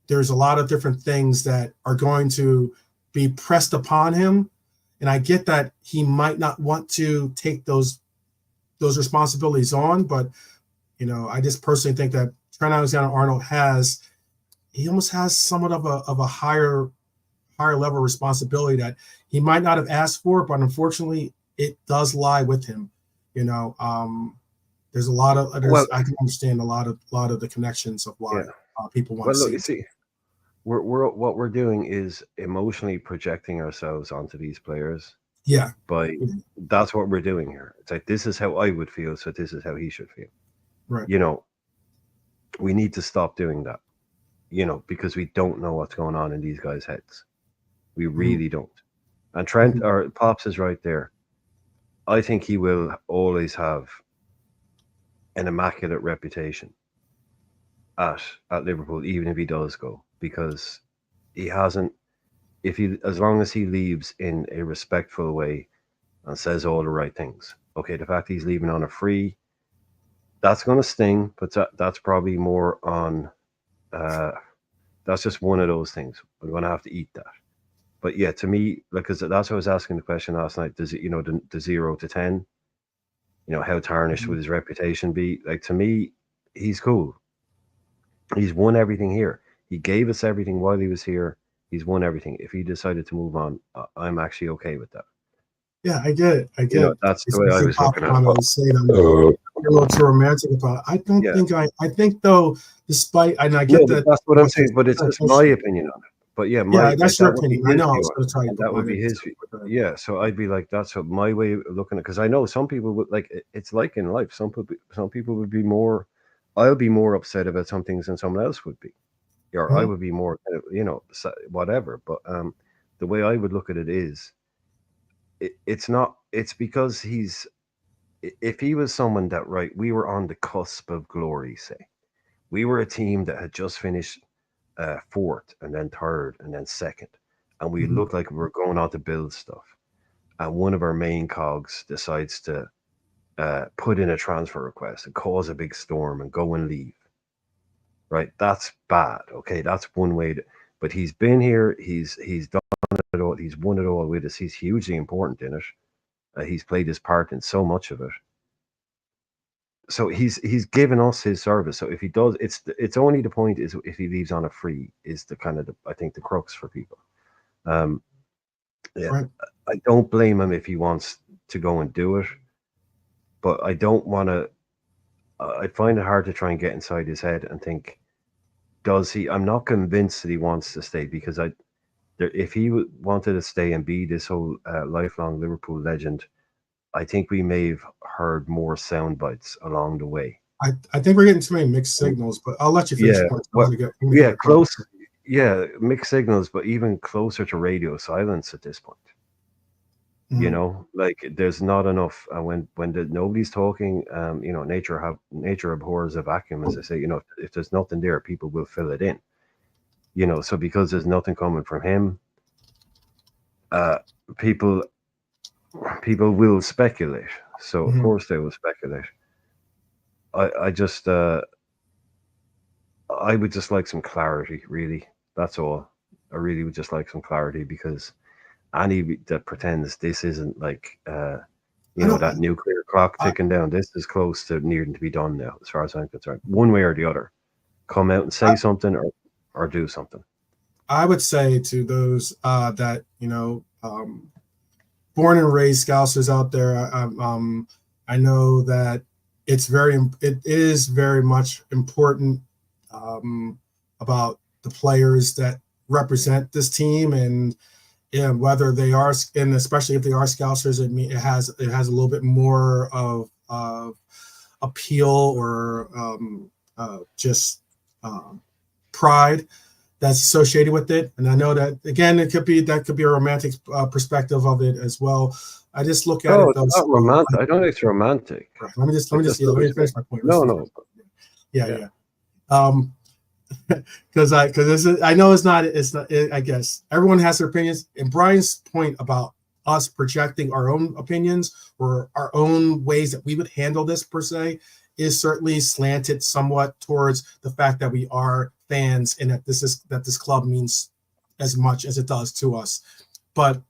Speaker 1: there's a lot of different things that are going to be pressed upon him. And I get that he might not want to take those responsibilities on, but I just personally think that Trent Alexander-Arnold almost has somewhat of a higher level responsibility that he might not have asked for, but unfortunately it does lie with him. You know, there's a lot of
Speaker 2: Well,
Speaker 1: I can understand a lot of the connections of why
Speaker 2: yeah.
Speaker 1: people want
Speaker 2: Well,
Speaker 1: to
Speaker 2: look,
Speaker 1: see
Speaker 2: you
Speaker 1: him.
Speaker 2: see, we're what we're doing is emotionally projecting ourselves onto these players
Speaker 1: Yeah,
Speaker 2: by
Speaker 1: yeah,
Speaker 2: that's what we're doing here. It's like this is how I would feel, so this is how he should feel.
Speaker 1: right.
Speaker 2: You know, we need to stop doing that. You know, because we don't know what's going on in these guys' heads. We
Speaker 1: Mm-hmm,
Speaker 2: really don't. And Trent
Speaker 1: mm-hmm,
Speaker 2: or Pops is right there. I think he will always have an immaculate reputation at at Liverpool, even if he does go, because he hasn't. If he, as long as he leaves in a respectful way and says all the right things. Okay, the fact he's leaving on a free, that's going to sting, but that's probably more on. Uh, that's just one of those things. We're going to have to eat that. But yeah, to me, because that's what I was asking the question last night. Does it, the 0 to 10, how tarnished
Speaker 1: mm-hmm.
Speaker 2: would his reputation be? Like to me, he's cool. He's won everything here. He gave us everything while he was here. He's won everything. If he decided to move on, I'm actually okay with that.
Speaker 1: Yeah, I get it. I get it.
Speaker 2: That's the way I
Speaker 1: Especially
Speaker 2: was
Speaker 1: Pop
Speaker 2: looking at it.
Speaker 1: trying to say that
Speaker 2: Uh,
Speaker 1: you're a little too romantic about it. I don't
Speaker 2: yeah,
Speaker 1: think I think though, despite and I
Speaker 2: no,
Speaker 1: get
Speaker 2: but
Speaker 1: that
Speaker 2: that's what I'm
Speaker 1: what you're
Speaker 2: saying. But it's just my
Speaker 1: saying.
Speaker 2: opinion on it. But yeah,
Speaker 1: Yeah,
Speaker 2: my
Speaker 1: that's your
Speaker 2: that would be
Speaker 1: opinion. I
Speaker 2: his
Speaker 1: know I
Speaker 2: view
Speaker 1: was
Speaker 2: on
Speaker 1: going to try
Speaker 2: it,
Speaker 1: to
Speaker 2: and
Speaker 1: put
Speaker 2: that would
Speaker 1: mine
Speaker 2: be
Speaker 1: in
Speaker 2: his
Speaker 1: too.
Speaker 2: view.
Speaker 1: But,
Speaker 2: Yeah, so I'd be like, that's what my way of looking at. Because I know some people would like. It's like in life. Some people would be more. I'll be more upset about some things than someone else would be, or I
Speaker 1: mhm,
Speaker 2: would be more, whatever. But the way I would look at it is, it's not. It's because if he was someone that right, we were on the cusp of glory. Say we were a team that had just finished fourth and then third and then second, and we
Speaker 1: mhm.
Speaker 2: looked like we were going on to build stuff. And one of our main cogs decides to put in a transfer request and cause a big storm and go and leave. Right, that's bad. Okay, that's one way to. But he's been here. He's done it all. He's won it all with us. He's hugely important in it. He's played his part in so much of it. So he's given us his service. So if he does, it's only the point is if he leaves on a free is the kind of I think the crux for people. Um, yeah,
Speaker 1: Right.
Speaker 2: I don't blame him if he wants to go and do it, but I don't want to. I find it hard to try and get inside his head and think, does he? I'm not convinced that he wants to stay because if he wanted to stay and be this whole lifelong Liverpool legend, I think we may have heard more sound bites along the way.
Speaker 1: I think we're getting too many mixed signals, but I'll let you finish
Speaker 2: Yeah,
Speaker 1: your point.
Speaker 2: well,
Speaker 1: I'm gonna get
Speaker 2: yeah,
Speaker 1: my point.
Speaker 2: close. Yeah, mixed signals, but even closer to radio silence at this point.
Speaker 1: Mhm.
Speaker 2: Like there's not enough when nobody's talking. Nature abhors a vacuum, as I say. If there's nothing there, people will fill it in. So because there's nothing coming from him, uh, people people will speculate. So of
Speaker 1: Mhm.
Speaker 2: course they will speculate. I just I would just like some clarity, really. That's all. I really would just like some clarity because any that pretends this isn't like
Speaker 1: I don't.
Speaker 2: that nuclear clock
Speaker 1: I,
Speaker 2: ticking down. This is close to needing to be done now, as far as I'm concerned. One way or the other, come out and
Speaker 1: I
Speaker 2: say something or do something.
Speaker 1: I would say to those that born and raised Scousers out there, I know that it is very much important about the players that represent this team and whether they are, and especially if they are Scousers, it has a little bit more of appeal or just um, pride that's associated with it. And I know that again, that could be a romantic perspective of it as well. I just look at
Speaker 2: No,
Speaker 1: it
Speaker 2: it's
Speaker 1: though.
Speaker 2: not romantic. I don't think it's romantic.
Speaker 1: Right,
Speaker 2: Like that's
Speaker 1: let
Speaker 2: not
Speaker 1: me finish
Speaker 2: respect.
Speaker 1: my point.
Speaker 2: No, no.
Speaker 1: Yeah,
Speaker 2: Yeah.
Speaker 1: yeah. Um, because I know I guess everyone has their opinions. And Brian's point about us projecting our own opinions or our own ways that we would handle this per se is certainly slanted somewhat towards the fact that we are fans and that this club means as much as it does to us. But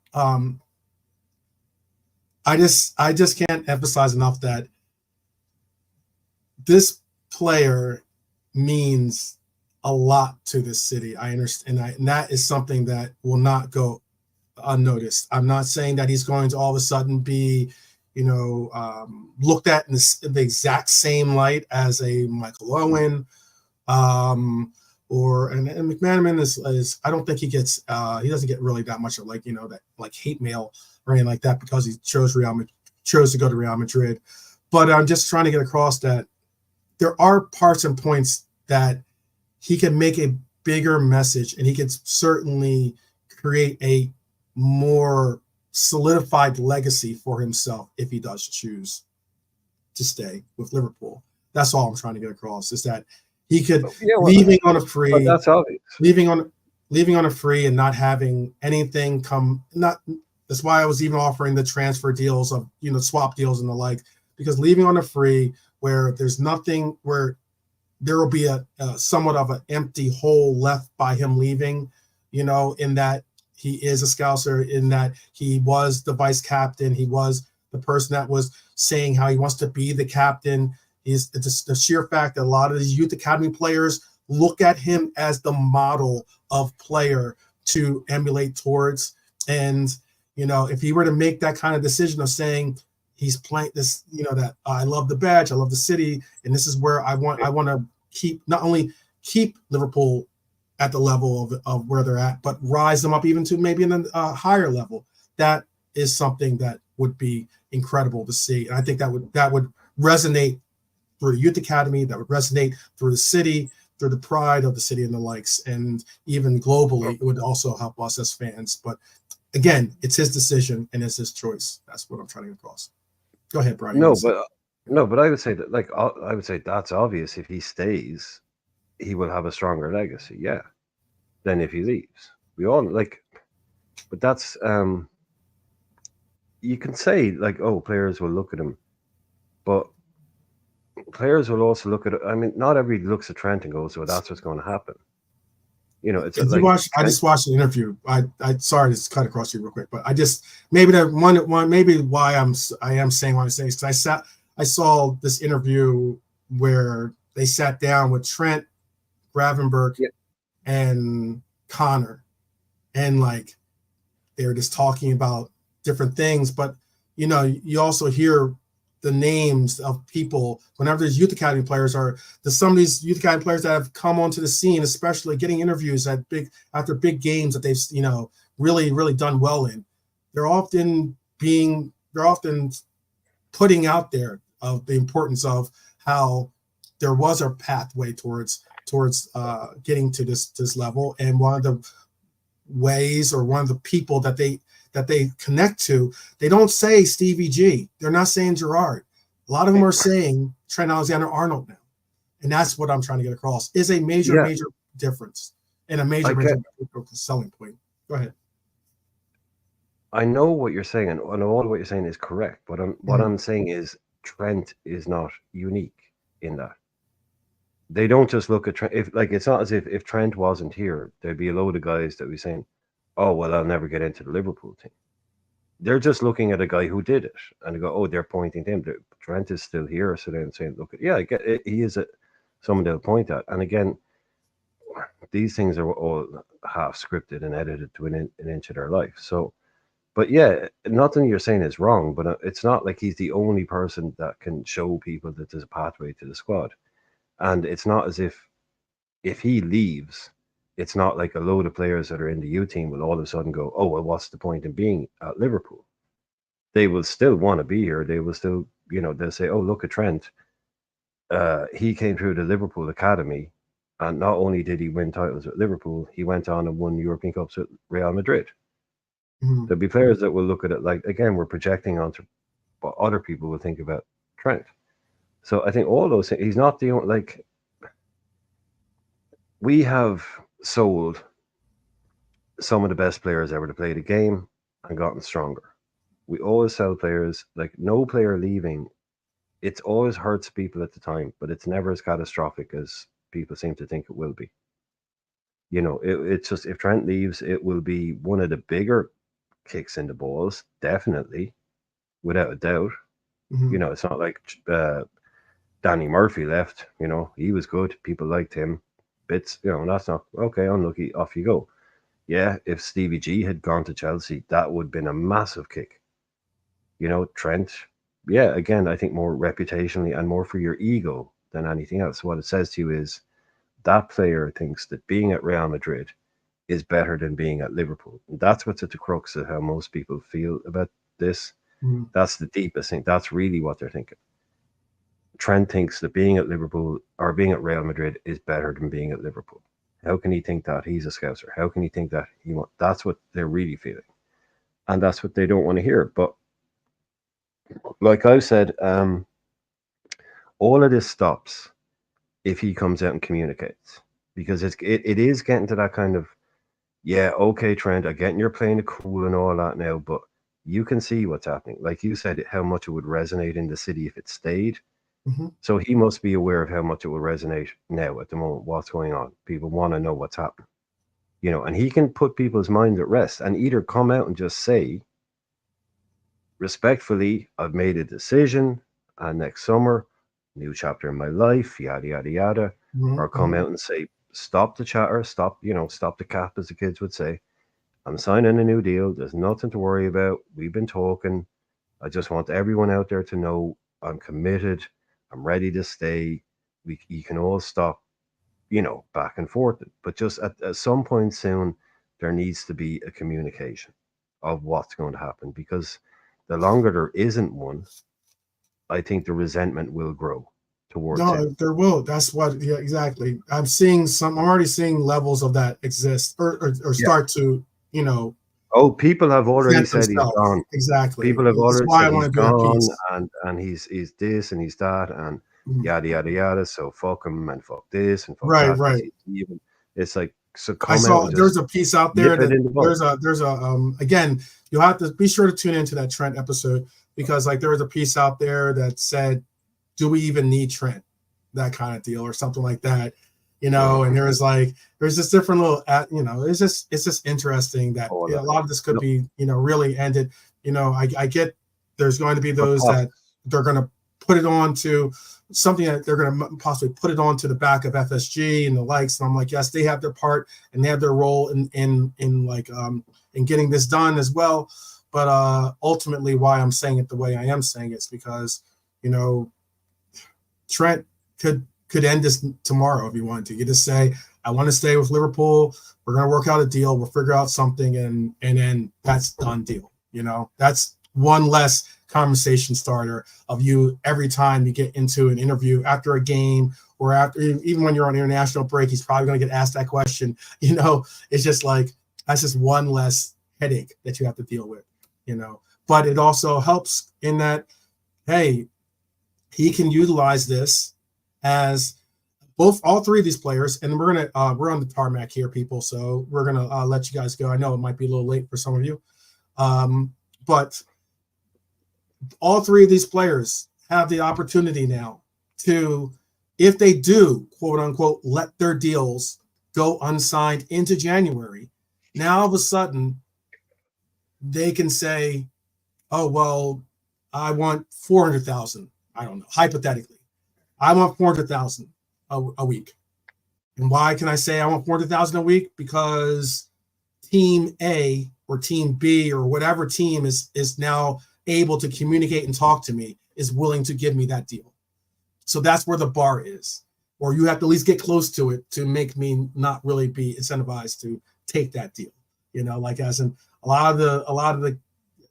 Speaker 1: I just can't emphasize enough that this player means a lot to this city. I understand, and that is something that will not go unnoticed. I'm not saying that he's going to all of a sudden be, looked at in the exact same light as a Michael Owen. And McManaman is I don't think he doesn't get really that much of that like hate mail or anything like that because he chose to go to Real Madrid. But I'm just trying to get across that there are parts and points that he can make a bigger message, and he can certainly create a more solidified legacy for himself if he does choose to stay with Liverpool. That's all I'm trying to get across, is that he could leaving on a free,
Speaker 2: that's obvious.
Speaker 1: leaving on a free and not having anything come. That's why I was even offering the transfer deals of swap deals and the like, because leaving on a free where there's nothing, where there will be a somewhat of an empty hole left by him leaving, in that he is a Scouser, in that he was the vice captain, he was the person that was saying how he wants to be the captain. It's just the sheer fact that a lot of these youth academy players look at him as the model of player to emulate towards. And, if he were to make that kind of decision of saying he's playing this, that I love the badge, I love the city, and this is where I want to not only keep Liverpool at the level of where they're at, but rise them up even to maybe in a higher level. That is something that would be incredible to see. And I think that would resonate through the youth academy, that would resonate through the city, through the pride of the city and the likes, and even globally, it would also help us as fans. But again, it's his decision and it's his choice. That's what I'm trying to get across. Go ahead, Brian.
Speaker 2: No, but I would say that, I would say that's obvious. If he stays, he will have a stronger legacy, than if he leaves. We all but that's you can say oh, players will look at him, but players will also look at it. I mean, not everybody looks at Trent and goes, "Well, that's what's going to happen." It's
Speaker 1: I just watched the interview. I sorry to cut across you real quick, but I just maybe why I am saying what I'm saying is because I saw this interview where they sat down with Trent, Gravenberch, and Connor, and they were just talking about different things. But you also hear the names of people whenever there's youth academy players, or there's some of these youth academy players that have come onto the scene, especially getting interviews after big games that they've really done well in. They're often putting out there of the importance of how there was a pathway towards getting to this level, and one of the ways, or one of the people that they connect to, they don't say Stevie G. They're not saying Gerrard. A lot of them are saying Trent Alexander-Arnold now. And that's what I'm trying to get across, is a major difference and a major selling point. Go ahead.
Speaker 2: I know what you're saying, and all what you're saying is correct. But what I'm saying is Trent is not unique in that. They don't just look at Trent. It's not as if Trent wasn't here, there'd be a load of guys that would be saying, "Oh, well, I'll never get into the Liverpool team." They're just looking at a guy who did it, and they go, "Oh, they're pointing to him. Trent is still here," so they're saying, "Look, I get it. He is someone they'll point at." And again, these things are all half scripted and edited to an inch of their life. So, but nothing you're saying is wrong. But it's not like he's the only person that can show people that there's a pathway to the squad, and it's not as if he leaves, it's not like a load of players that are in the U team will all of a sudden go, "Oh, well, what's the point in being at Liverpool?" They will still want to be here. They will still, they'll say, "Oh, look at Trent. He came through the Liverpool academy, and not only did he win titles at Liverpool, he went on and won European Cups at Real Madrid." Mm-hmm. There'll be players that will look at it again, we're projecting onto what other people will think about Trent. So I think all those things, he's not the only, we have sold some of the best players ever to play the game and gotten stronger. We always sell players, no player leaving, it always hurts people at the time, but it's never as catastrophic as people seem to think it will be. It's just, if Trent leaves, it will be one of the bigger kicks in the balls, definitely, without a doubt. Mm-hmm. It's not like Danny Murphy left. He was good, people liked him. Bits, that's not okay. Unlucky, off you go. Yeah, if Stevie G had gone to Chelsea, that would have been a massive kick. Trent, yeah, again, I think more reputationally and more for your ego than anything else. What it says to you is that player thinks that being at Real Madrid is better than being at Liverpool. And that's what's at the crux of how most people feel about this.
Speaker 1: Mhm.
Speaker 2: That's the deepest thing. That's really what they're thinking. Trent thinks that being at Liverpool or being at Real Madrid is better than being at Liverpool. How can he think that? He's a scouser. How can he think that? That's what they're really feeling. And that's what they don't want to hear. But like I've said, all of this stops if he comes out and communicates. Because it is getting to that kind of, yeah, okay, Trent, I get you're playing it cool and all that now, but you can see what's happening. Like you said, how much it would resonate in the city if it stayed.
Speaker 1: Mhm.
Speaker 2: So he must be aware of how much it will resonate now at the moment. What's going on? People want to know what's happening, and he can put people's minds at rest and either come out and just say, respectfully, I've made a decision, and next summer, new chapter in my life, yada yada yada,
Speaker 1: Mhm.
Speaker 2: or come
Speaker 1: Mhm.
Speaker 2: out and say, stop the chatter, stop the cap, as the kids would say. I'm signing a new deal. There's nothing to worry about. We've been talking. I just want everyone out there to know I'm committed. I'm ready to stay. You can all stop, back and forth. But just at some point soon, there needs to be a communication of what's going to happen because the longer there isn't one, I think the resentment will grow towards
Speaker 1: No,
Speaker 2: him.
Speaker 1: there will. That's what. Yeah, exactly. I'm seeing some. I'm already seeing levels of that exist or
Speaker 2: Yeah.
Speaker 1: start to you know
Speaker 2: Oh, people have already
Speaker 1: present
Speaker 2: said he's
Speaker 1: themselves.
Speaker 2: gone.
Speaker 1: Exactly.
Speaker 2: People have
Speaker 1: That's
Speaker 2: already
Speaker 1: why I
Speaker 2: said
Speaker 1: want
Speaker 2: he's
Speaker 1: to do that
Speaker 2: gone
Speaker 1: piece.
Speaker 2: and he's this and he's that and
Speaker 1: Mhm.
Speaker 2: yada yada yada. So fuck him and fuck this and fuck
Speaker 1: Right.
Speaker 2: that because
Speaker 1: Right.
Speaker 2: he's even. It's like so
Speaker 1: I
Speaker 2: come out
Speaker 1: saw
Speaker 2: and just
Speaker 1: there's a piece out
Speaker 2: nip
Speaker 1: there
Speaker 2: it
Speaker 1: that
Speaker 2: in the bud.
Speaker 1: there's a again you'll have to be sure to tune into that Trent episode because like there was a piece out there that said, do we even need Trent? That kind of deal or something like that,
Speaker 2: Mhm.
Speaker 1: and there was like there's this different little it's just interesting that
Speaker 2: All
Speaker 1: a
Speaker 2: that.
Speaker 1: lot of this could
Speaker 2: No,
Speaker 1: be really ended. I get there's going to be
Speaker 2: but
Speaker 1: those
Speaker 2: pops.
Speaker 1: that they're going to put it on to something that they're going to possibly put it on to the back of FSG and the likes. And I'm like, yes, they have their part and they have their role in like in getting this done as well. But ultimately, why I'm saying it the way I am saying it is because you know Trent could end this tomorrow if he wanted to. You just say, I want to stay with Liverpool. We're going to work out a deal. We'll figure out something, and then that's done deal. That's one less conversation starter of you every time you get into an interview after a game or after even when you're on international break. He's probably going to get asked that question. It's just like that's just one less headache that you have to deal with. But it also helps in that, hey, he can utilize this as all three of these players, and we're on the tarmac here, people. So we're gonna let you guys go. I know it might be a little late for some of you, but all three of these players have the opportunity now to, if they do, quote unquote, let their deals go unsigned into January. Now all of a sudden they can say, "Oh well, I want 400,000." I don't know, hypothetically. I want 400,000 a week. And why can I say I want 400,000 a week? Because team A or team B or whatever team is now able to communicate and talk to me is willing to give me that deal. So that's where the bar is. Or you have to at least get close to it to make me not really be incentivized to take that deal. Like as in a lot of the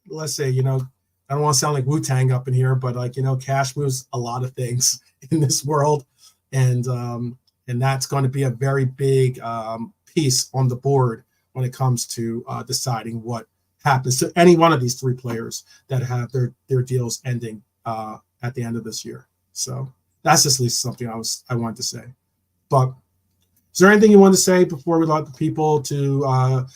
Speaker 1: let's say, I don't want to sound like Wu-Tang up in here, but like, cash moves a lot of things in this world. And that's going to be a very big piece on the board when it comes to deciding what happens to any one of these three players that have their deals ending at the end of this year. So that's just at least something I wanted to say. But is there anything you want to say before we let the people to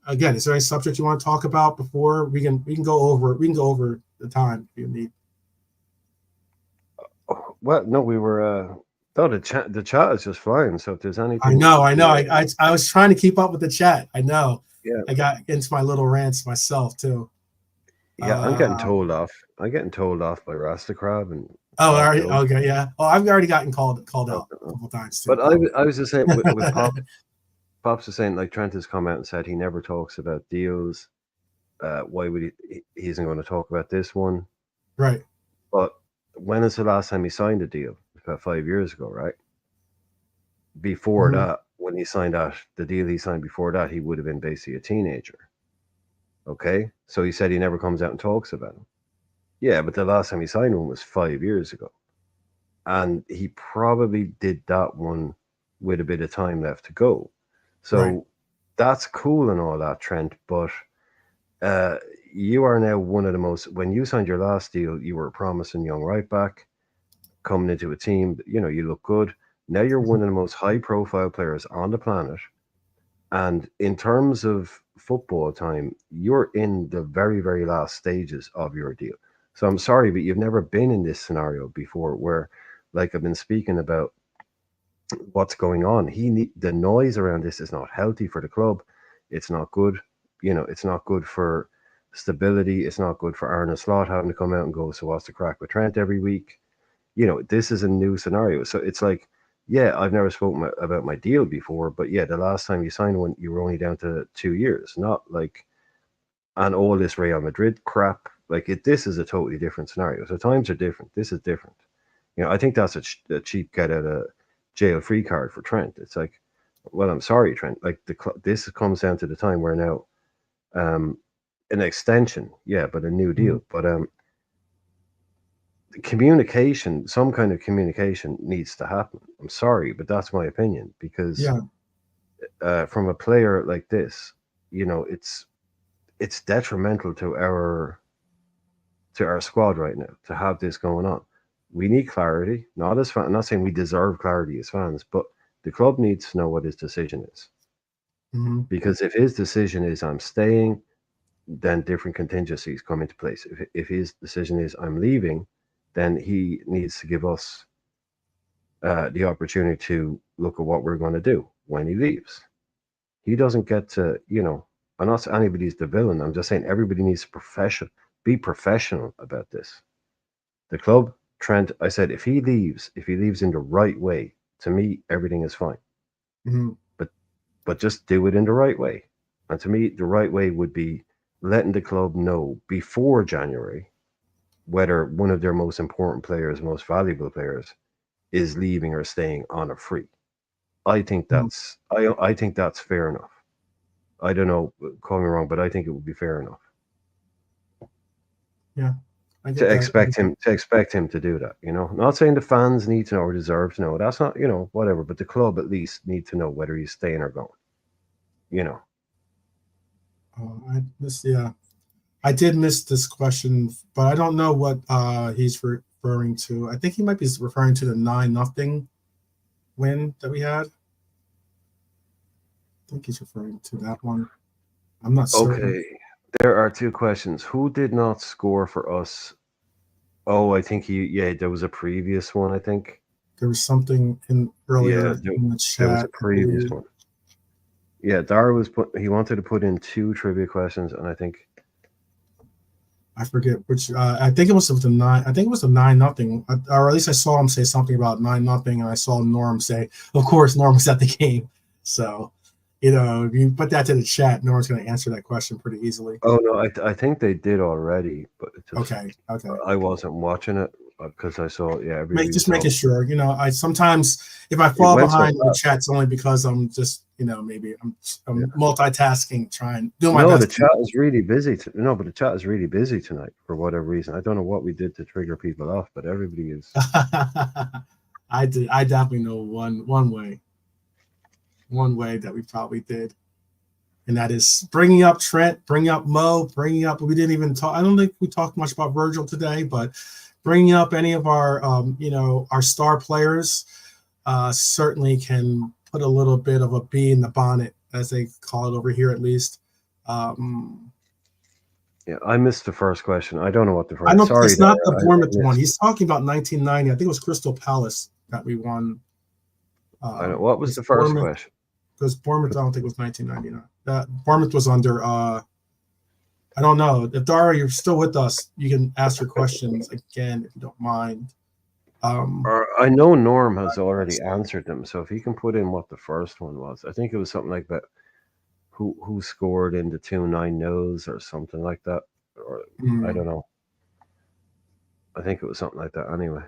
Speaker 1: again, is there any subject you want to talk about before we can go over the time if you need?
Speaker 2: Well, no, we were. No, the chat is just flying. So if there's
Speaker 1: I
Speaker 2: anything,
Speaker 1: know. I was trying to keep up with the chat. I know.
Speaker 2: yeah,
Speaker 1: I got into my little rants myself too.
Speaker 2: yeah, I'm getting
Speaker 1: Uh,
Speaker 2: told off. I'm getting told off by Rasta Crab and
Speaker 1: oh, all
Speaker 2: Pop
Speaker 1: right.
Speaker 2: Joe.
Speaker 1: Okay, yeah. Oh, I've already gotten called
Speaker 2: Oh,
Speaker 1: out a couple times too.
Speaker 2: but I was just saying with Pop. Pops was saying like Trent has come out and said he never talks about deals. Why would he? He isn't going to talk about this one.
Speaker 1: Right.
Speaker 2: But when is the last time he signed a deal? About 5 years ago, right? Before
Speaker 1: Hmm.
Speaker 2: that, when he signed that, the deal he signed before that, he would have been basically a teenager. Okay, so he said he never comes out and talks about him. Yeah, but the last time he signed one was 5 years ago, and he probably did that one with a bit of time left to go.
Speaker 1: Right.
Speaker 2: So that's cool and all that, Trent. But uh, you are now one of the most. When you signed your last deal, you were a promising young right back coming into a team. You look good. Now you're
Speaker 1: Mhm.
Speaker 2: one of the most high-profile players on the planet. And in terms of football time, you're in the very, very last stages of your deal. So I'm sorry, but you've never been in this scenario before where, like I've been speaking about what's going on. The noise around this is not healthy for the club. It's not good. It's not good for stability. It's not good for Arne Slot having to come out and go, so what's the crack with Trent every week? This is a new scenario. So it's like, yeah, I've never spoken about my deal before, but yeah, the last time you signed one, you were only down to 2 years, not like, and all this Real Madrid crap. Like, this is a totally different scenario. So times are different. This is different. I think that's a cheap get out of jail free card for Trent. It's like, well, I'm sorry, Trent. Like, this comes down to the time where now, um, an extension, yeah, but a new
Speaker 1: Mhm.
Speaker 2: deal. But communication, some kind of communication needs to happen. I'm sorry, but that's my opinion because
Speaker 1: Yeah.
Speaker 2: from a player like this, it's detrimental to our squad right now to have this going on. We need clarity. Not as fan, I'm not saying we deserve clarity as fans, but the club needs to know what his decision is.
Speaker 1: Hmm.
Speaker 2: Because if his decision is I'm staying, then different contingencies come into place. If his decision is I'm leaving, then he needs to give us the opportunity to look at what we're going to do when he leaves. He doesn't get to, I'm not saying anybody's the villain. I'm just saying everybody needs to be professional about this. The club, Trent, I said, if he leaves in the right way, to me, everything is fine.
Speaker 1: Hmm.
Speaker 2: But just do it in the right way. And to me, the right way would be letting the club know before January whether one of their most important players, most valuable players, is leaving or staying on a free. I think that's fair enough. I don't know, call me wrong, but I think it would be fair enough
Speaker 1: Yeah. I
Speaker 2: to
Speaker 1: get that.
Speaker 2: expect him to do that. Not saying the fans need to know or deserve to know. That's not, whatever. But the club at least need to know whether he's staying or going. You know.
Speaker 1: I missed. Yeah. I did miss this question, but I don't know what he's referring to. I think he might be referring to the 9-0 win that we had. I think he's referring to that one. I'm not certain.
Speaker 2: Okay. There are two questions. Who did not score for us? Oh, I think yeah, there was a previous one, I think.
Speaker 1: There was something in
Speaker 2: Yeah,
Speaker 1: earlier in the
Speaker 2: there was
Speaker 1: chat,
Speaker 2: a
Speaker 1: I
Speaker 2: previous
Speaker 1: believe.
Speaker 2: one. Yeah, Dara he wanted to put in two trivia questions, and I think
Speaker 1: I forget which. I think it was the 9. I think it was the 9-0, or at least I saw him say something about 9-0, and I saw Norm say, "Of course, Norm was at the game." So, if you put that to the chat, Norm's going to answer that question pretty easily.
Speaker 2: oh no, I think they did already, but it just
Speaker 1: Okay, okay.
Speaker 2: I wasn't watching it because I saw, yeah, everybody was
Speaker 1: Just making
Speaker 2: talking.
Speaker 1: sure. I sometimes if I
Speaker 2: It
Speaker 1: fall
Speaker 2: went so
Speaker 1: behind in the
Speaker 2: fast.
Speaker 1: chat, it's only because I'm just maybe I'm
Speaker 2: Yeah.
Speaker 1: multitasking, trying doing my
Speaker 2: No, the
Speaker 1: best.
Speaker 2: chat is really busy. No, but the chat is really busy tonight for whatever reason. I don't know what we did to trigger people off, but everybody is.
Speaker 1: I did. I definitely know one way that we probably did, and that is bringing up Trent, bringing up Mo, bringing up. We didn't even talk. I don't think we talked much about Virgil today, but bringing up any of our, our star players, certainly can put a little bit of a bee in the bonnet, as they call it over here, at least. Um,
Speaker 2: Yeah, I missed the first question. I don't know what the
Speaker 1: I
Speaker 2: first.
Speaker 1: don't.
Speaker 2: Sorry,
Speaker 1: It's
Speaker 2: Dara,
Speaker 1: not the
Speaker 2: I
Speaker 1: Bournemouth one.
Speaker 2: missed.
Speaker 1: He's talking about 1990. I think it was Crystal Palace that we won.
Speaker 2: I don't, what was
Speaker 1: Because
Speaker 2: the first
Speaker 1: Bournemouth,
Speaker 2: question?
Speaker 1: because Bournemouth, I don't think it was 1999. That Bournemouth was under. I don't know. If Dara, you're still with us, you can ask your questions again if you don't mind. Um,
Speaker 2: Or I know Norm has already answered them, so if he can put in what the first one was, I think it was something like that. Who scored in the 2-9 nils or something like that, or I
Speaker 1: hmm.
Speaker 2: don't know. I think it was something like that anyway.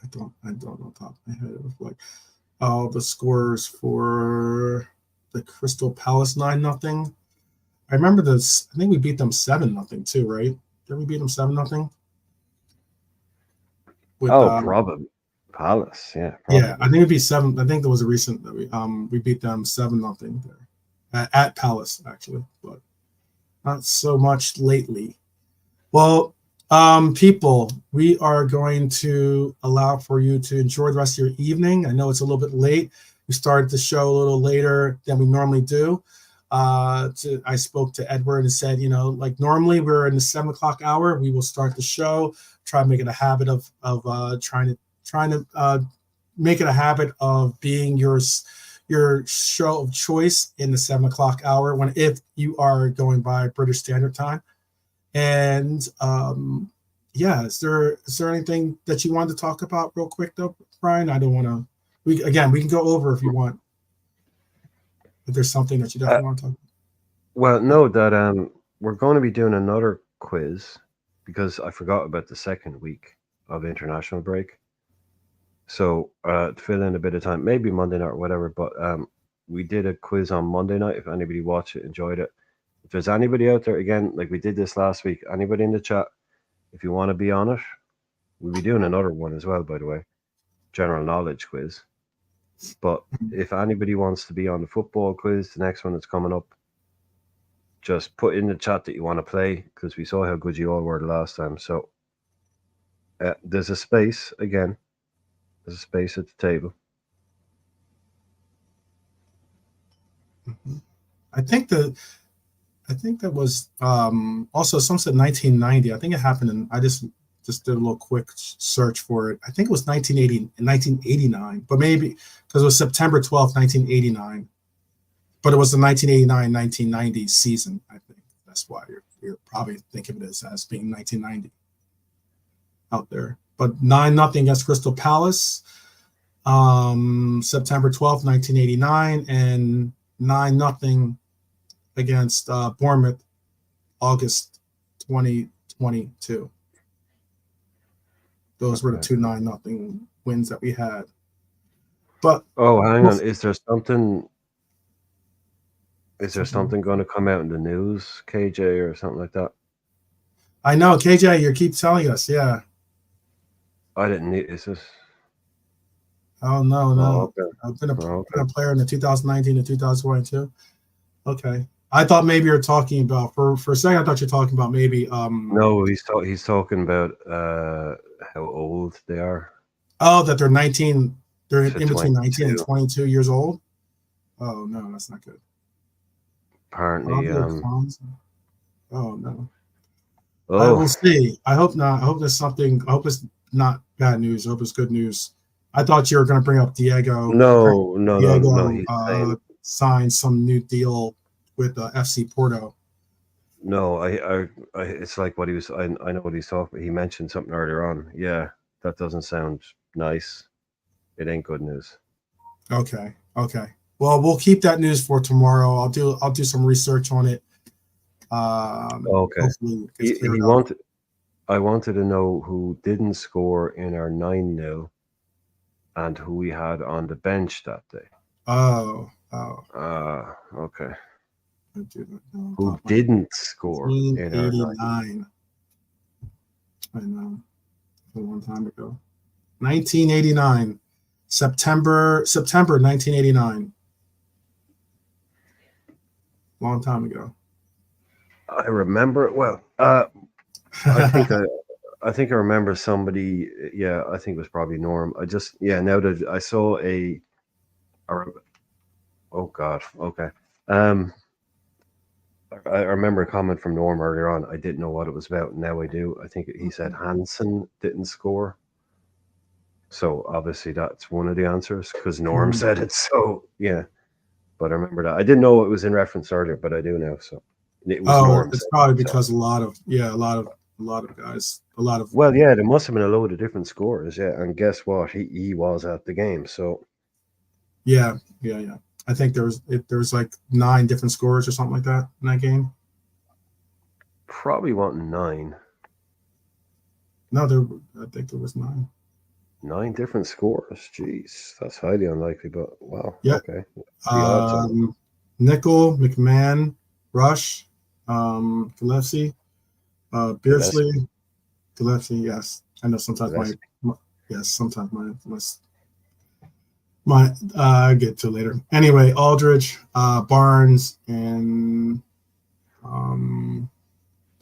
Speaker 1: I don't know top of my head. It was like the scores for the Crystal Palace 9-0. I remember this. I think we beat them 7-0 too, right? Did we beat them 7-0? With
Speaker 2: Oh, probably Palace. Yeah,
Speaker 1: yeah, I
Speaker 2: probably.
Speaker 1: think it'd be 7. I think there was a recent that we beat them 7-0 there at Palace actually, but not so much lately. Well, people, we are going to allow for you to enjoy the rest of your evening. I know it's a little bit late. We started the show a little later than we normally do. I spoke to Edward and said, like normally we're in the 7 o'clock hour. We will start the show, try to make it a habit of trying to make it a habit of being your show of choice in the 7 o'clock hour if you are going by British Standard Time. And yeah, is there anything that you wanted to talk about real quick though, Brian? I don't want to. We can go over if you want. If there's something that you definitely want to talk about.
Speaker 2: Well, no, that we're going to be doing another quiz because I forgot about the second week of international break. So to fill in a bit of time, maybe Monday night or whatever. But we did a quiz on Monday night. If anybody watched it, enjoyed it. If there's anybody out there, again, like we did this last week, anybody in the chat, if you want to be on it, we'll be doing another one as well, by the way, general knowledge quiz. But if anybody wants to be on the football quiz, the next one that's coming up, just put in the chat that you want to play because we saw how good you all were the last time. So there's a space, again, there's a space at the table.
Speaker 1: Mm-hmm. I think that was also some said 1990. I think it happened in. I just did a little quick search for it. I think it was 1989, but maybe because it was September 12th, 1989. But it was the 1989-1990 season. I think that's why you're probably thinking of it as being 1990 out there. But 9-0 against Crystal Palace, September 12th, 1989, and 9-0 against Bournemouth, August 2022. Those were the two 9-0 wins that we had. But
Speaker 2: hang on, is there something going to come out in the news, KJ, or something like that?
Speaker 1: I know, KJ, you keep telling us, yeah.
Speaker 2: I didn't need. Is this?
Speaker 1: Oh no.
Speaker 2: Oh, okay.
Speaker 1: I've been a player in the 2019 to 2022. Okay. I thought maybe you're talking about for a second. I thought you're talking about maybe.
Speaker 2: No, he's talking about how old they are.
Speaker 1: Oh, that they're 19. They're in between 19 and
Speaker 2: 22.
Speaker 1: 22 years old. Oh no, that's not good.
Speaker 2: Apparently,
Speaker 1: oh no.
Speaker 2: Oh,
Speaker 1: We'll see. I hope not. I hope there's something. I hope it's not bad news. I hope it's good news. I thought you were going to bring up Diego.
Speaker 2: No.
Speaker 1: Diego signed some new deal with FC Porto.
Speaker 2: No, I it's like what he was. I know what he's talking about. He mentioned something earlier on. Yeah, that doesn't sound nice. It ain't good news.
Speaker 1: Okay. Well, we'll keep that news for tomorrow. I'll do some research on it.
Speaker 2: Okay. I wanted to know who didn't score in our 9-0 and who we had on the bench that day.
Speaker 1: Oh.
Speaker 2: Okay. Who didn't score in our
Speaker 1: 1989? I know. A long time ago. 1989. September 1989. Long time ago.
Speaker 2: I remember it well. I think I remember somebody. Yeah, I think it was probably Norm. Now that I saw oh God. Okay. I remember a comment from Norm earlier on. I didn't know what it was about. Now I do. I think he said Hansen didn't score. So obviously that's one of the answers because Norm said it. So yeah, but I remember that. I didn't know it was in reference earlier, but I do now. So it was Norm.
Speaker 1: It's probably because a lot of guys,
Speaker 2: Well, yeah, there must have been a load of different scores. Yeah, and guess what? He was at the game. So
Speaker 1: yeah. I think there was like 9 different scores or something like that in that game.
Speaker 2: Probably wasn't 9.
Speaker 1: No, I think there was 9.
Speaker 2: 9 different scores. Jeez, that's highly unlikely, but wow.
Speaker 1: Yeah.
Speaker 2: Okay. The odds on it.
Speaker 1: Nickel, McMahon, Rush, Gillespie, Beardsley, Gillespie. Yes, I know. Sometimes sometimes my I get to later. Anyway, Aldridge, Barnes, and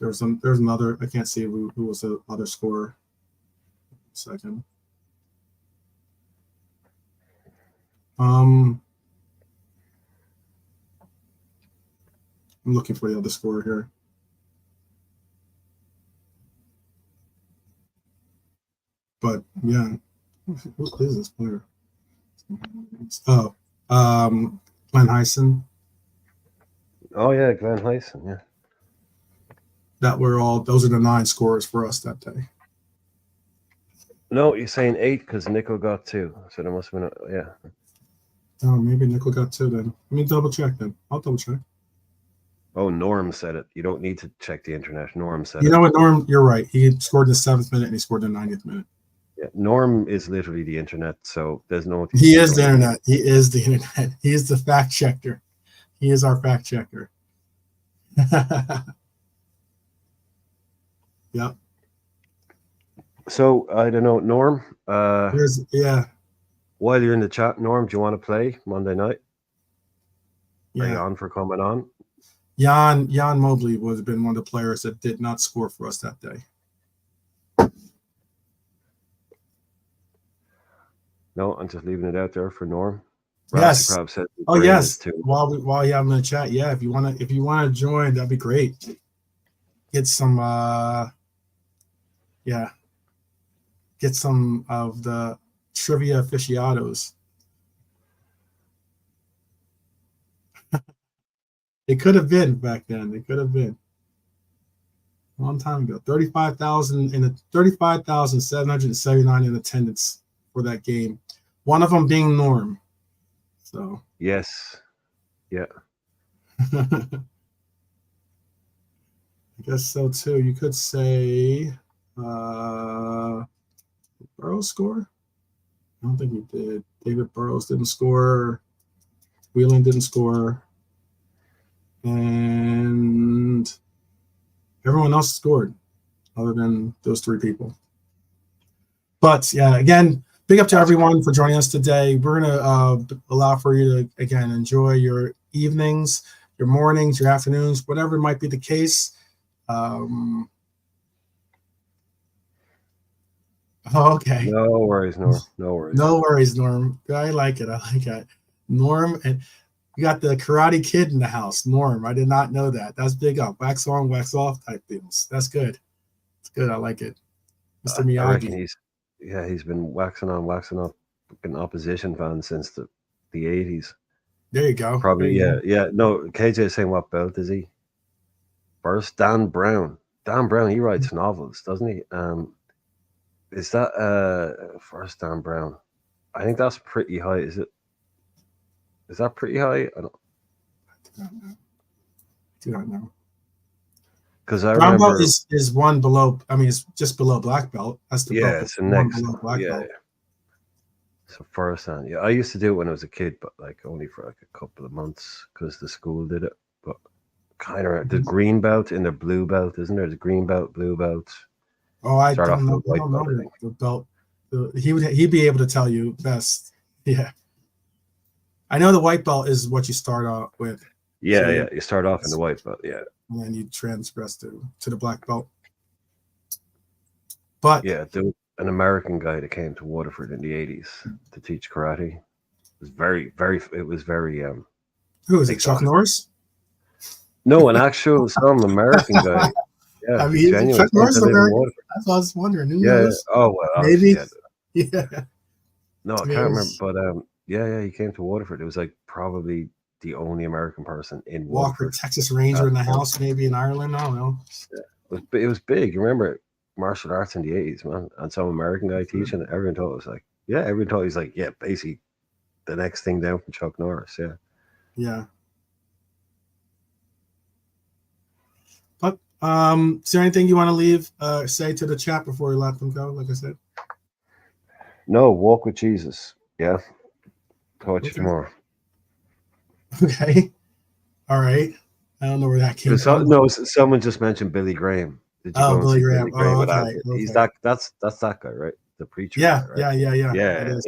Speaker 1: there's another. I can't see who was the other scorer. Second. I'm looking for the other scorer here. But yeah, who is this player? Oh, Glenn Heisen.
Speaker 2: Oh yeah, Glenn Heisen. Yeah.
Speaker 1: Those are the 9 scorers for us that day.
Speaker 2: No, you're saying 8 because Nico got 2, so there must have been yeah.
Speaker 1: Oh, maybe Nickel got 2 then. Let me double check then. I'll double check.
Speaker 2: Oh, Norm said it. You don't need to check the internet. Norm said
Speaker 1: You
Speaker 2: it.
Speaker 1: know what, Norm? You're right. He scored in the 7th minute and he scored in the 90th minute.
Speaker 2: Yeah, Norm is literally the internet, so there's no.
Speaker 1: He is the internet. He is the internet. He is the fact checker. He is our fact checker. Yep.
Speaker 2: So I don't know, Norm.
Speaker 1: Yeah.
Speaker 2: While you're in the chat, Norm, do you want to play Monday night?
Speaker 1: Yeah.
Speaker 2: Are you on for coming on?
Speaker 1: Jan Mobley would have been one of the players that did not score for us that day.
Speaker 2: No, I'm just leaving it out there for Norm.
Speaker 1: Yes.
Speaker 2: Said
Speaker 1: oh yes. While you have in the chat, yeah. If you wanna join, that'd be great. Get some Get some of the trivia aficionados. It could have been back then. It could have been a long time ago. 35,779 in attendance for that game. One of them being Norm. So
Speaker 2: yes, yeah.
Speaker 1: I guess so too. You could say Burrows score. I don't think he did. David Burrows didn't score. Whelan didn't score. And everyone else scored other than those 3 people. But yeah, again, big up to everyone for joining us today. We're going to allow for you to, again, enjoy your evenings, your mornings, your afternoons, whatever might be the case. Okay.
Speaker 2: No worries, Norm. No worries.
Speaker 1: No worries, Norm. I like it. Norm, and we got the Karate Kid in the house. Norm, I did not know that. That's big up. Wax on, wax off type deals. That's good. It's good. I like it. Mr. Miyagi.
Speaker 2: I reckon he's been waxing on, waxing off, an opposition fan since the 80s.
Speaker 1: There you go.
Speaker 2: Probably, yeah. No, KJ is saying what belt is he? First, Dan Brown. Dan Brown, he writes novels, doesn't he? Is that first Dan Brown? I think that's pretty high. Is that pretty high? I
Speaker 1: do not know.
Speaker 2: Because I
Speaker 1: brown
Speaker 2: remember
Speaker 1: belt is one below. I mean, it's just below black belt. That's the belt.
Speaker 2: It's the next
Speaker 1: below black belt.
Speaker 2: So first Dan, I used to do it when I was a kid, but like only for like a couple of months because the school did it. But kind of the green belt and the blue belt, isn't there? The green belt, blue belt.
Speaker 1: Oh, I don't know. I don't know the belt. He'd be able to tell you best. Yeah, I know the white belt is what you start off with.
Speaker 2: Yeah. You start off in the white belt, yeah,
Speaker 1: and then you transgress to the black belt. But
Speaker 2: yeah, there was an American guy that came to Waterford in the 80s to teach karate. It was very.
Speaker 1: Who is it? Chuck Norris?
Speaker 2: No, an actual some American guy. Yeah,
Speaker 1: I mean, Chuck Norris is American. That's what I was wondering.
Speaker 2: Yeah. Oh well,
Speaker 1: maybe. Yeah.
Speaker 2: No, I can't remember, but yeah, he came to Waterford. It was like probably the only American person in
Speaker 1: Walker,
Speaker 2: Waterford.
Speaker 1: Texas Ranger in the house, maybe in Ireland. I don't know.
Speaker 2: Yeah. It was big. You remember martial arts in the 80s, man, and some American guy teaching it. Everyone thought it was like, everyone thought he's like, basically the next thing down from Chuck Norris. Yeah.
Speaker 1: But Is there anything you want to leave, say to the chat before we let them go? Like I said.
Speaker 2: No, walk with Jesus. Yeah. Talk to you
Speaker 1: Okay.
Speaker 2: tomorrow.
Speaker 1: Okay. All right. I don't know where that came from.
Speaker 2: No, someone just mentioned Billy Graham. Did you go and
Speaker 1: Billy
Speaker 2: see
Speaker 1: Graham.
Speaker 2: Billy Graham
Speaker 1: Oh,
Speaker 2: with
Speaker 1: okay.
Speaker 2: Anthony? He's
Speaker 1: Okay.
Speaker 2: that's that guy, right? The preacher
Speaker 1: Yeah.
Speaker 2: guy, right?
Speaker 1: Yeah. It
Speaker 2: Yeah.
Speaker 1: is.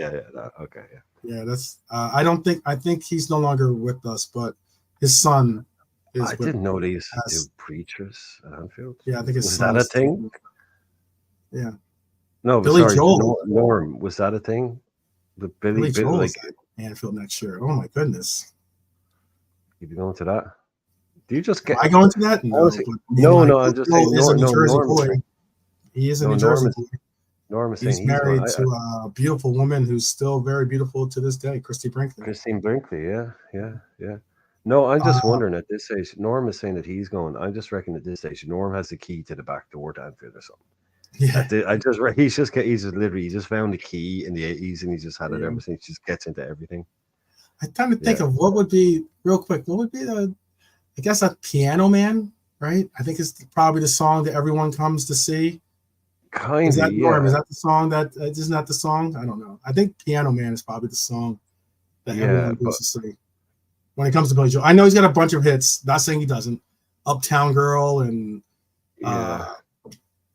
Speaker 2: Okay, yeah.
Speaker 1: Yeah. That's. I think he's no longer with us, but his son is
Speaker 2: I
Speaker 1: with
Speaker 2: didn't know they used to do
Speaker 1: us.
Speaker 2: preachers at Anfield.
Speaker 1: Yeah. I think his
Speaker 2: Was
Speaker 1: son
Speaker 2: that a
Speaker 1: is.
Speaker 2: thing?
Speaker 1: Yeah.
Speaker 2: No, but
Speaker 1: Billy
Speaker 2: sorry,
Speaker 1: Joel.
Speaker 2: Norm. Was that a thing? The
Speaker 1: Billy Joel
Speaker 2: like
Speaker 1: is at Anfield next year. Oh my goodness.
Speaker 2: you be going to that? Do you just
Speaker 1: Am
Speaker 2: get
Speaker 1: I going to that? No.
Speaker 2: honestly?
Speaker 1: But I mean,
Speaker 2: No,
Speaker 1: like,
Speaker 2: no. I'm
Speaker 1: Billy
Speaker 2: just saying.
Speaker 1: Joel is a New Jersey
Speaker 2: Norm is
Speaker 1: boy.
Speaker 2: saying.
Speaker 1: He is a
Speaker 2: No,
Speaker 1: New Jersey boy.
Speaker 2: Norm is saying
Speaker 1: He's
Speaker 2: he's going.
Speaker 1: married to a beautiful woman who's still very beautiful to this day, Christy Brinkley.
Speaker 2: Christine Brinkley, yeah. No, I'm just wondering at this stage. Norm is saying that he's going. I just reckon at this stage, Norm has the key to the back door to Anfield or something.
Speaker 1: Yeah.
Speaker 2: He's just literally he just found the key in the 80s and he's just had it
Speaker 1: Yeah.
Speaker 2: ever since. He just gets into everything.
Speaker 1: I'm trying to think of what would be real quick. What would be I guess a Piano Man, right? I think it's probably the song that everyone comes to see.
Speaker 2: Kind
Speaker 1: Is
Speaker 2: of,
Speaker 1: that
Speaker 2: yeah.
Speaker 1: Norm? Is that the song isn't that the song? I don't know. I think Piano Man is probably the song that everyone goes to see when it comes to Billy Joel. I know he's got a bunch of hits. Not saying he doesn't. Uptown Girl and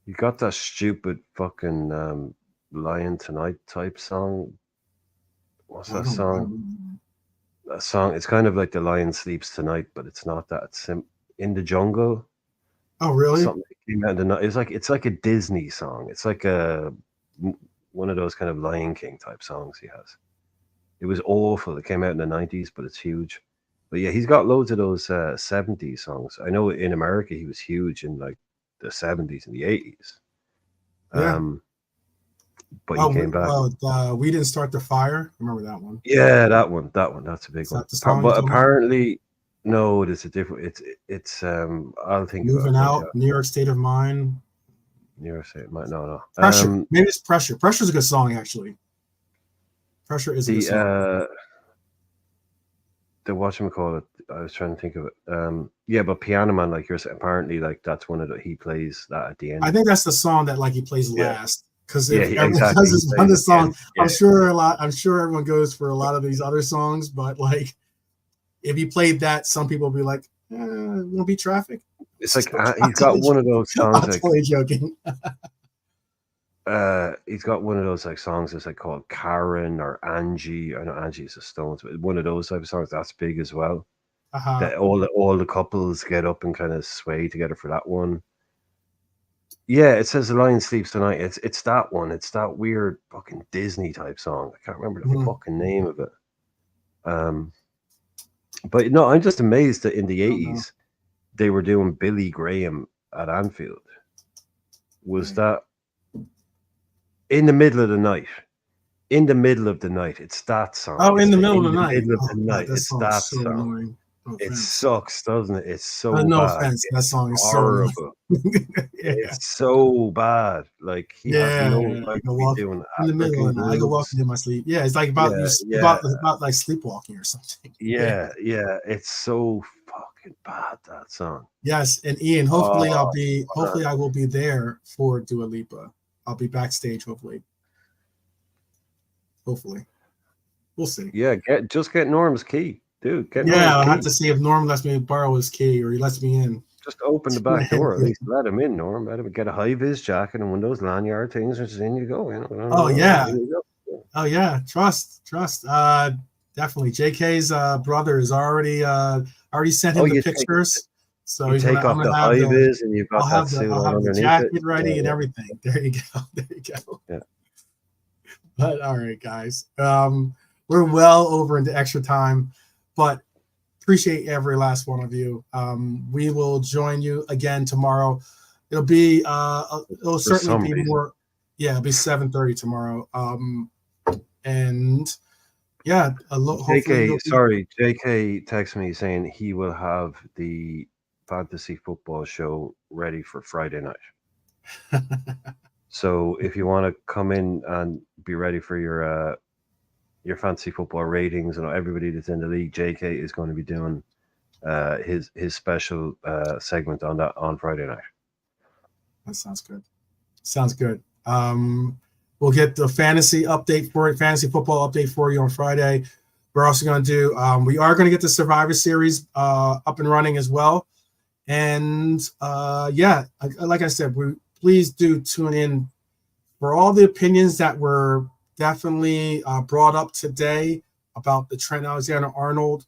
Speaker 2: you got that stupid fucking Lion Tonight type song. What's that song? That song. It's kind of like The Lion Sleeps Tonight, but it's not that. It's In the Jungle.
Speaker 1: Oh, really?
Speaker 2: Something that came out in the night. It's like a Disney song. It's like one of those kind of Lion King type songs he has. It was awful. It came out in the 90s, but it's huge. But yeah, he's got loads of those 70s songs. I know in America he was huge in like the 70s and the 80s.
Speaker 1: Yeah.
Speaker 2: But he came back.
Speaker 1: We Didn't Start the Fire. Remember that one?
Speaker 2: Yeah, that one. That's a big one. But apparently, no, it's a different. It's. I'll think
Speaker 1: Moving
Speaker 2: about it.
Speaker 1: Out, New York State of Mind.
Speaker 2: New York State, no.
Speaker 1: Pressure. Maybe it's Pressure. Pressure's a good song, actually. Pressure is a good song.
Speaker 2: The whatchamacallit, I was trying to think of it. Yeah, but Piano Man, like you're saying, apparently, like that's one of the he plays that at the end.
Speaker 1: I think that's the song that like he plays last. Because
Speaker 2: exactly.
Speaker 1: It's one of the songs. I'm sure everyone goes for a lot of these other songs, but like if you played that, some people will be like, "Won't be traffic."
Speaker 2: It's like he's got one of those songs.
Speaker 1: I'm totally joking.
Speaker 2: He's got one of those like songs that's like called Karen or Angie. I know Angie's the Stones, but one of those type of songs that's big as well. That all the couples get up and kind of sway together for that one. Yeah, it says The Lion Sleeps Tonight. It's that one. It's that weird fucking Disney type song. I can't remember the fucking name of it. But no, I'm just amazed that in the 80s they were doing Billy Graham at Anfield. Was that in the middle of the night? In the middle of the night, it's that song.
Speaker 1: Oh, in the middle of the night.
Speaker 2: Middle of the night,
Speaker 1: it's that so song. Annoying. No
Speaker 2: it sucks, doesn't it? It's so
Speaker 1: no
Speaker 2: bad.
Speaker 1: offense. That song is
Speaker 2: horrible.
Speaker 1: So
Speaker 2: It's so bad. Like he has no right to be doing
Speaker 1: in the middle of the night. I go walking in my sleep. Yeah, it's like about like sleepwalking or something.
Speaker 2: Yeah. It's so fucking bad, that song.
Speaker 1: Yes, and Ian, hopefully I will be there for Dua Lipa. I'll be backstage, hopefully. We'll see.
Speaker 2: Yeah, get Norm's key, dude.
Speaker 1: I'll have to see if Norm lets me borrow his key or he lets me in.
Speaker 2: Just open the back door, at least let him in, Norm. Let him get a high vis jacket and one of those lanyard things, and just in you go.
Speaker 1: Oh yeah, trust. Definitely. JK's brother is already sent him the pictures. So
Speaker 2: you take off the high vis and you've got that suit
Speaker 1: I'll have
Speaker 2: underneath
Speaker 1: the jacket
Speaker 2: it.
Speaker 1: ready and everything. There you go. Yeah. But all right, guys. We're well over into extra time, but appreciate every last one of you. We will join you again tomorrow. It'll be it'll certainly be more. Yeah, it'll be 7:30 tomorrow. And yeah,
Speaker 2: JK texted me saying he will have the fantasy football show ready for Friday night. So if you want to come in and be ready for your fantasy football ratings and everybody that's in the league, JK is going to be doing his special segment on Friday night.
Speaker 1: That sounds good. Sounds good. We'll get the fantasy football update for you on Friday. We're also going to do, we are going to get the Survivor Series up and running as well. And like I said, please do tune in for all the opinions that were definitely brought up today about the Trent Alexander-Arnold,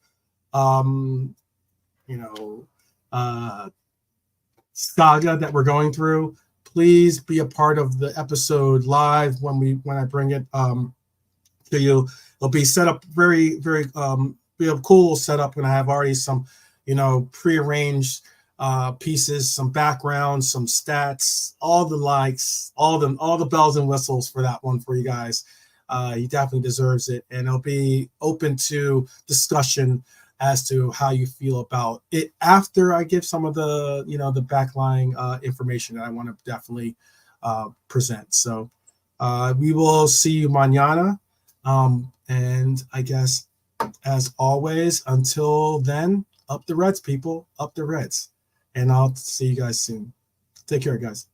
Speaker 1: saga that we're going through. Please be a part of the episode live when I bring it to you. It'll be set up very, very be a cool setup, and I have already some, prearranged pieces, some backgrounds, some stats, all the likes, all the bells and whistles for that one for you guys. He definitely deserves it, and it'll be open to discussion as to how you feel about it after I give some of the, the backline information that I want to definitely present. So we will see you mañana. And I guess, as always, until then, up the Reds, people, up the Reds. And I'll see you guys soon. Take care, guys.